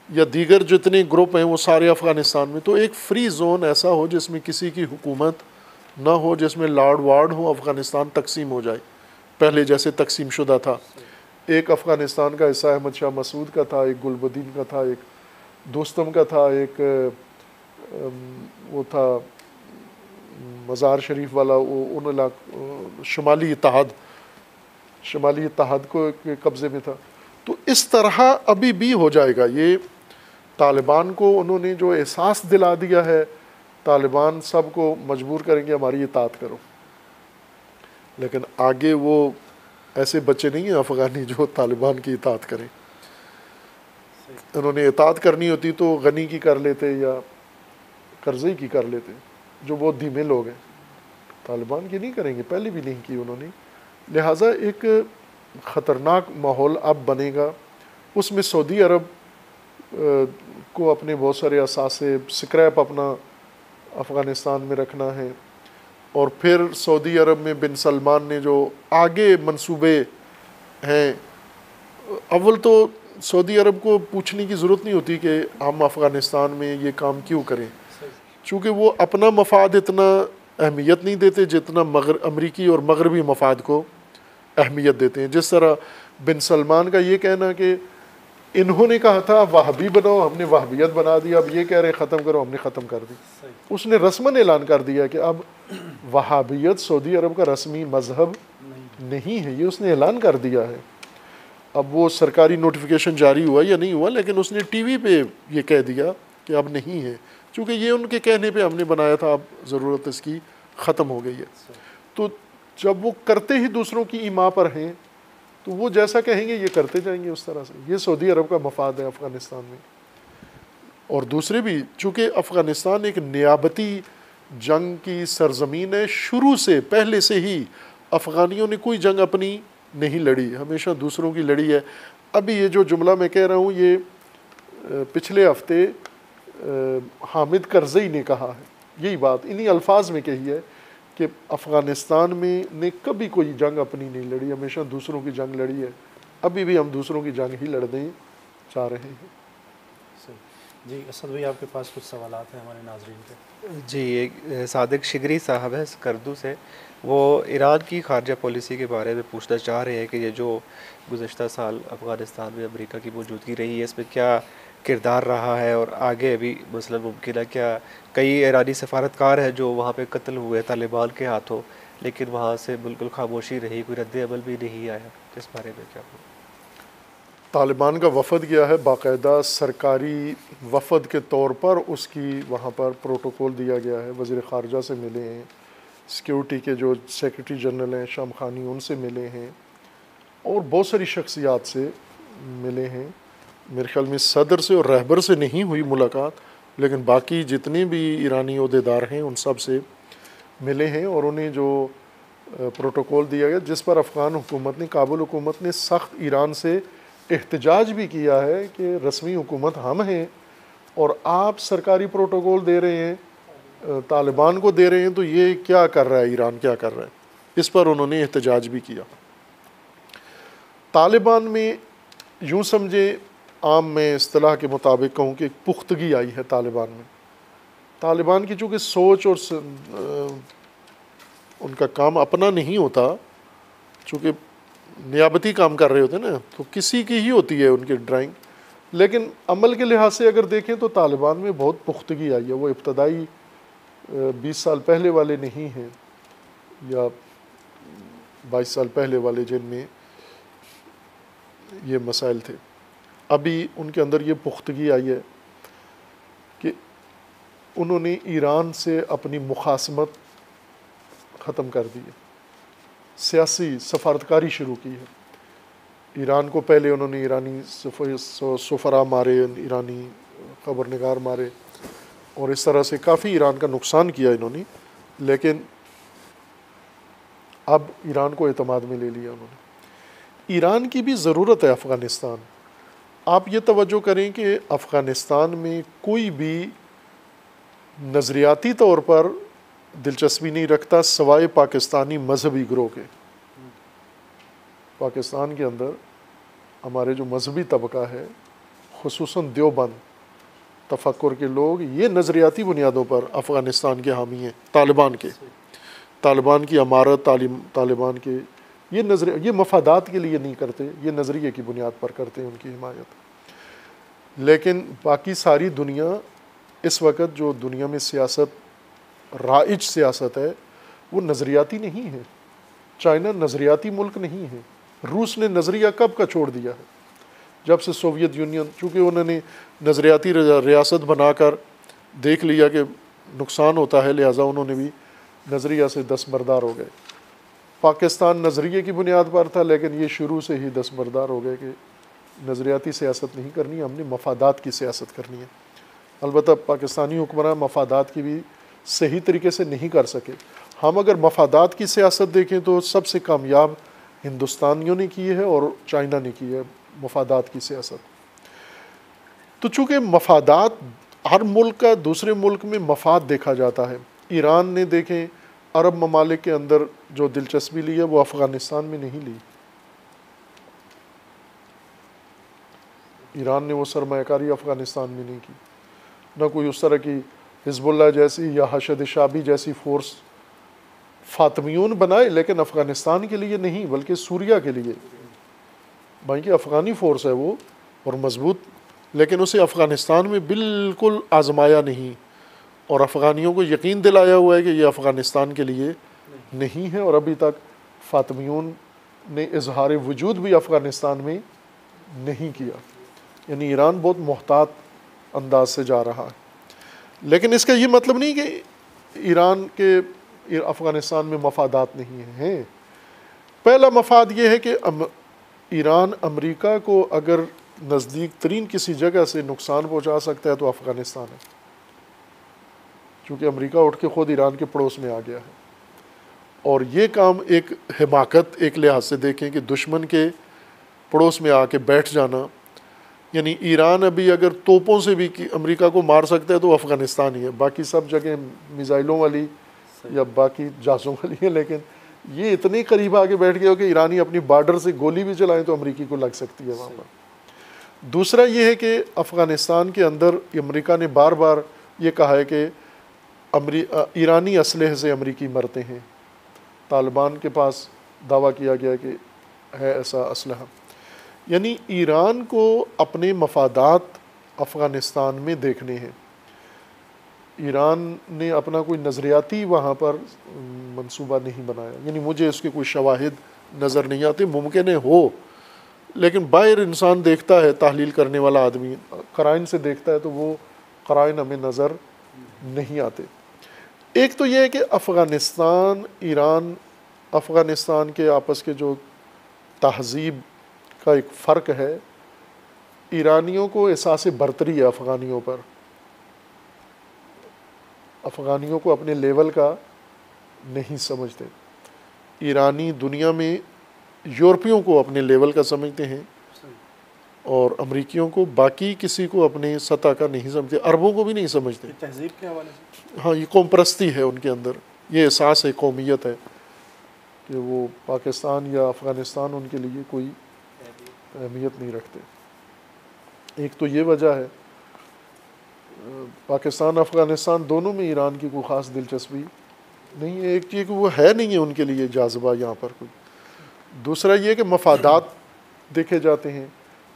یا دیگر جتنے گروپ ہیں وہ سارے افغانستان میں. تو ایک فری زون ایسا ہو جس میں کسی کی حکومت نہ ہو، جس میں لاڈ وارڈ ہو، افغانستان تقسیم ہو جائے پہلے جیسے تقسیم شدہ تھا. ایک افغانستان کا حصہ احمد شاہ مسعود کا تھا، ایک گل بدین کا تھا، ایک دوستم کا تھا، ایک وہ تھا مزار شریف والا، وہ شمالی اتحاد کو کے قبضے میں تھا. تو اس طرح ابھی بھی ہو جائے گا. یہ طالبان کو انہوں نے جو احساس دلا دیا ہے، طالبان سب کو مجبور کریں گے ہماری اطاعت کرو، لیکن آگے وہ ایسے بچے نہیں ہیں افغانی جو طالبان کی اطاعت کریں. انہوں نے اطاعت کرنی ہوتی تو غنی کی کر لیتے یا کرزئی کی کر لیتے، جو بہت دھیمے لوگ ہیں. طالبان کی نہیں کریں گے، پہلے بھی نہیں کی انہوں نے. لہٰذا ایک خطرناک ماحول اب بنے گا. اس میں سعودی عرب کو اپنے بہت سارے اثاثے، سکریپ اپنا افغانستان میں رکھنا ہے. اور پھر سعودی عرب میں بن سلمان نے جو آگے منصوبے ہیں، اول تو سعودی عرب کو پوچھنے کی ضرورت نہیں ہوتی کہ ہم افغانستان میں یہ کام کیوں کریں، چونکہ وہ اپنا مفاد اتنا اہمیت نہیں دیتے جتنا امریکی اور مغربی مفاد کو اہمیت دیتے ہیں. جس طرح بن سلمان کا یہ کہنا کہ انہوں نے کہا تھا وہابی بناؤ، ہم نے وہابیت بنا دیا، اب یہ کہہ رہے ختم کرو، ہم نے ختم کر دی. اس نے رسماً اعلان کر دیا کہ اب وہابیت سعودی عرب کا رسمی مذہب نہیں ہے، یہ اس نے اعلان کر دیا ہے. اب وہ سرکاری نوٹیفیکیشن جاری ہوا یا نہیں ہوا، لیکن اس نے ٹی وی پہ یہ کہہ دیا کہ اب نہیں ہے، چونکہ یہ ان کے کہنے پہ ہم نے بنایا تھا، اب ضرورت اس کی ختم ہو گئی ہے. تو جب وہ کرتے ہی دوسروں کی ایما پر ہیں تو وہ جیسا کہیں گے یہ کرتے جائیں گے اس طرح سے. یہ سعودی عرب کا مفاد ہے افغانستان میں. اور دوسرے بھی، چونکہ افغانستان ایک نیابتی جنگ کی سرزمین ہے، شروع سے پہلے سے ہی افغانیوں نے کوئی جنگ اپنی نہیں لڑی، ہمیشہ دوسروں کی لڑی ہے. ابھی یہ جو جملہ میں کہہ رہا ہوں یہ پچھلے ہفتے حامد کرزئی نے کہا ہے، یہی بات انہی الفاظ میں کہی ہے کہ افغانستان میں نے کبھی کوئی جنگ اپنی نہیں لڑی، ہمیشہ دوسروں کی جنگ لڑی ہے. ابھی بھی ہم دوسروں کی جنگ ہی لڑنے چاہ رہے ہیں. جی اسد بھائی، آپ کے پاس کچھ سوالات ہیں ہمارے ناظرین کے؟ جی، ایک صادق شگری صاحب ہے سکردو سے، وہ ایران کی خارجہ پالیسی کے بارے میں پوچھنا چاہ رہے ہیں کہ یہ جو گزشتہ سال افغانستان میں امریکہ کی موجودگی رہی ہے، اس میں کیا کردار رہا ہے اور آگے بھی مثلا ممکن ہے کیا کئی ایرانی سفارتکار ہیں جو وہاں پہ قتل ہوئے طالبان کے ہاتھوں، لیکن وہاں سے بالکل خاموشی رہی، کوئی رد عمل بھی نہیں آیا. اس بارے میں کیا؟ طالبان کا وفد گیا ہے، باقاعدہ سرکاری وفد کے طور پر اس کی وہاں پر پروٹوکول دیا گیا ہے، وزیر خارجہ سے ملے ہیں، سیکیورٹی کے جو سیکرٹری جنرل ہیں شام خانی ان سے ملے ہیں، اور بہت ساری شخصیات سے ملے ہیں۔ میرے خیال میں صدر سے اور رہبر سے نہیں ہوئی ملاقات، لیکن باقی جتنے بھی ایرانی عہدیدار ہیں ان سب سے ملے ہیں، اور انہیں جو پروٹوکول دیا گیا جس پر افغان حکومت نے، کابل حکومت نے سخت ایران سے احتجاج بھی کیا ہے کہ رسمی حکومت ہم ہیں اور آپ سرکاری پروٹوکول دے رہے ہیں، طالبان کو دے رہے ہیں، تو یہ کیا کر رہا ہے ایران، کیا کر رہا ہے؟ اس پر انہوں نے احتجاج بھی کیا۔ طالبان میں یوں سمجھے، عام میں اصطلاح کے مطابق کہوں کہ ایک پختگی آئی ہے طالبان میں۔ طالبان کی چونکہ سوچ اور ان کا کام اپنا نہیں ہوتا، چونکہ نیابتی کام کر رہے ہوتے ہیں نا، تو کسی کی ہی ہوتی ہے ان کی ڈرائنگ، لیکن عمل کے لحاظ سے اگر دیکھیں تو طالبان میں بہت پختگی آئی ہے۔ وہ ابتدائی 20 سال پہلے والے نہیں ہیں یا 22 سال پہلے والے جن میں یہ مسائل تھے۔ ابھی ان کے اندر یہ پختگی آئی ہے کہ انہوں نے ایران سے اپنی مخاصمت ختم کر دی ہے، سیاسی سفارتکاری شروع کی ہے۔ ایران کو پہلے انہوں نے ایرانی سفراء مارے، ایرانی خبرنگار مارے، اور اس طرح سے کافی ایران کا نقصان کیا انہوں نے، لیکن اب ایران کو اعتماد میں لے لیا انہوں نے۔ ایران کی بھی ضرورت ہے افغانستان۔ آپ یہ توجہ کریں کہ افغانستان میں کوئی بھی نظریاتی طور پر دلچسپی نہیں رکھتا سوائے پاکستانی مذہبی گروہ کے۔ پاکستان کے اندر ہمارے جو مذہبی طبقہ ہے، خصوصاً دیوبند تفکر کے لوگ، یہ نظریاتی بنیادوں پر افغانستان کے حامی ہیں، طالبان کی عمارت، طالبان کے یہ مفادات کے لیے نہیں کرتے، یہ نظریے کی بنیاد پر کرتے ہیں ان کی حمایت۔ لیکن باقی ساری دنیا اس وقت جو دنیا میں سیاست، رائج سیاست ہے، وہ نظریاتی نہیں ہے۔ چائنا نظریاتی ملک نہیں ہے۔ روس نے نظریہ کب کا چھوڑ دیا ہے؟ جب سے سوویت یونین، چونکہ انہوں نے نظریاتی ریاست بنا کر دیکھ لیا کہ نقصان ہوتا ہے، لہٰذا انہوں نے بھی نظریہ سے دستبردار ہو گئے۔ پاکستان نظریے کی بنیاد پر تھا، لیکن یہ شروع سے ہی دستبردار ہو گئے کہ نظریاتی سیاست نہیں کرنی، ہم نے مفادات کی سیاست کرنی ہے۔ البتہ پاکستانی حکمران مفادات کی بھی صحیح طریقے سے نہیں کر سکے۔ ہم اگر مفادات کی سیاست دیکھیں تو سب سے کامیاب ہندوستانیوں نے کی ہے اور چائنا نے کی ہے مفادات کی سیاست۔ تو چونکہ مفادات، ہر ملک کا دوسرے ملک میں مفاد دیکھا جاتا ہے۔ ایران نے دیکھیں عرب ممالک کے اندر جو دلچسپی لی ہے وہ افغانستان میں نہیں لی۔ ایران نے وہ سرمایہ کاری افغانستان میں نہیں کی، نہ کوئی اس طرح کی حزب اللہ جیسی یا حشد شعبی جیسی فورس فاطمیون بنائے، لیکن افغانستان کے لیے نہیں بلکہ سوریہ کے لیے۔ بھائی کہ افغانی فورس ہے وہ اور مضبوط، لیکن اسے افغانستان میں بالکل آزمایا نہیں، اور افغانیوں کو یقین دلایا ہوا ہے کہ یہ افغانستان کے لیے نہیں ہے، اور ابھی تک فاطمیون نے اظہار وجود بھی افغانستان میں نہیں کیا۔ یعنی ایران بہت محتاط انداز سے جا رہا ہے، لیکن اس کا یہ مطلب نہیں کہ ایران کے افغانستان میں مفادات نہیں ہیں۔ پہلا مفاد یہ ہے کہ ایران امریکہ کو اگر نزدیک ترین کسی جگہ سے نقصان پہنچا سکتا ہے تو افغانستان ہے، چونکہ امریکہ اٹھ کے خود ایران کے پڑوس میں آ گیا ہے۔ اور یہ کام ایک حماقت ایک لحاظ سے دیکھیں کہ دشمن کے پڑوس میں آ کے بیٹھ جانا، یعنی ایران ابھی اگر توپوں سے بھی امریکہ کو مار سکتا ہے تو افغانستان ہی ہے، باقی سب جگہ میزائلوں والی یا باقی جہازوں والی ہے، لیکن یہ اتنے قریب آ کے بیٹھ گئے ہو کہ ایرانی اپنی بارڈر سے گولی بھی چلائیں تو امریکی کو لگ سکتی ہے وہاں پر۔ دوسرا یہ ہے کہ افغانستان کے اندر امریکہ نے بار بار یہ کہا ہے کہ ایرانی اسلحے سے امریکی مرتے ہیں۔ طالبان کے پاس دعویٰ کیا گیا کہ ہے ایسا اسلحہ، یعنی ایران کو اپنے مفادات افغانستان میں دیکھنے ہیں۔ ایران نے اپنا کوئی نظریاتی وہاں پر منصوبہ نہیں بنایا، یعنی مجھے اس کے کوئی شواہد نظر نہیں آتے۔ ممکن ہے ہو، لیکن باہر انسان دیکھتا ہے، تحلیل کرنے والا آدمی قرائن سے دیکھتا ہے تو وہ قرائن ہمیں نظر نہیں آتے۔ ایک تو یہ ہے کہ افغانستان، ایران، افغانستان کے آپس کے جو تہذیب کا ایک فرق ہے، ایرانیوں کو احساس برتری ہے افغانیوں پر، افغانیوں کو اپنے لیول کا نہیں سمجھتے۔ ایرانی دنیا میں یورپیوں کو اپنے لیول کا سمجھتے ہیں اور امریکیوں کو، باقی کسی کو اپنے سطح کا نہیں سمجھتے، عربوں کو بھی نہیں سمجھتے۔ تہذیب کے حوالے سے ہاں، یہ قوم پرستی ہے ان کے اندر، یہ احساس ہے، قومیت ہے، کہ وہ پاکستان یا افغانستان ان کے لیے کوئی اہمیت نہیں رکھتے۔ ایک تو یہ وجہ ہے، پاکستان افغانستان دونوں میں ایران کی کوئی خاص دلچسپی نہیں ہے۔ ایک یہ کہ وہ ہے نہیں ہے ان کے لیے جاذبہ یہاں پر کوئی۔ دوسرا یہ کہ مفادات دیکھے جاتے ہیں۔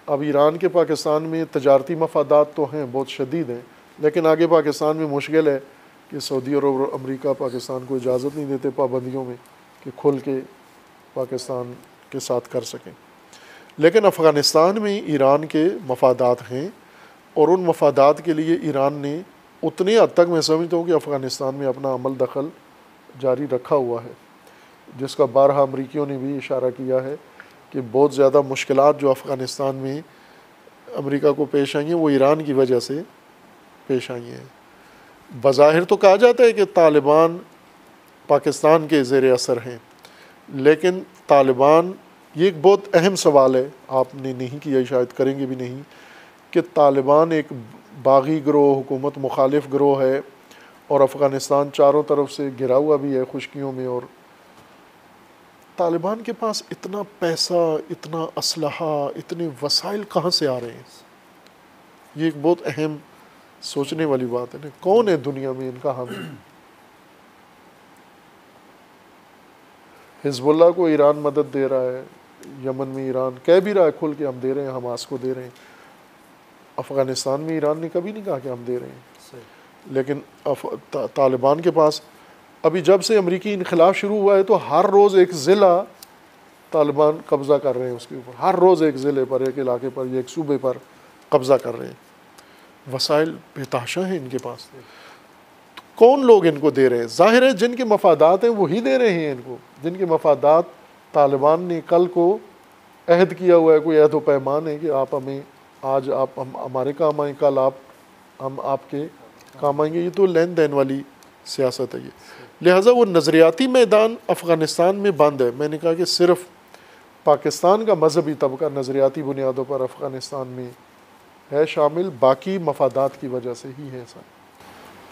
اب ایران کے پاکستان میں تجارتی مفادات تو ہیں، بہت شدید ہیں، لیکن آگے پاکستان میں مشکل ہے کہ سعودی اور امریکہ پاکستان کو اجازت نہیں دیتے پابندیوں میں کہ کھل کے پاکستان کے ساتھ کر سکیں۔ لیکن افغانستان میں ایران کے مفادات ہیں، اور ان مفادات کے لیے ایران نے اتنے حد تک میں سمجھتا ہوں کہ افغانستان میں اپنا عمل دخل جاری رکھا ہوا ہے، جس کا بارہا امریکیوں نے بھی اشارہ کیا ہے کہ بہت زیادہ مشکلات جو افغانستان میں امریکہ کو پیش آئی ہیں وہ ایران کی وجہ سے پیش آئی ہیں۔ بظاہر تو کہا جاتا ہے کہ طالبان پاکستان کے زیر اثر ہیں، لیکن طالبان، یہ ایک بہت اہم سوال ہے، آپ نے نہیں کیا، شاید کریں گے بھی نہیں، کہ طالبان ایک باغی گروہ، حکومت مخالف گروہ ہے، اور افغانستان چاروں طرف سے گھرا ہوا بھی ہے خشکیوں میں، اور طالبان کے پاس اتنا پیسہ، اتنا اسلحہ، اتنے وسائل کہاں سے آ رہے ہیں؟ یہ ایک بہت اہم سوچنے والی بات ہے نا۔ کون ہے دنیا میں ان کا حامی؟ حزب اللہ کو ایران مدد دے رہا ہے، یمن میں ایران کہہ بھی رہا ہے کھل کے ہم دے رہے ہیں، حماس کو دے رہے ہیں۔ افغانستان میں ایران نے کبھی نہیں کہا کہ ہم دے رہے ہیں، لیکن طالبان کے پاس ابھی جب سے امریکی انقلاب شروع ہوا ہے تو ہر روز ایک ضلع طالبان قبضہ کر رہے ہیں اس کے اوپر، ہر روز ایک ضلع پر، ایک علاقے پر، ایک صوبے پر قبضہ کر رہے ہیں۔ وسائل بے تحاشا ہیں ان کے پاس۔ کون لوگ ان کو دے رہے ہیں؟ ظاہر ہے جن کے مفادات ہیں وہی دے رہے ہیں ان کو، جن کے مفادات طالبان نے کل کو عہد کیا ہوا ہے، کوئی عہد و پیمان ہے کہ آپ ہمیں، آج آپ ہمارے کام آئیں، کل ہم آپ کے کام آئیں گے۔ یہ تو لین دین والی سیاست ہے یہ۔ لہٰذا وہ نظریاتی میدان افغانستان میں بند ہے۔ میں نے کہا کہ صرف پاکستان کا مذہبی طبقہ نظریاتی بنیادوں پر افغانستان میں ہے شامل، باقی مفادات کی وجہ سے ہی ہے سر۔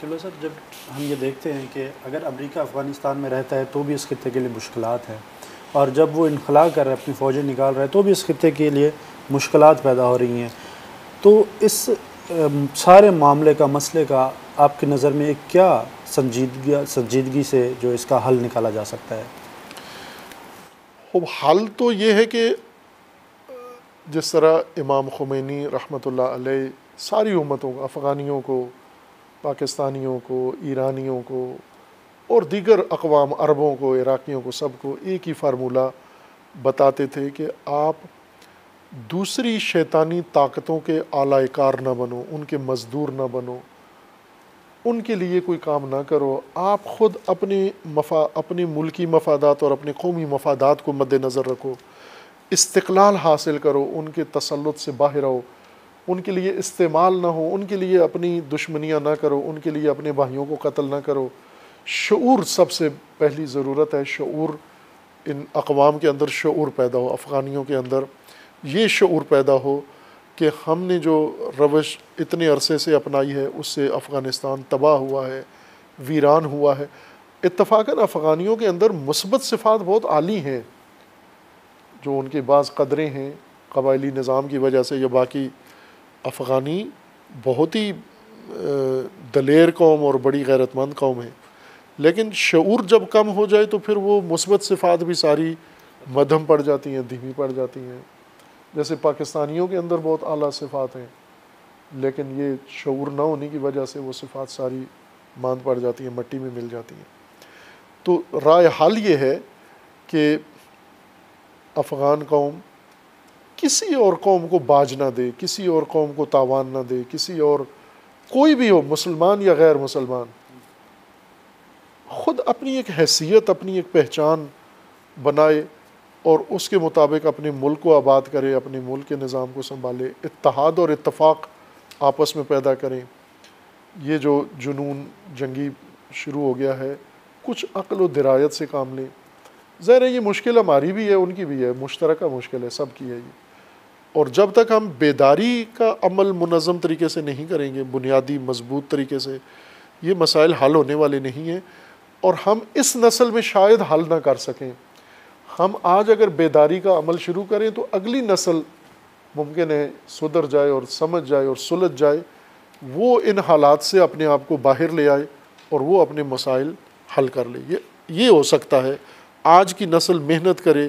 چلو سر، جب ہم یہ دیکھتے ہیں کہ اگر امریکہ افغانستان میں رہتا ہے تو بھی اس خطے کے لیے مشکلات ہیں، اور جب وہ انخلا کر رہا ہے، اپنی فوجیں نکال رہا ہے، تو بھی اس خطے کے لیے مشکلات پیدا ہو رہی ہیں، تو اس سارے معاملے کا، مسئلے کا آپ کی نظر میں ایک کیا سنجیدگی سے جو اس کا حل نکالا جا سکتا ہے؟ حل تو یہ ہے کہ جس طرح امام خمینی رحمۃ اللہ علیہ ساری امتوں کو، افغانیوں کو، پاکستانیوں کو، ایرانیوں کو اور دیگر اقوام، عربوں کو، عراقیوں کو، سب کو ایک ہی فارمولہ بتاتے تھے کہ آپ دوسری شیطانی طاقتوں کے آلۂ کار نہ بنو، ان کے مزدور نہ بنو، ان کے لیے کوئی کام نہ کرو، آپ خود اپنے ملکی مفادات اور اپنے قومی مفادات کو مد نظر رکھو، استقلال حاصل کرو، ان کے تسلط سے باہر آؤ، ان کے لیے استعمال نہ ہو، ان کے لیے اپنی دشمنیاں نہ کرو، ان کے لیے اپنے بھائیوں کو قتل نہ کرو۔ شعور سب سے پہلی ضرورت ہے، شعور ان اقوام کے اندر شعور پیدا ہو، افغانیوں کے اندر یہ شعور پیدا ہو کہ ہم نے جو روش اتنے عرصے سے اپنائی ہے اس سے افغانستان تباہ ہوا ہے، ویران ہوا ہے۔ اتفاقاً افغانیوں کے اندر مثبت صفات بہت عالی ہیں، جو ان کے بعض قدریں ہیں قبائلی نظام کی وجہ سے، یا باقی افغانی بہت ہی دلیر قوم اور بڑی غیرت مند قوم ہے، لیکن شعور جب کم ہو جائے تو پھر وہ مثبت صفات بھی ساری مدھم پڑ جاتی ہیں، دھیمی پڑ جاتی ہیں۔ جیسے پاکستانیوں کے اندر بہت اعلیٰ صفات ہیں، لیکن یہ شعور نہ ہونے کی وجہ سے وہ صفات ساری ماند پڑ جاتی ہیں، مٹی میں مل جاتی ہیں۔ تو رائے حل یہ ہے کہ افغان قوم کسی اور قوم کو باج نہ دے، کسی اور قوم کو تاوان نہ دے، کسی اور کوئی بھی ہو، مسلمان یا غیر مسلمان، خود اپنی ایک حیثیت، اپنی ایک پہچان بنائے اور اس کے مطابق اپنے ملک کو آباد کرے، اپنے ملک کے نظام کو سنبھالے، اتحاد اور اتفاق آپس میں پیدا کریں۔ یہ جو جنون جنگی شروع ہو گیا ہے، کچھ عقل و درایت سے کام لیں۔ ظاہر ہے یہ مشکل ہماری بھی ہے، ان کی بھی ہے، مشترکہ مشکل ہے، سب کی ہے یہ۔ اور جب تک ہم بیداری کا عمل منظم طریقے سے نہیں کریں گے، بنیادی مضبوط طریقے سے، یہ مسائل حل ہونے والے نہیں ہیں، اور ہم اس نسل میں شاید حل نہ کر سکیں۔ ہم آج اگر بیداری کا عمل شروع کریں تو اگلی نسل ممکن ہے سدھر جائے اور سمجھ جائے اور سلجھ جائے، وہ ان حالات سے اپنے آپ کو باہر لے آئے اور وہ اپنے مسائل حل کر لے۔ یہ ہو سکتا ہے آج کی نسل محنت کرے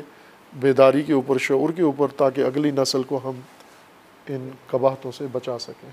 بیداری کے اوپر، شعور کے اوپر، تاکہ اگلی نسل کو ہم ان قباحتوں سے بچا سکیں۔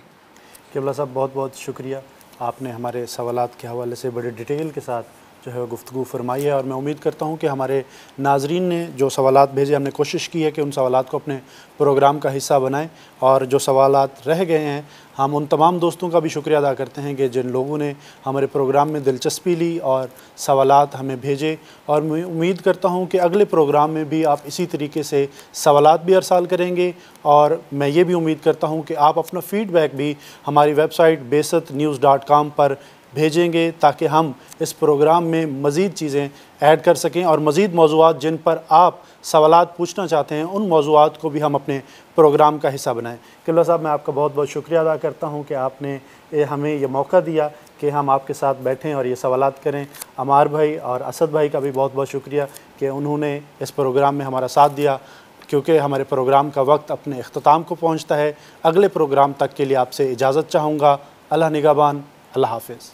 قبلہ صاحب بہت بہت شکریہ، آپ نے ہمارے سوالات کے حوالے سے بڑے ڈیٹیل کے ساتھ جو ہے گفتگو فرمائی ہے، اور میں امید کرتا ہوں کہ ہمارے ناظرین نے جو سوالات بھیجے، ہم نے کوشش کی ہے کہ ان سوالات کو اپنے پروگرام کا حصہ بنائیں، اور جو سوالات رہ گئے ہیں ہم ان تمام دوستوں کا بھی شکریہ ادا کرتے ہیں کہ جن لوگوں نے ہمارے پروگرام میں دلچسپی لی اور سوالات ہمیں بھیجے، اور میں امید کرتا ہوں کہ اگلے پروگرام میں بھی آپ اسی طریقے سے سوالات بھی ارسال کریں گے، اور میں یہ بھی امید کرتا ہوں کہ آپ اپنا فیڈ بیک بھی ہماری ویب سائٹ BSATnews.com پر بھیجیں گے، تاکہ ہم اس پروگرام میں مزید چیزیں ایڈ کر سکیں، اور مزید موضوعات جن پر آپ سوالات پوچھنا چاہتے ہیں ان موضوعات کو بھی ہم اپنے پروگرام کا حصہ بنائیں۔ قبلہ صاحب میں آپ کا بہت بہت شکریہ ادا کرتا ہوں کہ آپ نے ہمیں یہ موقع دیا کہ ہم آپ کے ساتھ بیٹھیں اور یہ سوالات کریں۔ عمار بھائی اور اسد بھائی کا بھی بہت بہت شکریہ کہ انہوں نے اس پروگرام میں ہمارا ساتھ دیا، کیونکہ ہمارے پروگرام کا وقت اپنے اختتام کو پہنچتا ہے۔ اگلے پروگرام تک کے لیے آپ سے اجازت چاہوں گا۔ اللہ نگہبان، اللہ حافظ۔